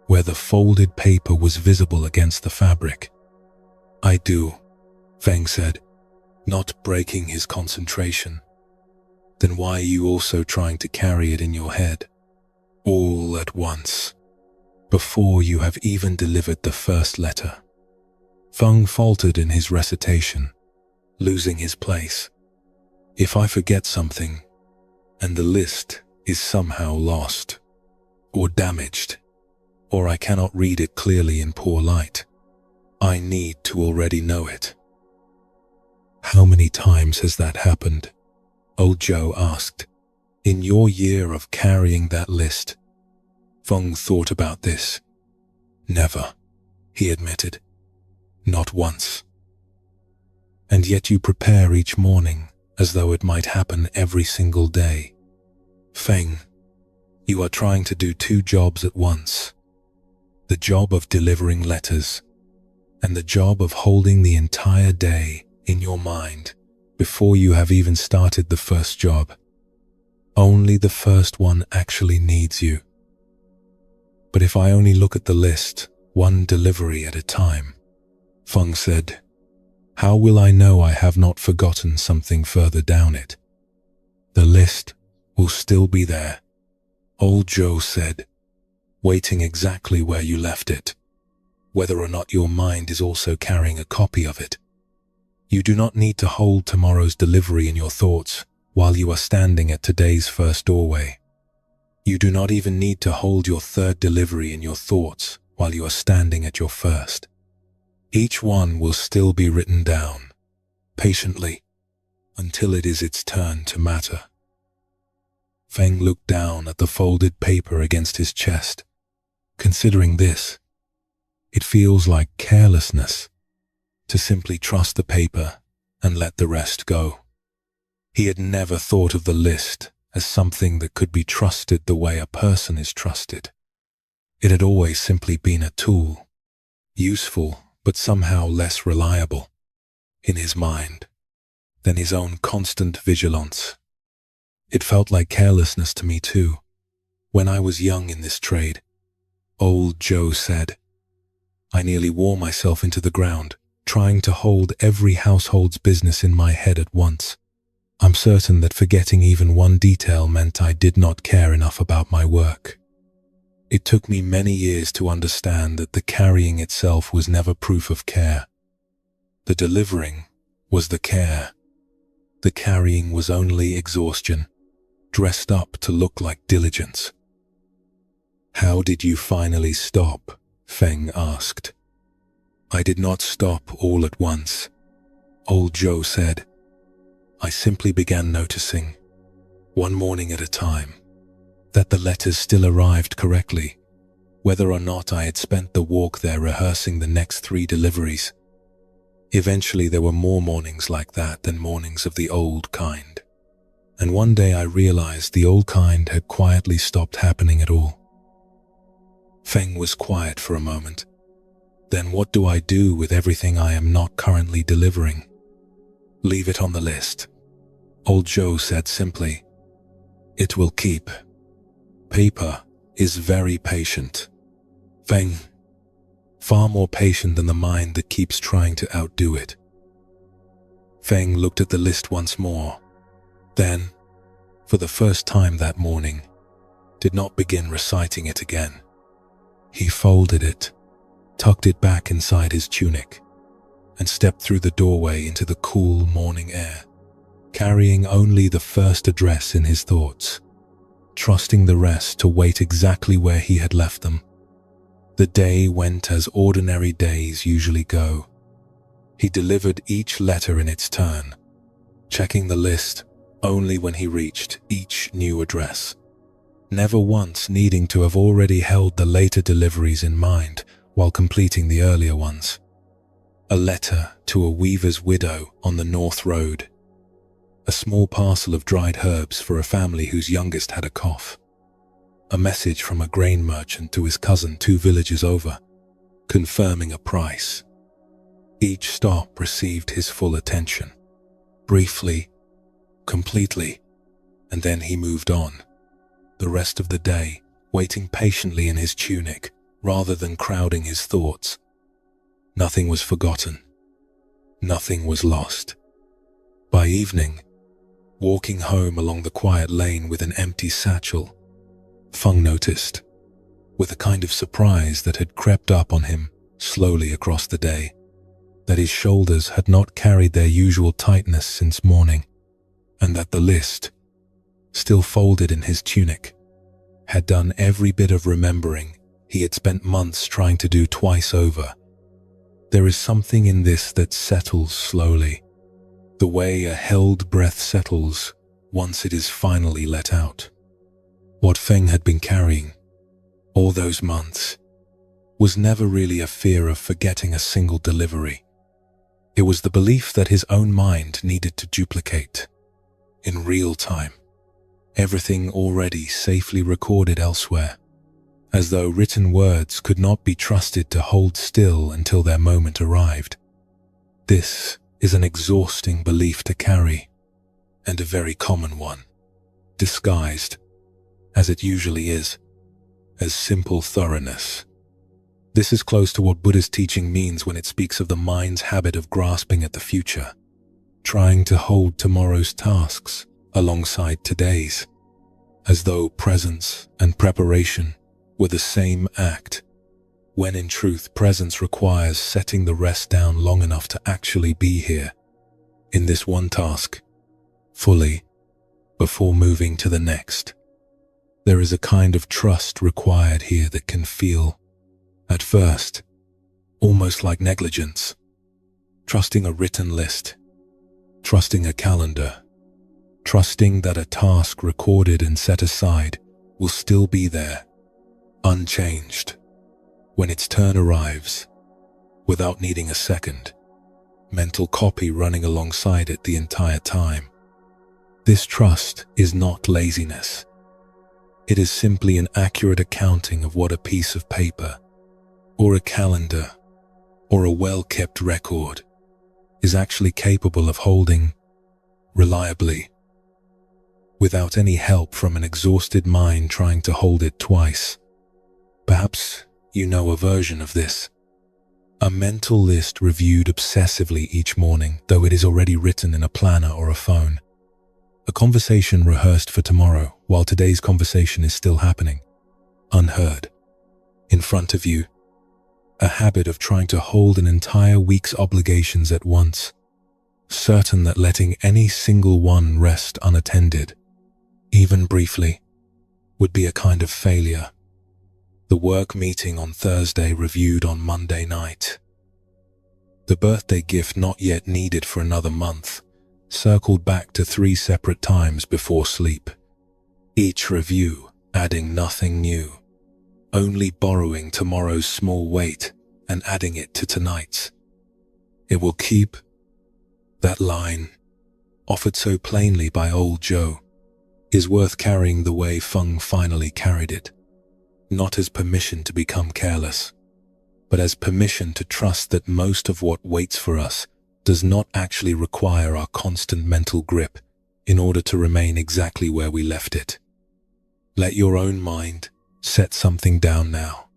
where the folded paper was visible against the fabric. "I do," Feng said, not breaking his concentration. "Then why are you also trying to carry it in your head, all at once, before you have even delivered the first letter?" Feng faltered in his recitation, losing his place. If I forget something, and the list is somehow lost, or damaged, or I cannot read it clearly in poor light, I need to already know it. How many times has that happened? Old Joe asked. In your year of carrying that list? Feng thought about this. Never, he admitted. Not once. And yet you prepare each morning as though it might happen every single day. Feng, you are trying to do two jobs at once. The job of delivering letters, and the job of holding the entire day in your mind before you have even started the first job. Only the first one actually needs you. But if I only look at the list, one delivery at a time, Feng said, how will I know I have not forgotten something further down it? The list will still be there, Old Joe said, waiting exactly where you left it, whether or not your mind is also carrying a copy of it. You do not need to hold tomorrow's delivery in your thoughts while you are standing at today's first doorway. You do not even need to hold your third delivery in your thoughts while you are standing at your first. Each one will still be written down, patiently, until it is its turn to matter. Feng looked down at the folded paper against his chest. Considering this, it feels like carelessness to simply trust the paper and let the rest go. He had never thought of the list as something that could be trusted the way a person is trusted. It had always simply been a tool, useful but somehow less reliable, in his mind, than his own constant vigilance. It felt like carelessness to me too, when I was young in this trade, Old Joe said. I nearly wore myself into the ground, trying to hold every household's business in my head at once. I'm certain that forgetting even one detail meant I did not care enough about my work. It took me many years to understand that the carrying itself was never proof of care. The delivering was the care. The carrying was only exhaustion, dressed up to look like diligence. How did you finally stop? Feng asked. I did not stop all at once, Old Joe said. I simply began noticing, one morning at a time, that the letters still arrived correctly, whether or not I had spent the walk there rehearsing the next 3 deliveries. Eventually there were more mornings like that than mornings of the old kind. And one day I realized the old kind had quietly stopped happening at all. Feng was quiet for a moment. Then what do I do with everything I am not currently delivering? Leave it on the list, Old Joe said simply. It will keep. Paper is very patient. Feng, far more patient than the mind that keeps trying to outdo it. Feng looked at the list once more, then, for the first time that morning, did not begin reciting it again. He folded it, tucked it back inside his tunic, and stepped through the doorway into the cool morning air, carrying only the first address in his thoughts, trusting the rest to wait exactly where he had left them. The day went as ordinary days usually go. He delivered each letter in its turn, checking the list only when he reached each new address, never once needing to have already held the later deliveries in mind while completing the earlier ones. A letter to a weaver's widow on the North Road, a small parcel of dried herbs for a family whose youngest had a cough, a message from a grain merchant to his cousin 2 villages over, confirming a price. Each stop received his full attention, briefly, completely, and then he moved on, the rest of the day waiting patiently in his tunic rather than crowding his thoughts. Nothing was forgotten. Nothing was lost. By evening, walking home along the quiet lane with an empty satchel, Feng noticed, with a kind of surprise that had crept up on him slowly across the day, that his shoulders had not carried their usual tightness since morning, and that the list, still folded in his tunic, had done every bit of remembering he had spent months trying to do twice over. There is something in this that settles slowly, the way a held breath settles once it is finally let out. What Feng had been carrying all those months was never really a fear of forgetting a single delivery. It was the belief that his own mind needed to duplicate, in real time, everything already safely recorded elsewhere, as though written words could not be trusted to hold still until their moment arrived. This is an exhausting belief to carry, and a very common one, disguised, as it usually is, as simple thoroughness. This is close to what Buddhist teaching means when it speaks of the mind's habit of grasping at the future, trying to hold tomorrow's tasks alongside today's, as though presence and preparation were the same act, when in truth presence requires setting the rest down long enough to actually be here, in this one task, fully, before moving to the next. There is a kind of trust required here that can feel, at first, almost like negligence. Trusting a written list, trusting a calendar, trusting that a task recorded and set aside will still be there, unchanged, when its turn arrives, without needing a second, mental copy running alongside it the entire time. This trust is not laziness. It is simply an accurate accounting of what a piece of paper, or a calendar, or a well-kept record is actually capable of holding reliably, without any help from an exhausted mind trying to hold it twice. Perhaps you know a version of this. A mental list reviewed obsessively each morning, though it is already written in a planner or a phone. A conversation rehearsed for tomorrow, while today's conversation is still happening, unheard, in front of you. A habit of trying to hold an entire week's obligations at once, certain that letting any single one rest unattended, even briefly, would be a kind of failure. The work meeting on Thursday reviewed on Monday night. The birthday gift not yet needed for another month, circled back to 3 separate times before sleep. Each review adding nothing new, only borrowing tomorrow's small weight and adding it to tonight's. It will keep. That line, offered so plainly by old Joe, is worth carrying the way Feng finally carried it. Not as permission to become careless, but as permission to trust that most of what waits for us does not actually require our constant mental grip in order to remain exactly where we left it. Let your own mind set something down now,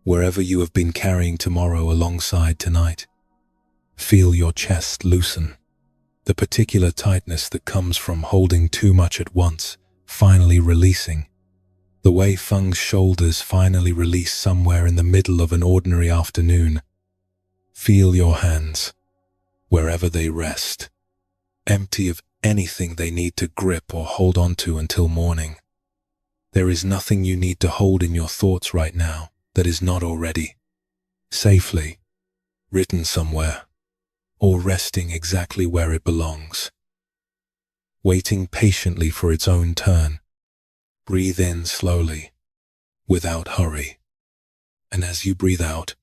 wherever you have been carrying tomorrow alongside tonight. Feel your chest loosen, the particular tightness that comes from holding too much at once, finally releasing. The way Feng's shoulders finally release somewhere in the middle of an ordinary afternoon. Feel your hands, wherever they rest, empty of anything they need to grip or hold onto until morning. There is nothing you need to hold in your thoughts right now that is not already, safely, written somewhere, or resting exactly where it belongs. Waiting patiently for its own turn. Breathe in slowly, without hurry. And as you breathe out,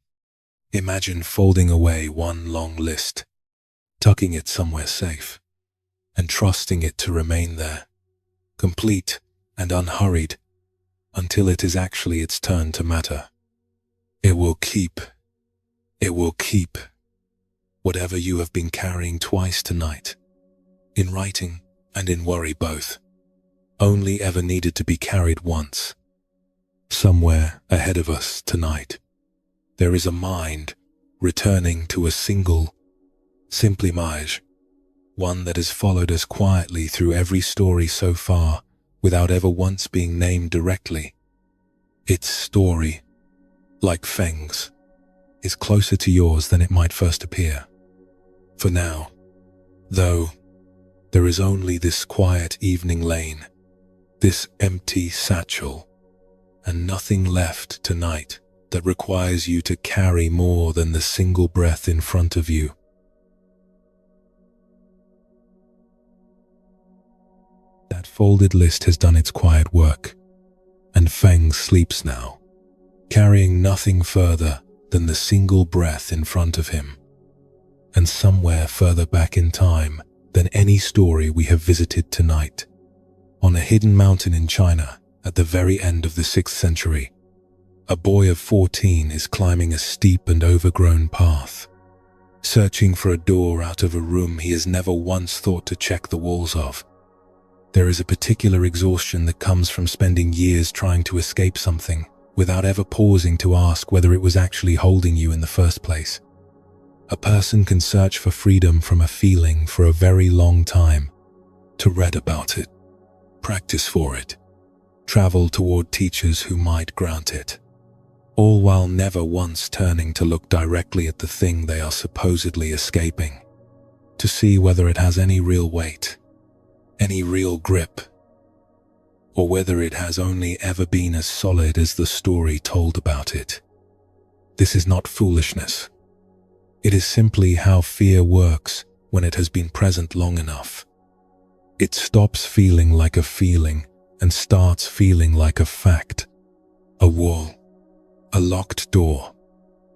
imagine folding away one long list, tucking it somewhere safe, and trusting it to remain there, complete and unhurried, until it is actually its turn to matter. It will keep. Whatever you have been carrying twice tonight, in writing and in worry both, only ever needed to be carried once. Somewhere ahead of us tonight, there is a mind returning to a single, simplimage, one that has followed us quietly through every story so far without ever once being named directly. Its story, like Feng's, is closer to yours than it might first appear. For now, though, there is only this quiet evening lane, this empty satchel, and nothing left tonight that requires you to carry more than the single breath in front of you. That folded list has done its quiet work, and Feng sleeps now, carrying nothing further than the single breath in front of him, and somewhere further back in time than any story we have visited tonight. On a hidden mountain in China, at the very end of the 6th century, a boy of 14 is climbing a steep and overgrown path, searching for a door out of a room he has never once thought to check the walls of. There is a particular exhaustion that comes from spending years trying to escape something without ever pausing to ask whether it was actually holding you in the first place. A person can search for freedom from a feeling for a very long time, to read about it, practice for it, travel toward teachers who might grant it, all while never once turning to look directly at the thing they are supposedly escaping, to see whether it has any real weight, any real grip, or whether it has only ever been as solid as the story told about it. This is not foolishness. It is simply how fear works when it has been present long enough. It stops feeling like a feeling and starts feeling like a fact. A wall, a locked door,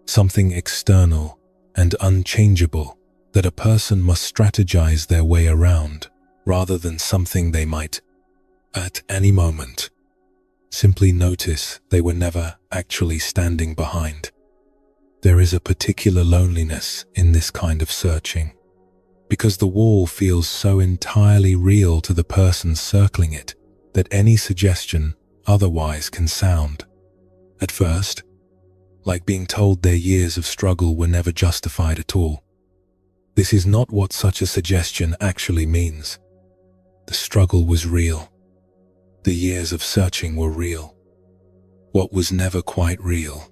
something external and unchangeable that a person must strategize their way around, rather than something they might, at any moment, simply notice they were never actually standing behind. There is a particular loneliness in this kind of searching, because the wall feels so entirely real to the person circling it that any suggestion otherwise can sound, at first, like being told their years of struggle were never justified at all. This is not what such a suggestion actually means. The struggle was real. The years of searching were real. What was never quite real,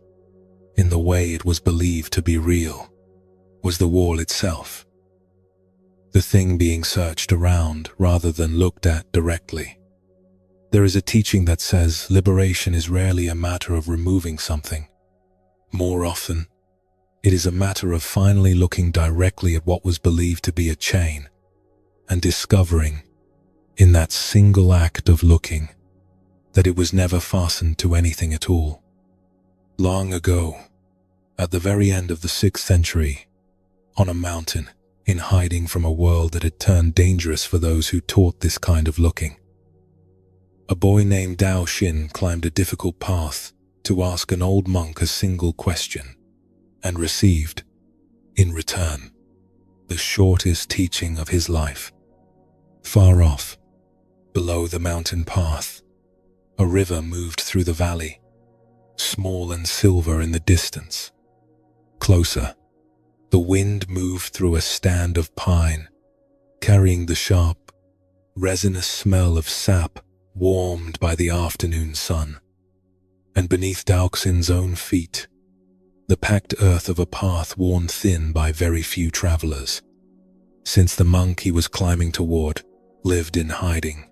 in the way it was believed to be real, was the wall itself. The thing being searched around rather than looked at directly. There is a teaching that says liberation is rarely a matter of removing something. More often, it is a matter of finally looking directly at what was believed to be a chain and discovering, in that single act of looking, that it was never fastened to anything at all. Long ago, at the very end of the 6th century, on a mountain, in hiding from a world that had turned dangerous for those who taught this kind of looking, a boy named Dao Xin climbed a difficult path to ask an old monk a single question, and received, in return, the shortest teaching of his life. Far off, below the mountain path, a river moved through the valley, small and silver in the distance. Closer, the wind moved through a stand of pine, carrying the sharp, resinous smell of sap warmed by the afternoon sun. And beneath Daoxin's own feet, the packed earth of a path worn thin by very few travelers, since the monk he was climbing toward lived in hiding,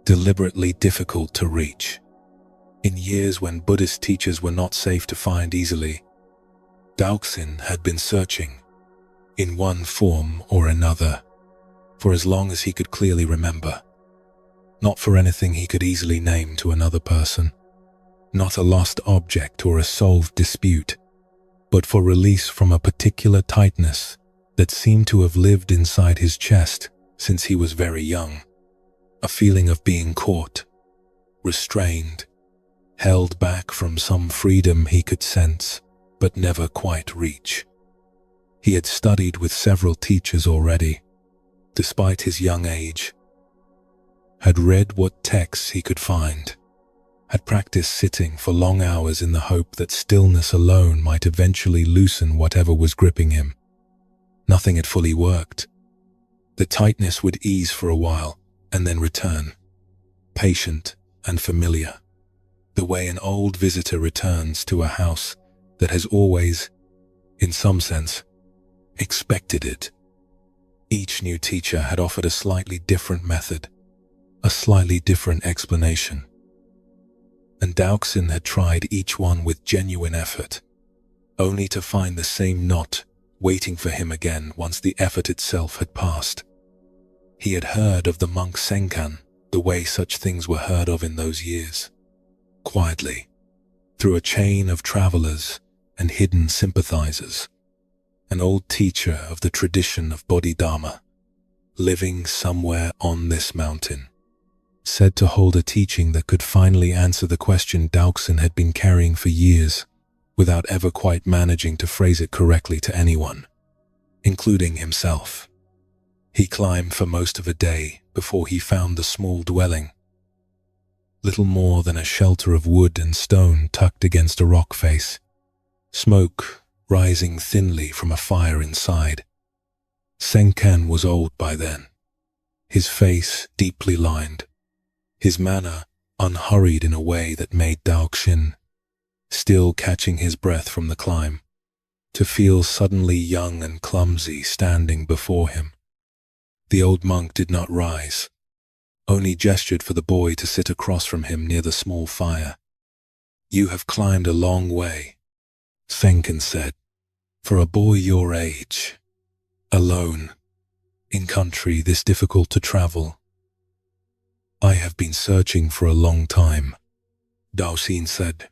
deliberately difficult to reach. In years when Buddhist teachers were not safe to find easily, Daoxin had been searching, in one form or another, for as long as he could clearly remember. Not for anything he could easily name to another person, not a lost object or a solved dispute, but for release from a particular tightness that seemed to have lived inside his chest since he was very young. A feeling of being caught, restrained, held back from some freedom he could sense but never quite reach. He had studied with several teachers already, despite his young age, had read what texts he could find, had practiced sitting for long hours in the hope that stillness alone might eventually loosen whatever was gripping him. Nothing had fully worked. The tightness would ease for a while and then return, patient and familiar, the way an old visitor returns to a house that has always, in some sense, expected it. Each new teacher had offered a slightly different method, a slightly different explanation. And Daoxin had tried each one with genuine effort, only to find the same knot waiting for him again once the effort itself had passed. He had heard of the monk Senkan the way such things were heard of in those years, quietly, through a chain of travelers and hidden sympathizers, an old teacher of the tradition of Bodhidharma, living somewhere on this mountain, said to hold a teaching that could finally answer the question Daoxin had been carrying for years, without ever quite managing to phrase it correctly to anyone, including himself. He climbed for most of a day before he found the small dwelling, little more than a shelter of wood and stone tucked against a rock face, smoke rising thinly from a fire inside. Senkan was old by then, his face deeply lined, his manner unhurried in a way that made Daoxin, still catching his breath from the climb, to feel suddenly young and clumsy standing before him. The old monk did not rise, only gestured for the boy to sit across from him near the small fire. "You have climbed a long way," Senkan said, "for a boy your age, alone, in country this difficult to travel." "I have been searching for a long time," Daoxin said,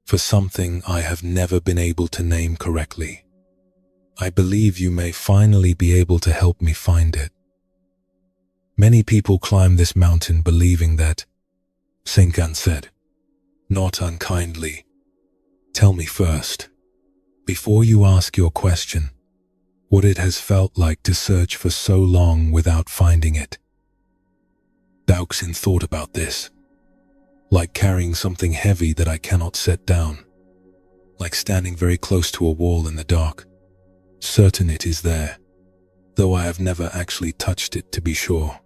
"for something I have never been able to name correctly. I believe you may finally be able to help me find it." "Many people climb this mountain believing that," Senkan said, not unkindly. "Tell me first, before you ask your question, what it has felt like to search for so long without finding it." Daoxin thought about this. "Like carrying something heavy that I cannot set down, like standing very close to a wall in the dark, certain it is there, though I have never actually touched it to be sure."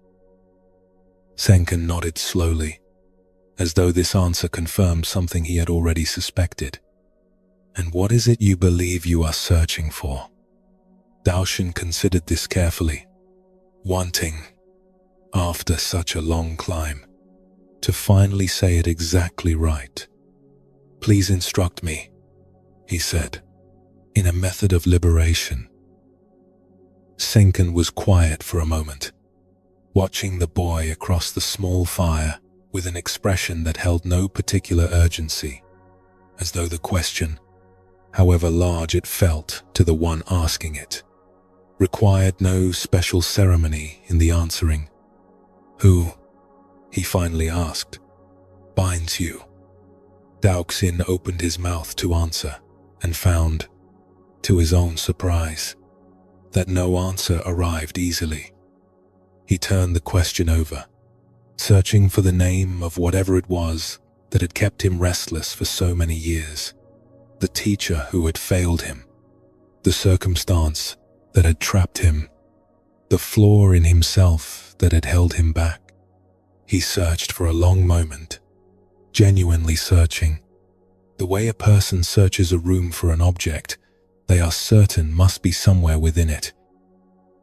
Senkan nodded slowly, as though this answer confirmed something he had already suspected. "And what is it you believe you are searching for?" Daoxin considered this carefully, wanting, after such a long climb, to finally say it exactly right. "Please instruct me," he said, "in a method of liberation." Senkan was quiet for a moment, watching the boy across the small fire with an expression that held no particular urgency, as though the question, however large it felt to the one asking it, required no special ceremony in the answering. "Who," he finally asked, "binds you?" Daoxin opened his mouth to answer and found, to his own surprise, that no answer arrived easily. He turned the question over, searching for the name of whatever it was that had kept him restless for so many years, the teacher who had failed him, the circumstance that had trapped him, the flaw in himself that had held him back. He searched for a long moment, genuinely searching. The way a person searches a room for an object they are certain must be somewhere within it.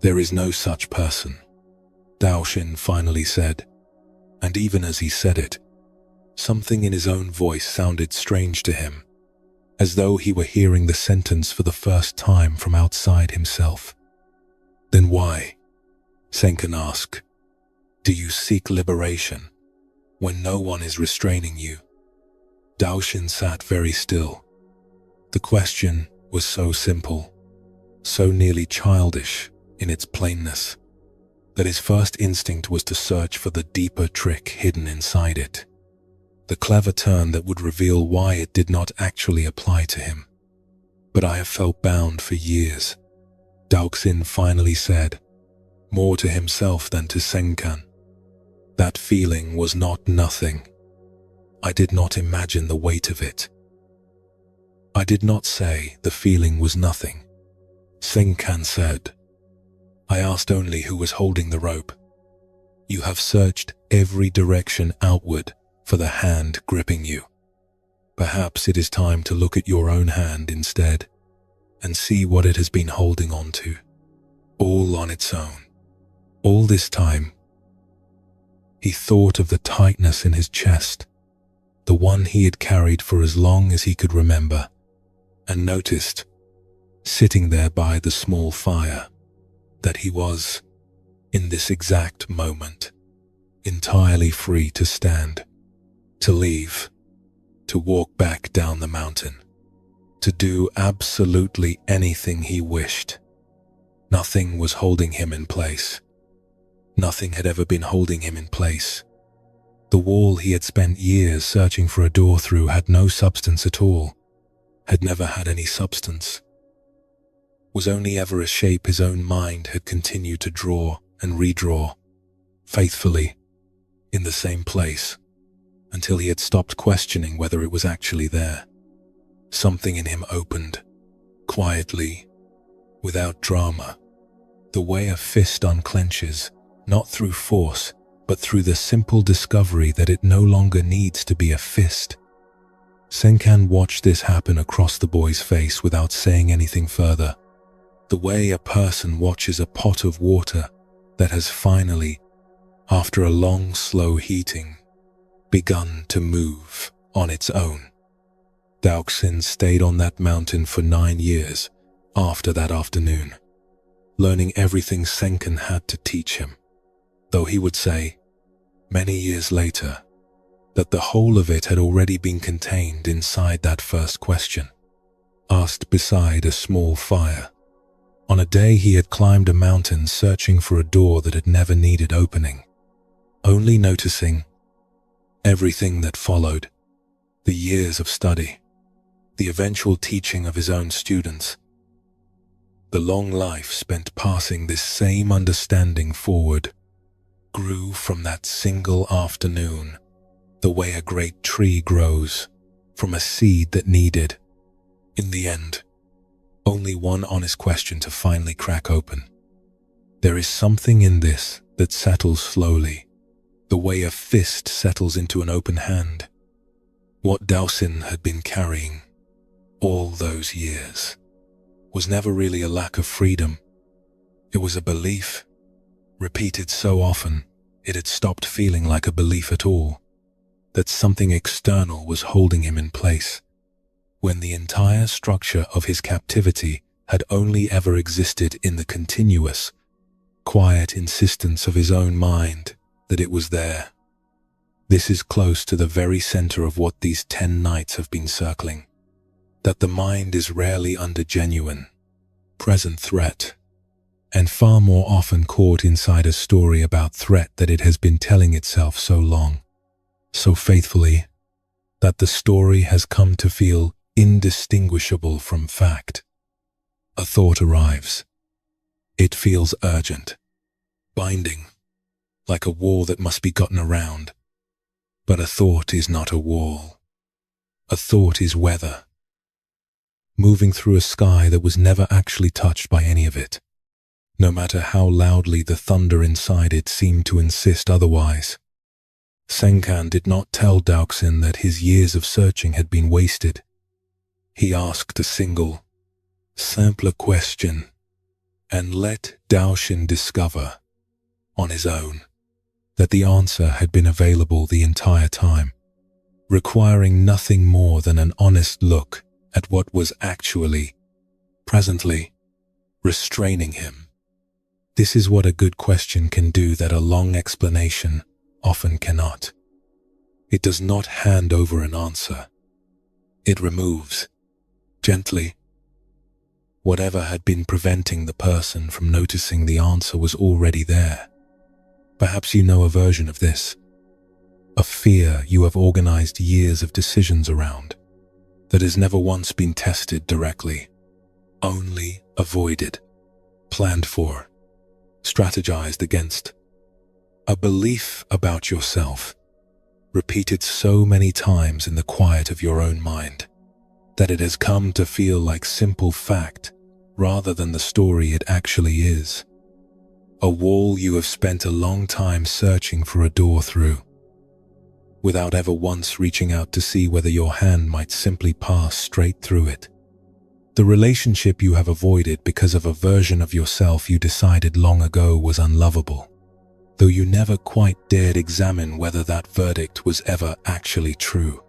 "There is no such person," Daoxin finally said, and even as he said it, something in his own voice sounded strange to him, as though he were hearing the sentence for the first time from outside himself. "Then why," Senkan asked, "do you seek liberation when no one is restraining you?" Daoxin sat very still. The question was so simple, so nearly childish in its plainness, that his first instinct was to search for the deeper trick hidden inside it, the clever turn that would reveal why it did not actually apply to him. "But I have felt bound for years," Daoxin finally said, more to himself than to Senkan. "That feeling was not nothing. I did not imagine the weight of it." "I did not say the feeling was nothing," Senkan said. "I asked only who was holding the rope. You have searched every direction outward for the hand gripping you. Perhaps it is time to look at your own hand instead and see what it has been holding on to. all on its own. All this time, he thought of the tightness in his chest, the one he had carried for as long as he could remember, and noticed, sitting there by the small fire, that he was, in this exact moment, entirely free to stand, to leave, to walk back down the mountain, to do absolutely anything he wished. Nothing was holding him in place. Nothing had ever been holding him in place. The wall he had spent years searching for a door through had no substance at all, had never had any substance, was only ever a shape his own mind had continued to draw and redraw, faithfully, in the same place, until he had stopped questioning whether it was actually there. Something in him opened, quietly, without drama, the way a fist unclenches, not through force, but through the simple discovery that it no longer needs to be a fist. Senkan watched this happen across the boy's face without saying anything further, the way a person watches a pot of water that has finally, after a long, slow heating, begun to move on its own. Daoxin stayed on that mountain for 9 years after that afternoon, learning everything Senkan had to teach him, though he would say, many years later, that the whole of it had already been contained inside that first question, asked beside a small fire, on a day he had climbed a mountain searching for a door that had never needed opening, only noticing everything that followed, the years of study, the eventual teaching of his own students, the long life spent passing this same understanding forward, grew from that single afternoon, the way a great tree grows from a seed that needed, in the end, only one honest question to finally crack open. There is something in this that settles slowly, the way a fist settles into an open hand. What Daoxin had been carrying all those years was never really a lack of freedom. It was a belief, repeated so often it had stopped feeling like a belief at all, that something external was holding him in place, when the entire structure of his captivity had only ever existed in the continuous, quiet insistence of his own mind that it was there. This is close to the very center of what these 10 nights have been circling, that the mind is rarely under genuine, present threat, and far more often caught inside a story about threat that it has been telling itself so long, so faithfully, that the story has come to feel indistinguishable from fact. A thought arrives. It feels urgent, binding, like a wall that must be gotten around. But a thought is not a wall. A thought is weather, moving through a sky that was never actually touched by any of it, no matter how loudly the thunder inside it seemed to insist otherwise. Senkan did not tell Daoxin that his years of searching had been wasted. He asked a single, simpler question and let Daoxin discover, on his own, that the answer had been available the entire time, requiring nothing more than an honest look at what was actually, presently, restraining him. This is what a good question can do that a long explanation often cannot. It does not hand over an answer. It removes, gently, whatever had been preventing the person from noticing the answer was already there. Perhaps you know a version of this, a fear you have organized years of decisions around, that has never once been tested directly, only avoided, planned for, strategized against. A belief about yourself, repeated so many times in the quiet of your own mind, that it has come to feel like simple fact rather than the story it actually is. A wall you have spent a long time searching for a door through, without ever once reaching out to see whether your hand might simply pass straight through it. The relationship you have avoided because of a version of yourself you decided long ago was unlovable, though you never quite dared examine whether that verdict was ever actually true.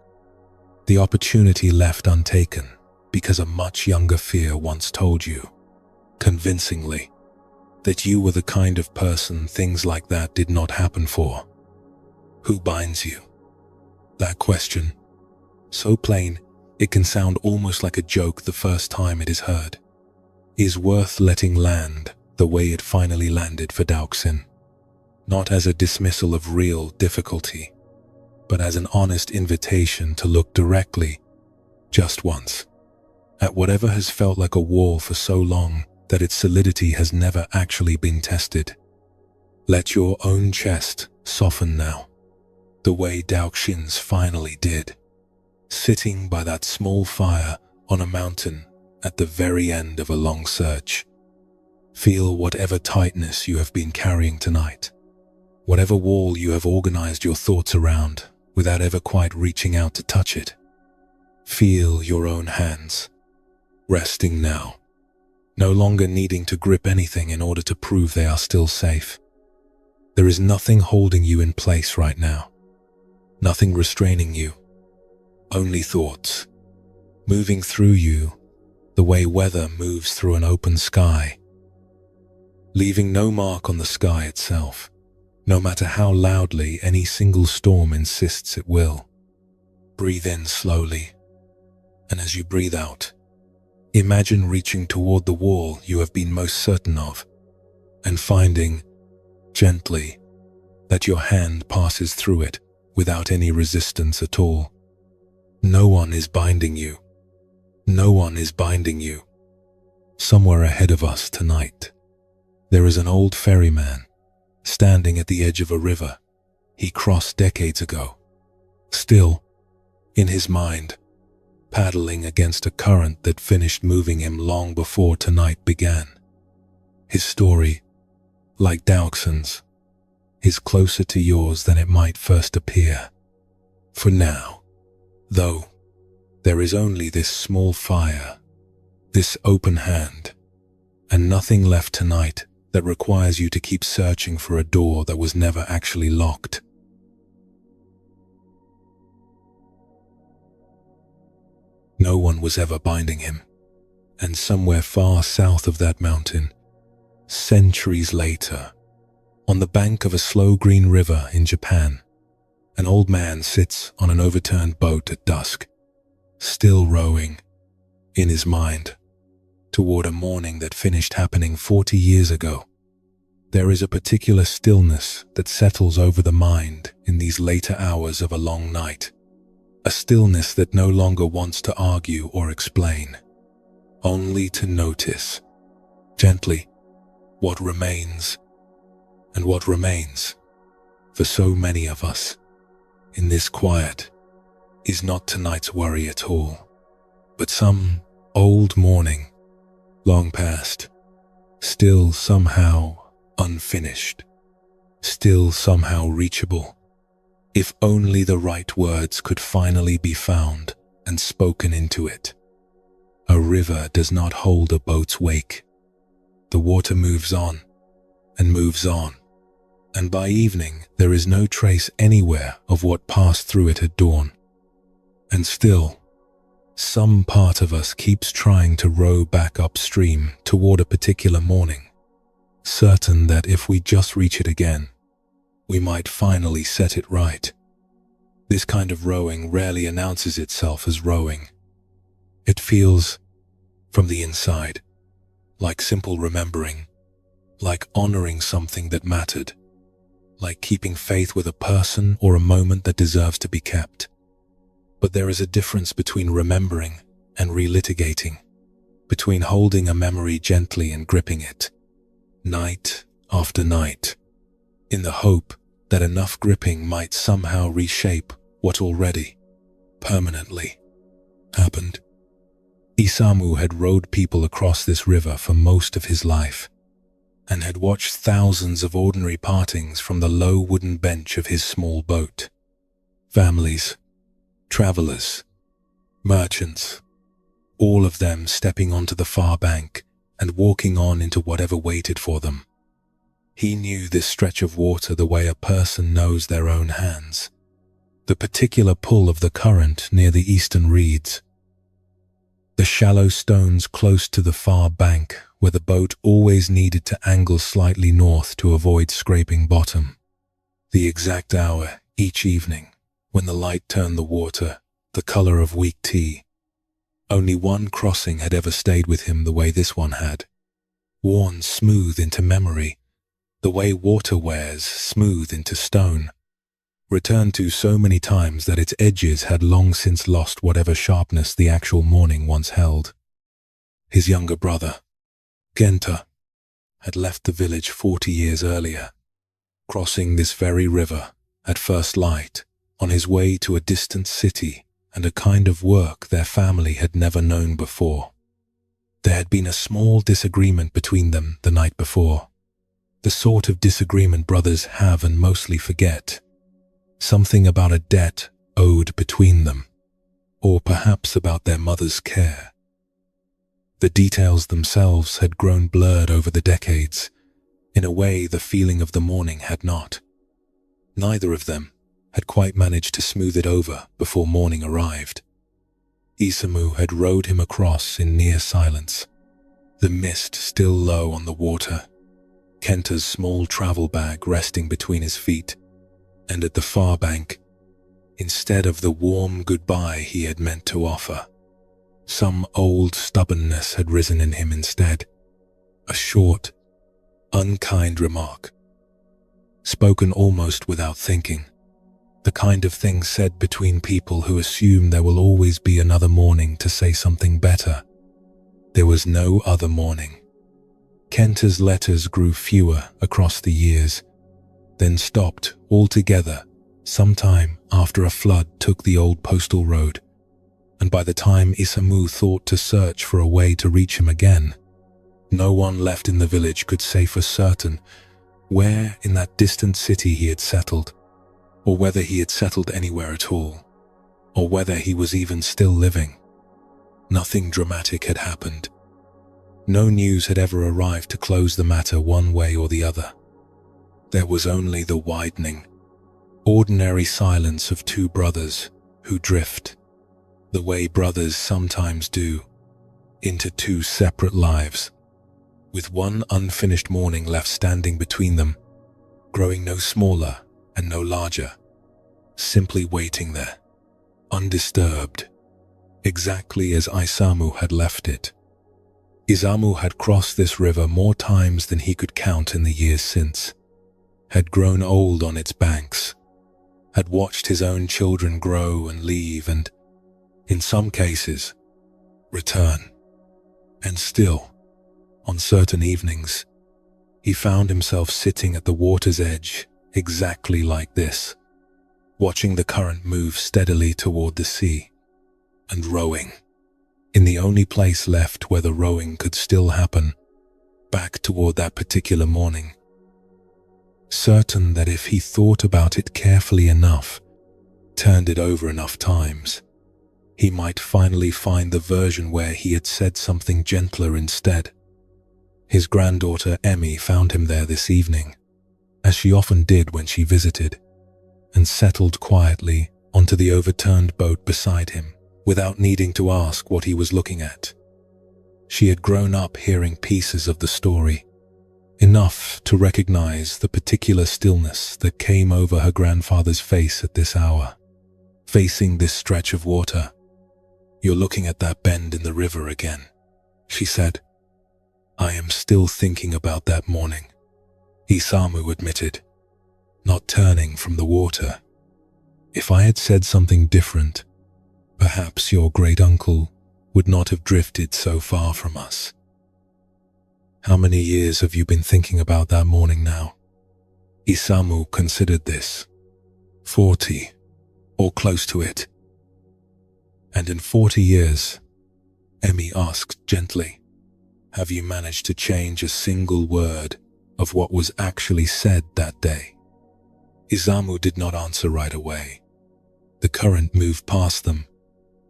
The opportunity left untaken because a much younger fear once told you, convincingly, that you were the kind of person things like that did not happen for. Who binds you? That question, so plain it can sound almost like a joke the first time it is heard, is worth letting land the way it finally landed for Daoxin, not as a dismissal of real difficulty, but as an honest invitation to look directly, just once, at whatever has felt like a wall for so long that its solidity has never actually been tested. Let your own chest soften now, the way Daoxin's finally did, sitting by that small fire on a mountain at the very end of a long search. Feel whatever tightness you have been carrying tonight, whatever wall you have organized your thoughts around without ever quite reaching out to touch it. Feel your own hands, resting now, no longer needing to grip anything in order to prove they are still safe. There is nothing holding you in place right now, nothing restraining you, only thoughts, moving through you the way weather moves through an open sky, leaving no mark on the sky itself, no matter how loudly any single storm insists it will. Breathe in slowly, and as you breathe out, imagine reaching toward the wall you have been most certain of, and finding, gently, that your hand passes through it without any resistance at all. No one is binding you. No one is binding you. Somewhere ahead of us tonight, there is an old ferryman standing at the edge of a river he crossed decades ago, still, in his mind, paddling against a current that finished moving him long before tonight began. His story, like Daoxin's, is closer to yours than it might first appear. For now, though, there is only this small fire, this open hand, and nothing left tonight that requires you to keep searching for a door that was never actually locked. No one was ever binding him, and somewhere far south of that mountain, centuries later, on the bank of a slow green river in Japan, an old man sits on an overturned boat at dusk, still rowing, in his mind, toward a morning that finished happening 40 years ago. There is a particular stillness that settles over the mind in these later hours of a long night, a stillness that no longer wants to argue or explain, only to notice, gently, what remains, and what remains, for so many of us, in this quiet, is not tonight's worry at all, but some old morning, long past, still somehow unfinished, still somehow reachable, if only the right words could finally be found and spoken into it. A river does not hold a boat's wake. The water moves on, and moves on, and by evening there is no trace anywhere of what passed through it at dawn. And still, some part of us keeps trying to row back upstream toward a particular morning, certain that if we just reach it again, we might finally set it right. This kind of rowing rarely announces itself as rowing. It feels, from the inside, like simple remembering, like honoring something that mattered, like keeping faith with a person or a moment that deserves to be kept. But there is a difference between remembering and relitigating, between holding a memory gently and gripping it, night after night, in the hope that enough gripping might somehow reshape what already, permanently, happened. Isamu had rowed people across this river for most of his life, and had watched thousands of ordinary partings from the low wooden bench of his small boat. Families, travelers, merchants, all of them stepping onto the far bank and walking on into whatever waited for them. He knew this stretch of water the way a person knows their own hands, the particular pull of the current near the eastern reeds, the shallow stones close to the far bank where the boat always needed to angle slightly north to avoid scraping bottom, the exact hour each evening when the light turned the water the color of weak tea. Only one crossing had ever stayed with him the way this one had, worn smooth into memory, the way water wears smooth into stone, returned to so many times that its edges had long since lost whatever sharpness the actual morning once held. His younger brother, Genta, had left the village 40 years earlier, crossing this very river at first light on his way to a distant city and a kind of work their family had never known before. There had been a small disagreement between them the night before, the sort of disagreement brothers have and mostly forget, something about a debt owed between them, or perhaps about their mother's care. The details themselves had grown blurred over the decades, in a way the feeling of the morning had not. Neither of them had quite managed to smooth it over before morning arrived. Isamu had rowed him across in near silence, the mist still low on the water, Kenta's small travel bag resting between his feet, and at the far bank, instead of the warm goodbye he had meant to offer, some old stubbornness had risen in him instead, a short, unkind remark, spoken almost without thinking, the kind of thing said between people who assume there will always be another morning to say something better. There was no other morning. Kenta's letters grew fewer across the years, then stopped altogether sometime after a flood took the old postal road, and by the time Isamu thought to search for a way to reach him again, no one left in the village could say for certain where in that distant city he had settled, or whether he had settled anywhere at all, or whether he was even still living. Nothing dramatic had happened. No news had ever arrived to close the matter one way or the other. There was only the widening, ordinary silence of two brothers who drift, the way brothers sometimes do, into two separate lives, with one unfinished morning left standing between them, growing no smaller and no larger, simply waiting there, undisturbed, exactly as Isamu had left it. Isamu had crossed this river more times than he could count in the years since, had grown old on its banks, had watched his own children grow and leave and, in some cases, return. And still, on certain evenings, he found himself sitting at the water's edge exactly like this, watching the current move steadily toward the sea, and rowing, in the only place left where the rowing could still happen, back toward that particular morning, certain that if he thought about it carefully enough, turned it over enough times, he might finally find the version where he had said something gentler instead. His granddaughter Emmy found him there this evening, as she often did when she visited, and settled quietly onto the overturned boat beside him without needing to ask what he was looking at. She had grown up hearing pieces of the story, enough to recognize the particular stillness that came over her grandfather's face at this hour, facing this stretch of water. "You're looking at that bend in the river again," she said. "I am still thinking about that morning," Isamu admitted, not turning from the water. "If I had said something different, perhaps your great-uncle would not have drifted so far from us." "How many years have you been thinking about that morning now?" Isamu considered this. 40, or close to it. "And in 40 years," Emmy asked gently, "have you managed to change a single word of what was actually said that day?" Isamu did not answer right away. The current moved past them,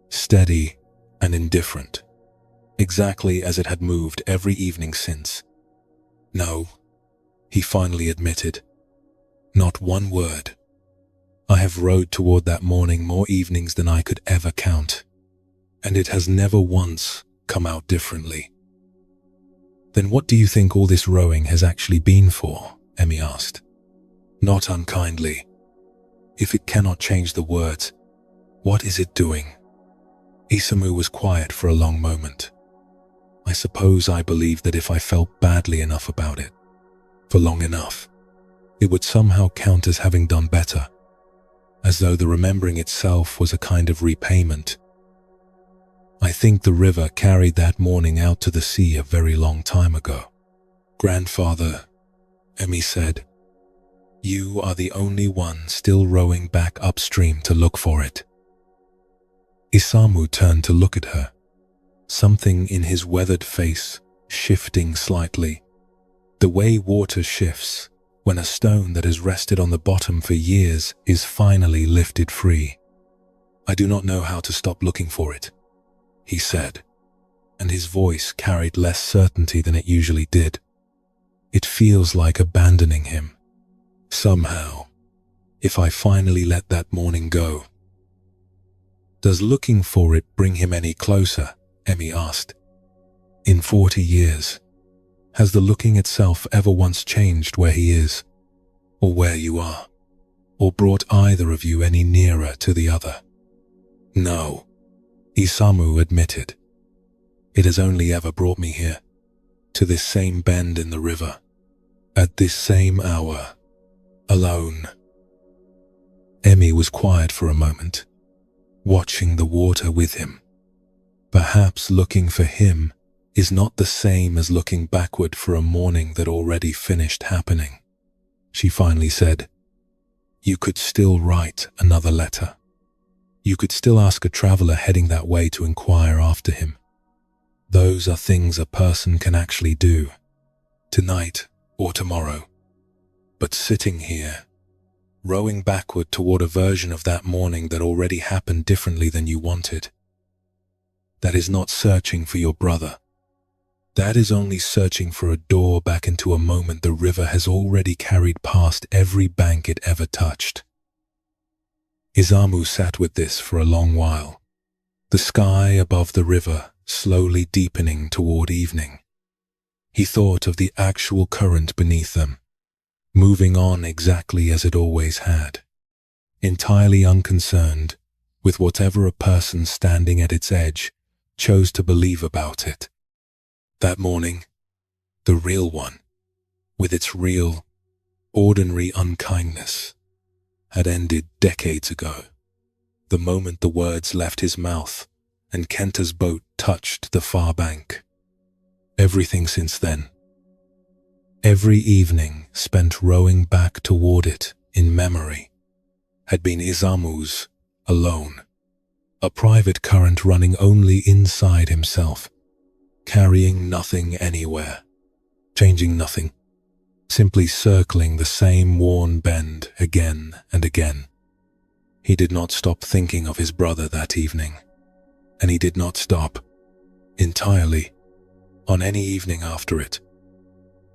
steady and indifferent, exactly as it had moved every evening since. "No," he finally admitted. "Not one word. I have rowed toward that morning more evenings than I could ever count, and it has never once come out differently." "Then what do you think all this rowing has actually been for?" Emmy asked, not unkindly. "If it cannot change the words, what is it doing?" Isamu was quiet for a long moment. "I suppose I believed that if I felt badly enough about it, for long enough, it would somehow count as having done better, as though the remembering itself was a kind of repayment. I think the river carried that morning out to the sea a very long time ago." "Grandfather," Emmy said, "you are the only one still rowing back upstream to look for it." Isamu turned to look at her, something in his weathered face shifting slightly, the way water shifts when a stone that has rested on the bottom for years is finally lifted free. "I do not know how to stop looking for it," he said, and his voice carried less certainty than it usually did. "It feels like abandoning him. Somehow, if I finally let that morning go." "Does looking for it bring him any closer?" Emmy asked. "In 40 years, has the looking itself ever once changed where he is, or where you are, or brought either of you any nearer to the other?" "No," Isamu admitted. "It has only ever brought me here, to this same bend in the river, at this same hour, alone." Emmy was quiet for a moment, watching the water with him. Perhaps looking for him is not the same as looking backward for a morning that already finished happening. She finally said, "You could still write another letter. You could still ask a traveler heading that way to inquire after him. Those are things a person can actually do, tonight or tomorrow. But sitting here, rowing backward toward a version of that morning that already happened differently than you wanted, that is not searching for your brother. That is only searching for a door back into a moment the river has already carried past every bank it ever touched." Isamu sat with this for a long while, the sky above the river slowly deepening toward evening. He thought of the actual current beneath them, moving on exactly as it always had, entirely unconcerned with whatever a person standing at its edge chose to believe about it. That morning, the real one, with its real, ordinary unkindness, had ended decades ago, the moment the words left his mouth and Kenta's boat touched the far bank. Everything since then, every evening spent rowing back toward it in memory, had been Isamu's alone, a private current running only inside himself, carrying nothing anywhere, changing nothing, simply circling the same worn bend again and again. He did not stop thinking of his brother that evening, and he did not stop, entirely, on any evening after it.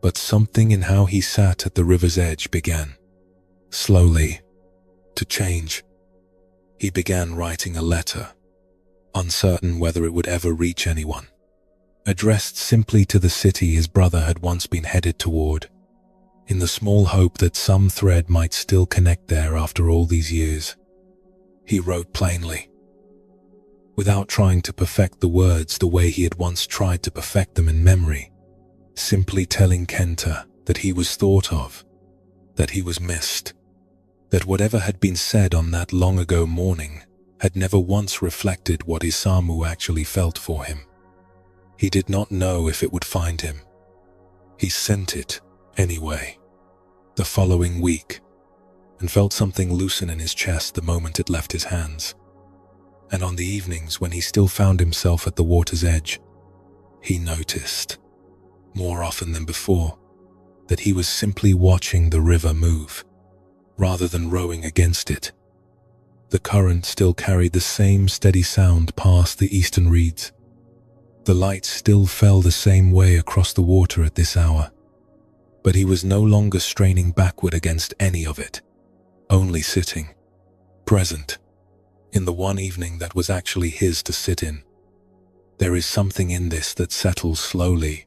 But something in how he sat at the river's edge began, slowly, to change. He began writing a letter, uncertain whether it would ever reach anyone, addressed simply to the city his brother had once been headed toward, in the small hope that some thread might still connect there after all these years. He wrote plainly, without trying to perfect the words the way he had once tried to perfect them in memory, simply telling Kenta that he was thought of, that he was missed, that whatever had been said on that long ago morning had never once reflected what Isamu actually felt for him. He did not know if it would find him. He sent it anyway, the following week, and felt something loosen in his chest the moment it left his hands. And on the evenings when he still found himself at the water's edge, he noticed, more often than before, that he was simply watching the river move, rather than rowing against it. The current still carried the same steady sound past the eastern reeds, The light still fell the same way across the water at this hour, but he was no longer straining backward against any of it, only sitting, present, in the one evening that was actually his to sit in. There is something in this that settles slowly,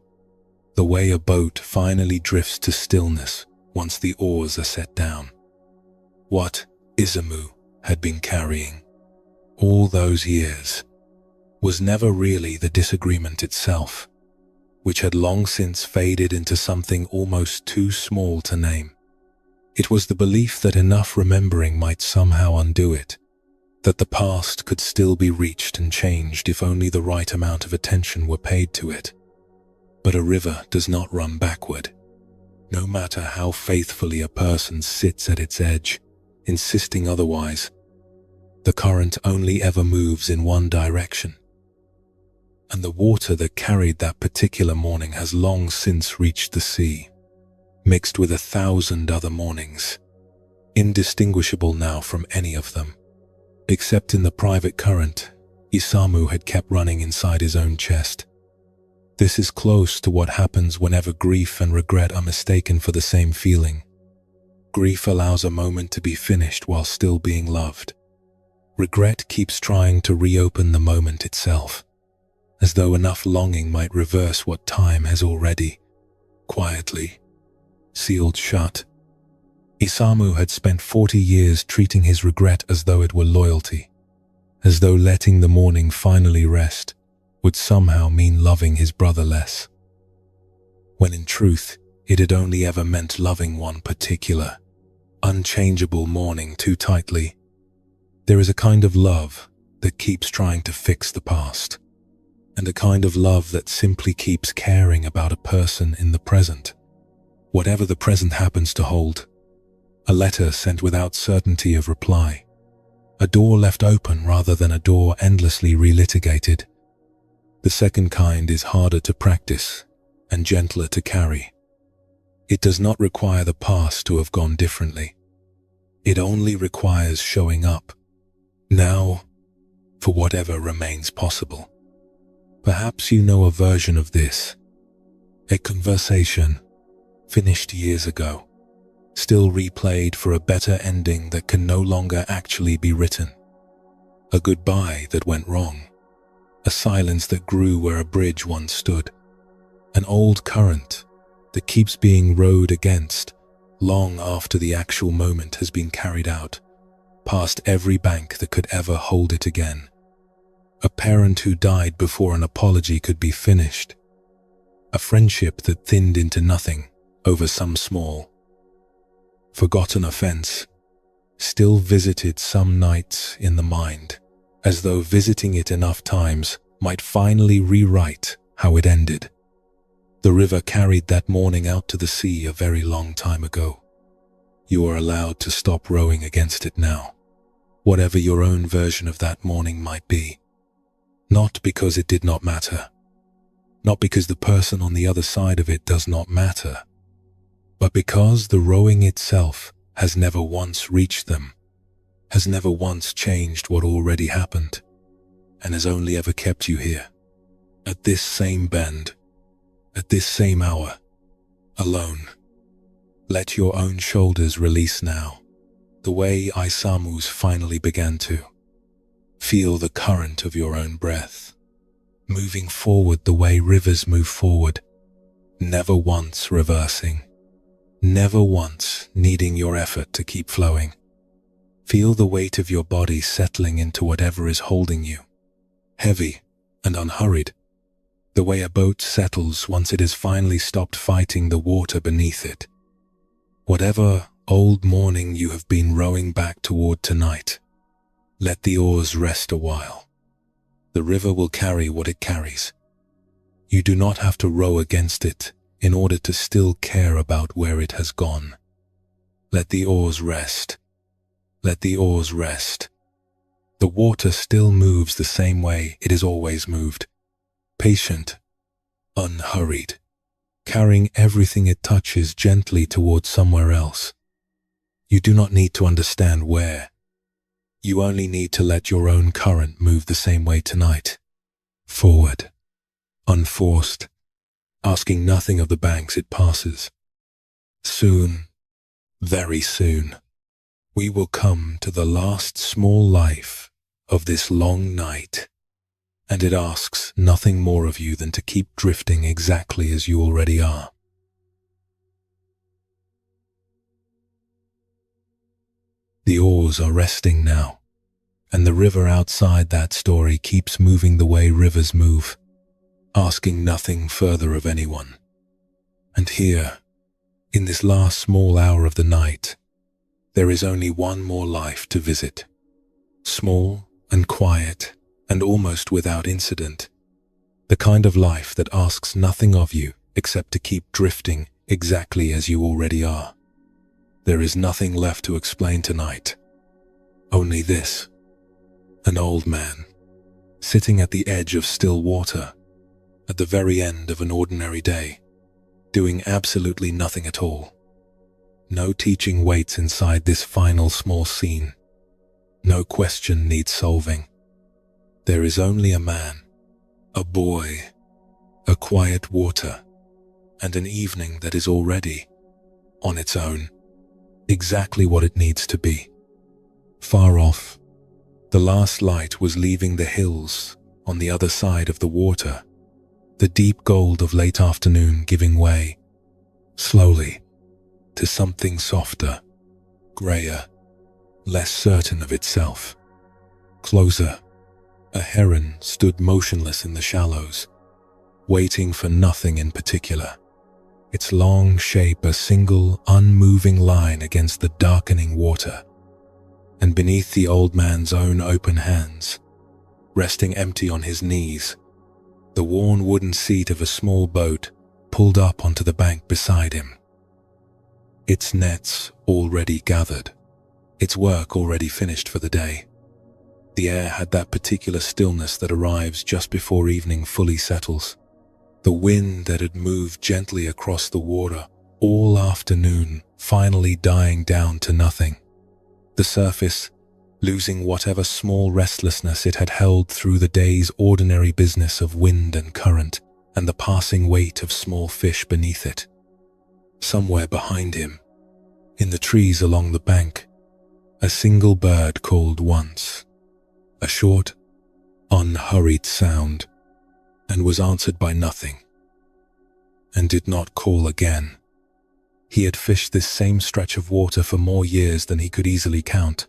the way a boat finally drifts to stillness once the oars are set down. What Izumu had been carrying all those years was never really the disagreement itself, which had long since faded into something almost too small to name. It was the belief that enough remembering might somehow undo it, that the past could still be reached and changed if only the right amount of attention were paid to it. But a river does not run backward. No matter how faithfully a person sits at its edge, insisting otherwise, the current only ever moves in one direction. And the water that carried that particular morning has long since reached the sea, mixed with 1,000 other mornings, indistinguishable now from any of them. Except in the private current, Isamu had kept running inside his own chest. This is close to what happens whenever grief and regret are mistaken for the same feeling. Grief allows a moment to be finished while still being loved. Regret keeps trying to reopen the moment itself, as though enough longing might reverse what time has already, quietly, sealed shut. Isamu had spent 40 years treating his regret as though it were loyalty, as though letting the morning finally rest would somehow mean loving his brother less, when in truth it had only ever meant loving one particular, unchangeable morning too tightly. There is a kind of love that keeps trying to fix the past, and a kind of love that simply keeps caring about a person in the present, whatever the present happens to hold. A letter sent without certainty of reply, a door left open rather than a door endlessly relitigated. The second kind is harder to practice and gentler to carry. It does not require the past to have gone differently. It only requires showing up, now, for whatever remains possible. Perhaps you know a version of this, a conversation finished years ago, still replayed for a better ending that can no longer actually be written, a goodbye that went wrong, a silence that grew where a bridge once stood, an old current that keeps being rowed against long after the actual moment has been carried out, past every bank that could ever hold it again. A parent who died before an apology could be finished. A friendship that thinned into nothing over some small, forgotten offense, still visited some nights in the mind, as though visiting it enough times might finally rewrite how it ended. The river carried that morning out to the sea a very long time ago. You are allowed to stop rowing against it now, whatever your own version of that morning might be. Not because it did not matter, not because the person on the other side of it does not matter, but because the rowing itself has never once reached them, has never once changed what already happened, and has only ever kept you here, at this same bend, at this same hour, alone. Let your own shoulders release now, the way Isamu's finally began to. Feel the current of your own breath, moving forward the way rivers move forward, never once reversing, never once needing your effort to keep flowing. Feel the weight of your body settling into whatever is holding you, heavy and unhurried, the way a boat settles once it has finally stopped fighting the water beneath it. Whatever old morning you have been rowing back toward tonight, let the oars rest a while. The river will carry what it carries. You do not have to row against it in order to still care about where it has gone. Let the oars rest. Let the oars rest. The water still moves the same way it has always moved, patient, unhurried, carrying everything it touches gently toward somewhere else. You do not need to understand where. You only need to let your own current move the same way tonight, forward. unforced, asking nothing of the banks it passes. Soon, very soon, we will come to the last small life of this long night, and it asks nothing more of you than to keep drifting exactly as you already are. The oars are resting now, and the river outside that story keeps moving the way rivers move, asking nothing further of anyone. And here, in this last small hour of the night, there is only one more life to visit. Small and quiet and almost without incident. The kind of life that asks nothing of you except to keep drifting exactly as you already are. There is nothing left to explain tonight. Only this. An old man, sitting at the edge of still water, at the very end of an ordinary day, doing absolutely nothing at all. No teaching waits inside this final small scene. No question needs solving. There is only a man, a boy, a quiet water, and an evening that is already, on its own, exactly what it needs to be. Far off, the last light was leaving the hills on the other side of the water, the deep gold of late afternoon giving way, slowly, to something softer, grayer, less certain of itself. Closer, a heron stood motionless in the shallows, waiting for nothing in particular, its long shape a single, unmoving line against the darkening water. And beneath the old man's own open hands, resting empty on his knees, the worn wooden seat of a small boat pulled up onto the bank beside him. Its nets already gathered, its work already finished for the day. The air had that particular stillness that arrives just before evening fully settles. The wind that had moved gently across the water all afternoon finally dying down to nothing. The surface losing whatever small restlessness it had held through the day's ordinary business of wind and current and the passing weight of small fish beneath it. Somewhere behind him, in the trees along the bank, a single bird called once, a short, unhurried sound, and was answered by nothing, and did not call again. He had fished this same stretch of water for more years than he could easily count,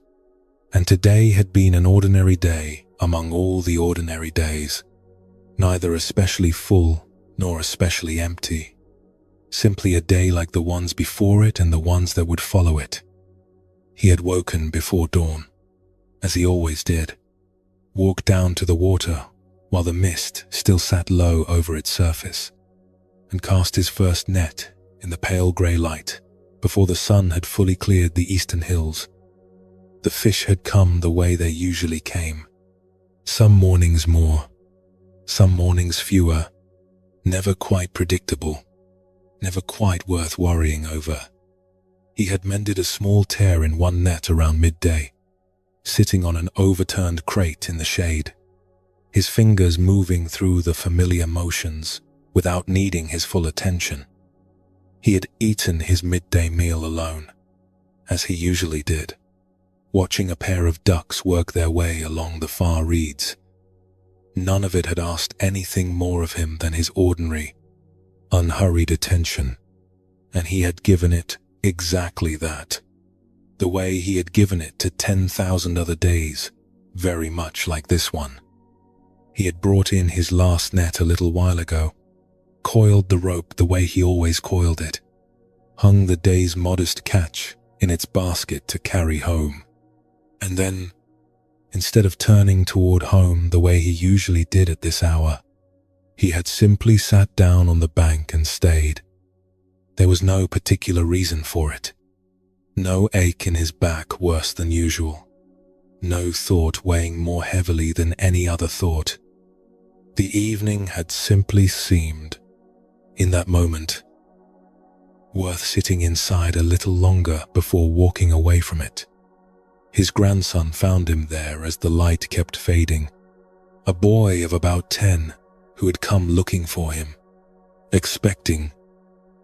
and today had been an ordinary day among all the ordinary days, neither especially full nor especially empty, simply a day like the ones before it and the ones that would follow it. He had woken before dawn, as he always did, walked down to the water while the mist still sat low over its surface, and cast his first net in the pale grey light before the sun had fully cleared the eastern hills. The fish had come the way they usually came. Some mornings more, some mornings fewer, never quite predictable, never quite worth worrying over. He had mended a small tear in one net around midday, sitting on an overturned crate in the shade, his fingers moving through the familiar motions without needing his full attention. He had eaten his midday meal alone, as he usually did, watching a pair of ducks work their way along the far reeds. None of it had asked anything more of him than his ordinary, unhurried attention, and he had given it exactly that, the way he had given it to 10,000 other days, very much like this one. He had brought in his last net a little while ago, coiled the rope the way he always coiled it, hung the day's modest catch in its basket to carry home, and then, instead of turning toward home the way he usually did at this hour, he had simply sat down on the bank and stayed. There was no particular reason for it. No ache in his back worse than usual. No thought weighing more heavily than any other thought. The evening had simply seemed, in that moment, worth sitting inside a little longer before walking away from it. His grandson found him there as the light kept fading. A boy of about 10, who had come looking for him, expecting,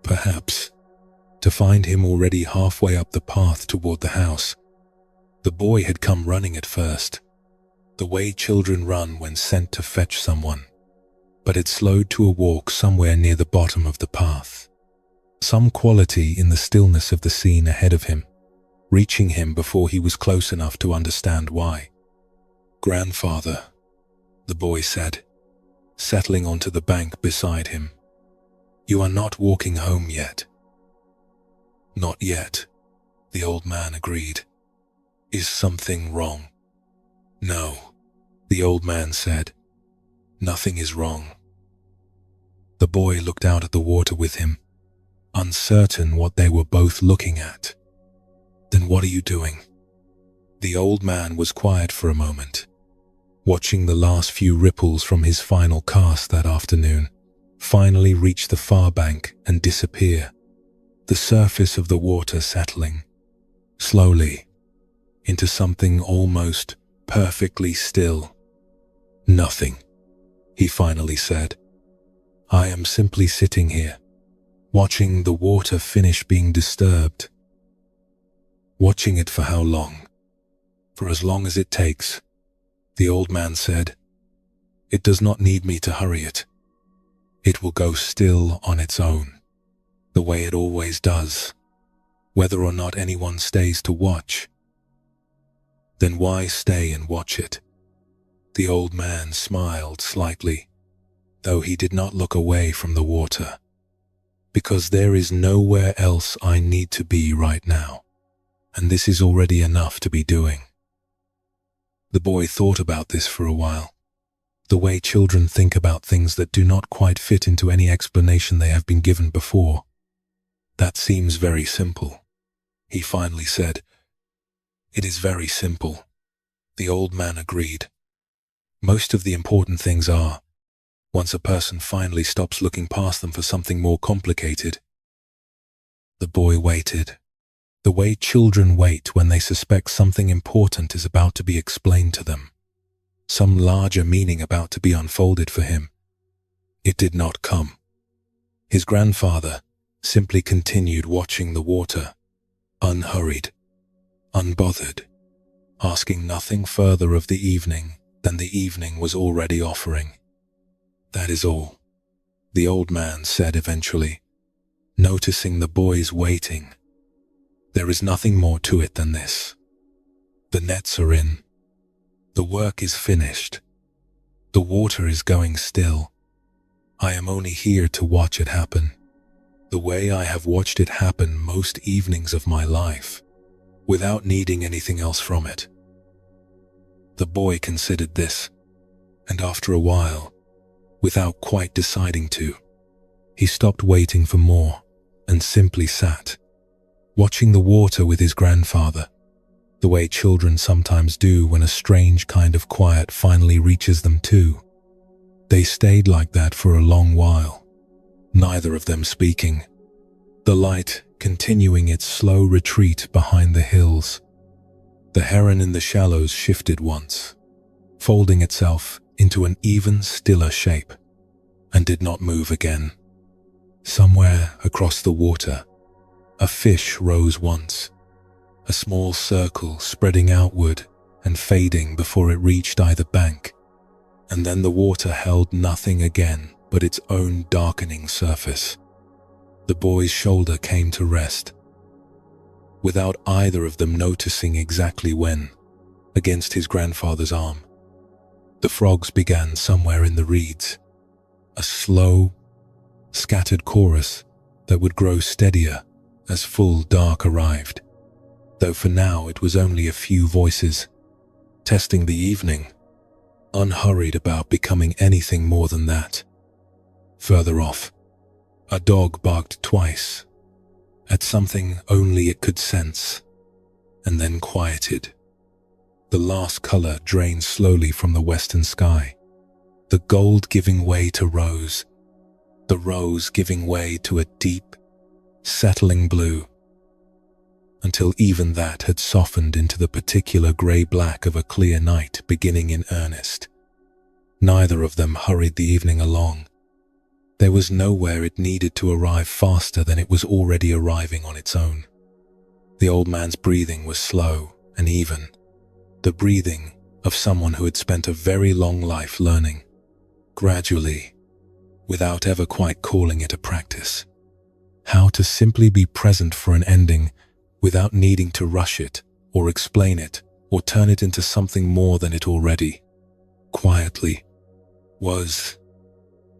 perhaps, to find him already halfway up the path toward the house. The boy had come running at first, the way children run when sent to fetch someone, but had slowed to a walk somewhere near the bottom of the path. Some quality in the stillness of the scene ahead of him, reaching him before he was close enough to understand why. "Grandfather," the boy said, settling onto the bank beside him. "You are not walking home yet." "Not yet," the old man agreed. "Is something wrong?" "No," the old man said. "Nothing is wrong." The boy looked out at the water with him, uncertain what they were both looking at. "Then what are you doing?" The old man was quiet for a moment, watching the last few ripples from his final cast that afternoon finally reach the far bank and disappear, the surface of the water settling, slowly, into something almost perfectly still. "Nothing," he finally said. "I am simply sitting here, watching the water finish being disturbed." "Watching it for how long?" "For as long as it takes," the old man said. "It does not need me to hurry it. It will go still on its own, the way it always does, whether or not anyone stays to watch." "Then why stay and watch it?" The old man smiled slightly, though he did not look away from the water. "Because there is nowhere else I need to be right now, and this is already enough to be doing." The boy thought about this for a while, the way children think about things that do not quite fit into any explanation they have been given before. "That seems very simple," he finally said. "It is very simple," the old man agreed. "Most of the important things are, once a person finally stops looking past them for something more complicated." The boy waited, the way children wait when they suspect something important is about to be explained to them, some larger meaning about to be unfolded for him. It did not come. His grandfather simply continued watching the water, unhurried, unbothered, asking nothing further of the evening than the evening was already offering. "That is all," the old man said eventually, noticing the boys waiting. "There is nothing more to it than this. The nets are in. The work is finished. The water is going still. I am only here to watch it happen, the way I have watched it happen most evenings of my life, without needing anything else from it." The boy considered this, and after a while, without quite deciding to, he stopped waiting for more and simply sat, watching the water with his grandfather, the way children sometimes do when a strange kind of quiet finally reaches them too. They stayed like that for a long while, neither of them speaking, the light continuing its slow retreat behind the hills. The heron in the shallows shifted once, folding itself into an even stiller shape, and did not move again. Somewhere across the water, a fish rose once, a small circle spreading outward and fading before it reached either bank, and then the water held nothing again but its own darkening surface. The boy's shoulder came to rest, without either of them noticing exactly when, against his grandfather's arm. The frogs began somewhere in the reeds, a slow, scattered chorus that would grow steadier as full dark arrived, though for now it was only a few voices, testing the evening, unhurried about becoming anything more than that. Further off, a dog barked twice, at something only it could sense, and then quieted. The last color drained slowly from the western sky, the gold giving way to rose, the rose giving way to a deep, settling blue, until even that had softened into the particular grey-black of a clear night beginning in earnest. Neither of them hurried the evening along. There was nowhere it needed to arrive faster than it was already arriving on its own. The old man's breathing was slow and even, the breathing of someone who had spent a very long life learning, gradually, without ever quite calling it a practice, how to simply be present for an ending without needing to rush it or explain it or turn it into something more than it already, quietly, was.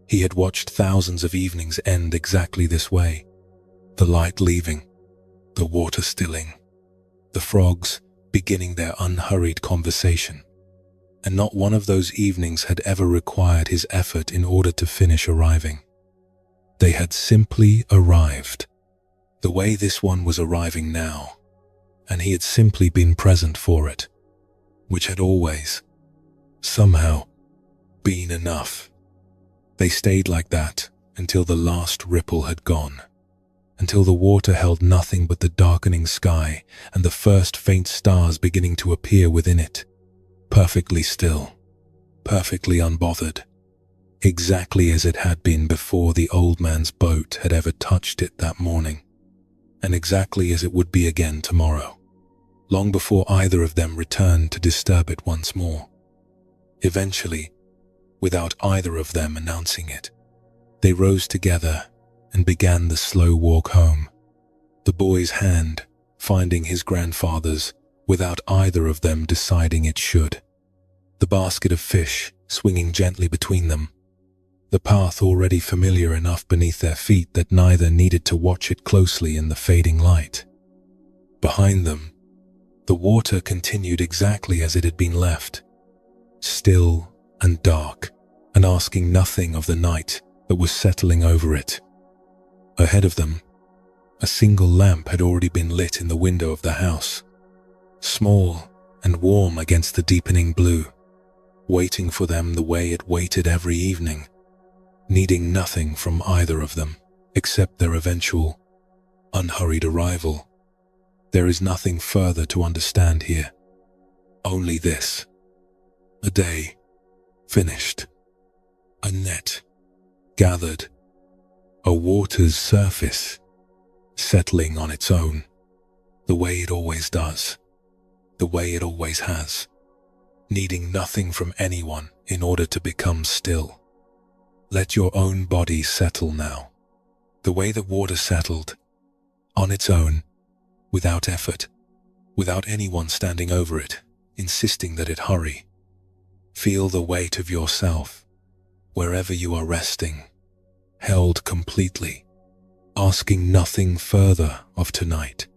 He had watched thousands of evenings end exactly this way, the light leaving, the water stilling, the frogs beginning their unhurried conversation, and not one of those evenings had ever required his effort in order to finish arriving. They had simply arrived, the way this one was arriving now, and he had simply been present for it, which had always, somehow, been enough. They stayed like that until the last ripple had gone, until the water held nothing but the darkening sky and the first faint stars beginning to appear within it, perfectly still, perfectly unbothered, exactly as it had been before the old man's boat had ever touched it that morning, and exactly as it would be again tomorrow, long before either of them returned to disturb it once more. Eventually, without either of them announcing it, they rose together and began the slow walk home, the boy's hand finding his grandfather's without either of them deciding it should, the basket of fish swinging gently between them, the path already familiar enough beneath their feet that neither needed to watch it closely in the fading light. Behind them, the water continued exactly as it had been left, still and dark, and asking nothing of the night that was settling over it. Ahead of them, a single lamp had already been lit in the window of the house, small and warm against the deepening blue, waiting for them the way it waited every evening, needing nothing from either of them except their eventual, unhurried arrival. There is nothing further to understand here. Only this. A day finished. A net gathered. A water's surface settling on its own, the way it always does, the way it always has, needing nothing from anyone in order to become still. Let your own body settle now, the way the water settled, on its own, without effort, without anyone standing over it, insisting that it hurry. Feel the weight of yourself, wherever you are resting, held completely, asking nothing further of tonight.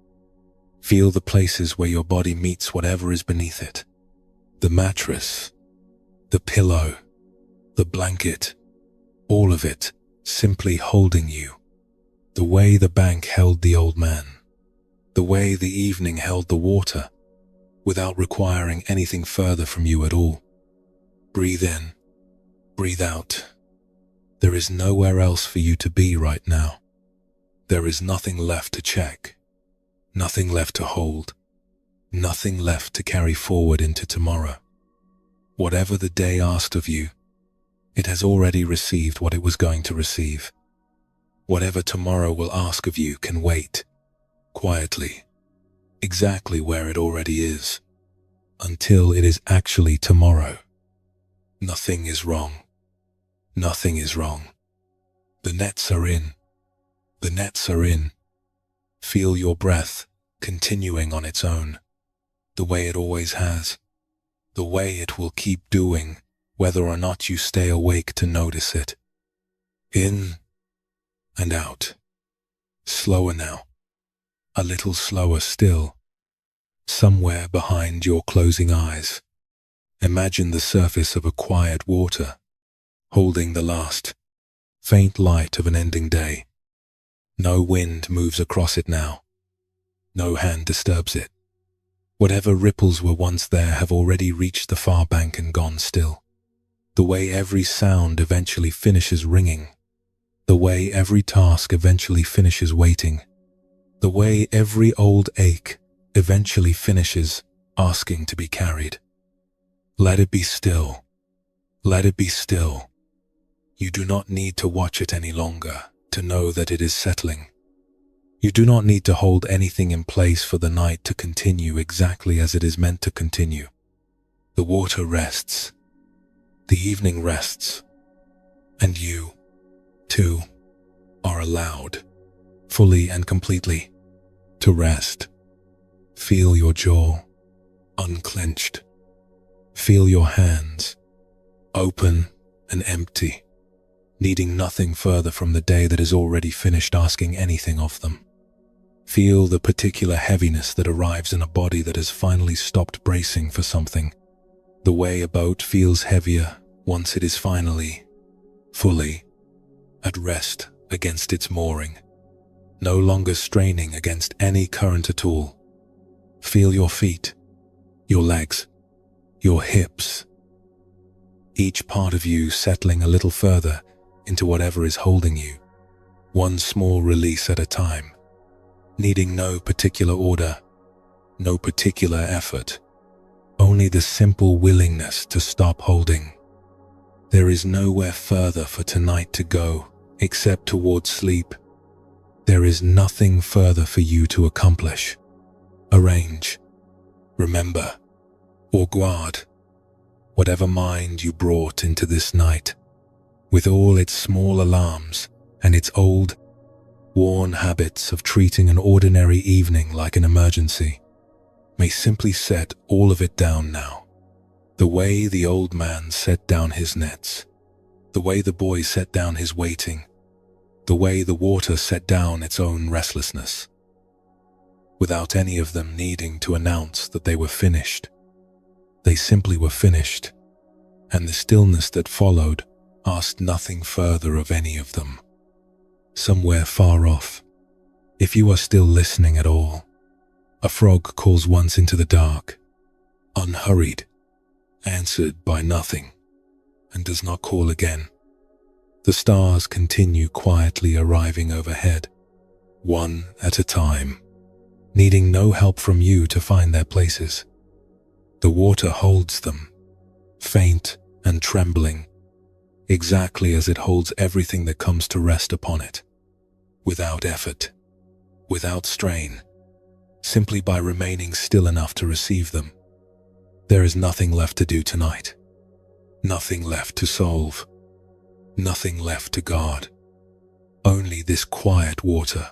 Feel the places where your body meets whatever is beneath it, the mattress, the pillow, the blanket, all of it simply holding you, the way the bank held the old man, the way the evening held the water, without requiring anything further from you at all. Breathe in, breathe out. There is nowhere else for you to be right now. There is nothing left to check, nothing left to hold, nothing left to carry forward into tomorrow. Whatever the day asked of you, it has already received what it was going to receive. Whatever tomorrow will ask of you can wait, quietly, exactly where it already is, until it is actually tomorrow. Nothing is wrong. Nothing is wrong. The nets are in. The nets are in. Feel your breath continuing on its own, the way it always has, the way it will keep doing, whether or not you stay awake to notice it. In and out. Slower now. A little slower still. Somewhere behind your closing eyes, imagine the surface of a quiet water, holding the last, faint light of an ending day. No wind moves across it now. No hand disturbs it. Whatever ripples were once there have already reached the far bank and gone still. The way every sound eventually finishes ringing. The way every task eventually finishes waiting. The way every old ache eventually finishes asking to be carried. Let it be still. Let it be still. You do not need to watch it any longer to know that it is settling. You do not need to hold anything in place for the night to continue exactly as it is meant to continue. The water rests. The evening rests. And you, too, are allowed, fully and completely, to rest. Feel your jaw unclenched. Feel your hands open and empty, needing nothing further from the day that is already finished asking anything of them. Feel the particular heaviness that arrives in a body that has finally stopped bracing for something. The way a boat feels heavier once it is finally, fully, at rest against its mooring, no longer straining against any current at all. Feel your feet, your legs, your hips, each part of you settling a little further into whatever is holding you, one small release at a time, needing no particular order, no particular effort, only the simple willingness to stop holding. There is nowhere further for tonight to go except towards sleep. There is nothing further for you to accomplish, arrange, remember, or guard. Whatever mind you brought into this night, with all its small alarms and its old, worn habits of treating an ordinary evening like an emergency, may simply set all of it down now. The way the old man set down his nets, the way the boy set down his waiting, the way the water set down its own restlessness, without any of them needing to announce that they were finished. They simply were finished, and the stillness that followed asked nothing further of any of them. Somewhere far off, if you are still listening at all, a frog calls once into the dark, unhurried, answered by nothing, and does not call again. The stars continue quietly arriving overhead, one at a time, needing no help from you to find their places. The water holds them, faint and trembling, exactly as it holds everything that comes to rest upon it, without effort, without strain, simply by remaining still enough to receive them. There is nothing left to do tonight, nothing left to solve, nothing left to guard. Only this quiet water,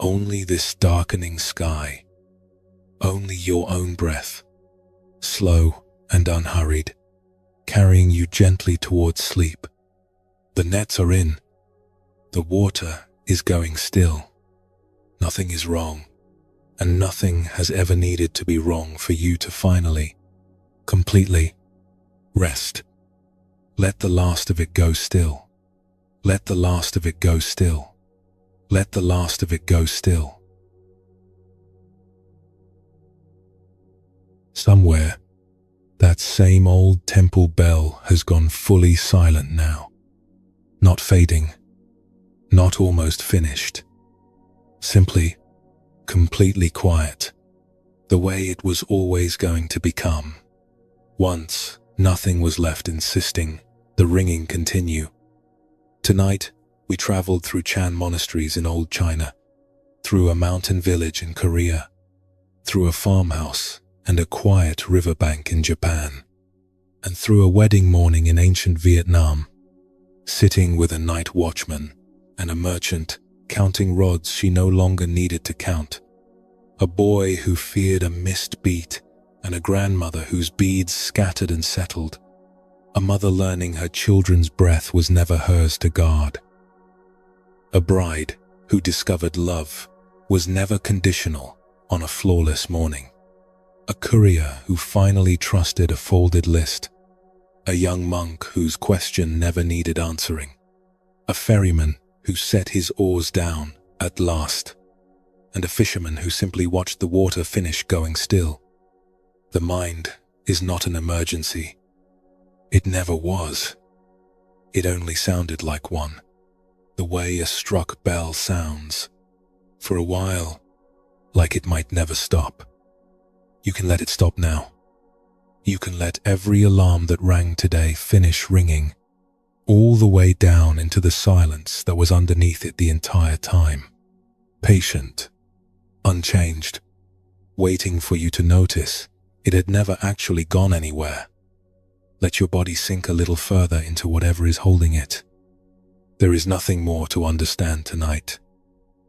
only this darkening sky, only your own breath, slow and unhurried, carrying you gently towards sleep. The nets are in. The water is going still. Nothing is wrong, and nothing has ever needed to be wrong for you to finally, completely, rest. Let the last of it go still. Let the last of it go still. Let the last of it go still. Somewhere, that same old temple bell has gone fully silent now. Not fading, not almost finished. Simply, completely quiet, the way it was always going to become. Once, nothing was left insisting the ringing continue. Tonight, we traveled through Chan monasteries in old China, through a mountain village in Korea, through a farmhouse and a quiet riverbank in Japan, and through a wedding morning in ancient Vietnam, sitting with a night watchman and a merchant counting rods she no longer needed to count, a boy who feared a missed beat and a grandmother whose beads scattered and settled, a mother learning her children's breath was never hers to guard, a bride who discovered love was never conditional on a flawless morning, a courier who finally trusted a folded list, a young monk whose question never needed answering, a ferryman who set his oars down at last, and a fisherman who simply watched the water finish going still. The mind is not an emergency. It never was. It only sounded like one, the way a struck bell sounds, for a while, like it might never stop. You can let it stop now. You can let every alarm that rang today finish ringing, all the way down into the silence that was underneath it the entire time. Patient, unchanged, waiting for you to notice it had never actually gone anywhere. Let your body sink a little further into whatever is holding it. There is nothing more to understand tonight,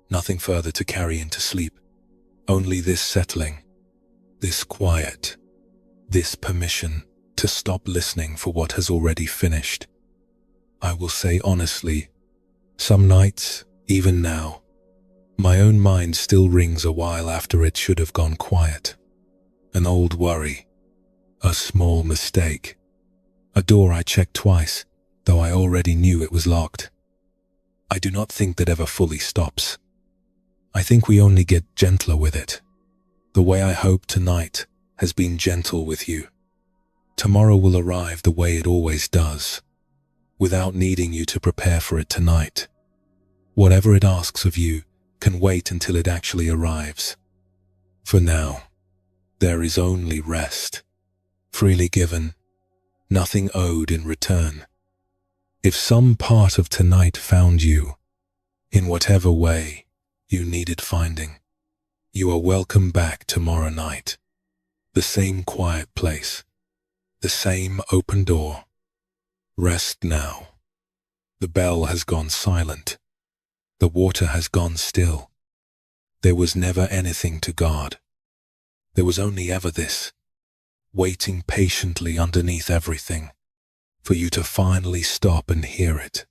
nothing further to carry into sleep, only this settling, this quiet, this permission to stop listening for what has already finished. I will say honestly, some nights, even now, my own mind still rings a while after it should have gone quiet. An old worry, a small mistake, a door I checked twice, though I already knew it was locked. I do not think that ever fully stops. I think we only get gentler with it. The way I hope tonight has been gentle with you. Tomorrow will arrive the way it always does, without needing you to prepare for it tonight. Whatever it asks of you can wait until it actually arrives. For now, there is only rest, freely given, nothing owed in return. If some part of tonight found you, in whatever way you needed finding, you are welcome back tomorrow night. The same quiet place, the same open door. Rest now. The bell has gone silent. The water has gone still. There was never anything to guard. There was only ever this, waiting patiently underneath everything, for you to finally stop and hear it.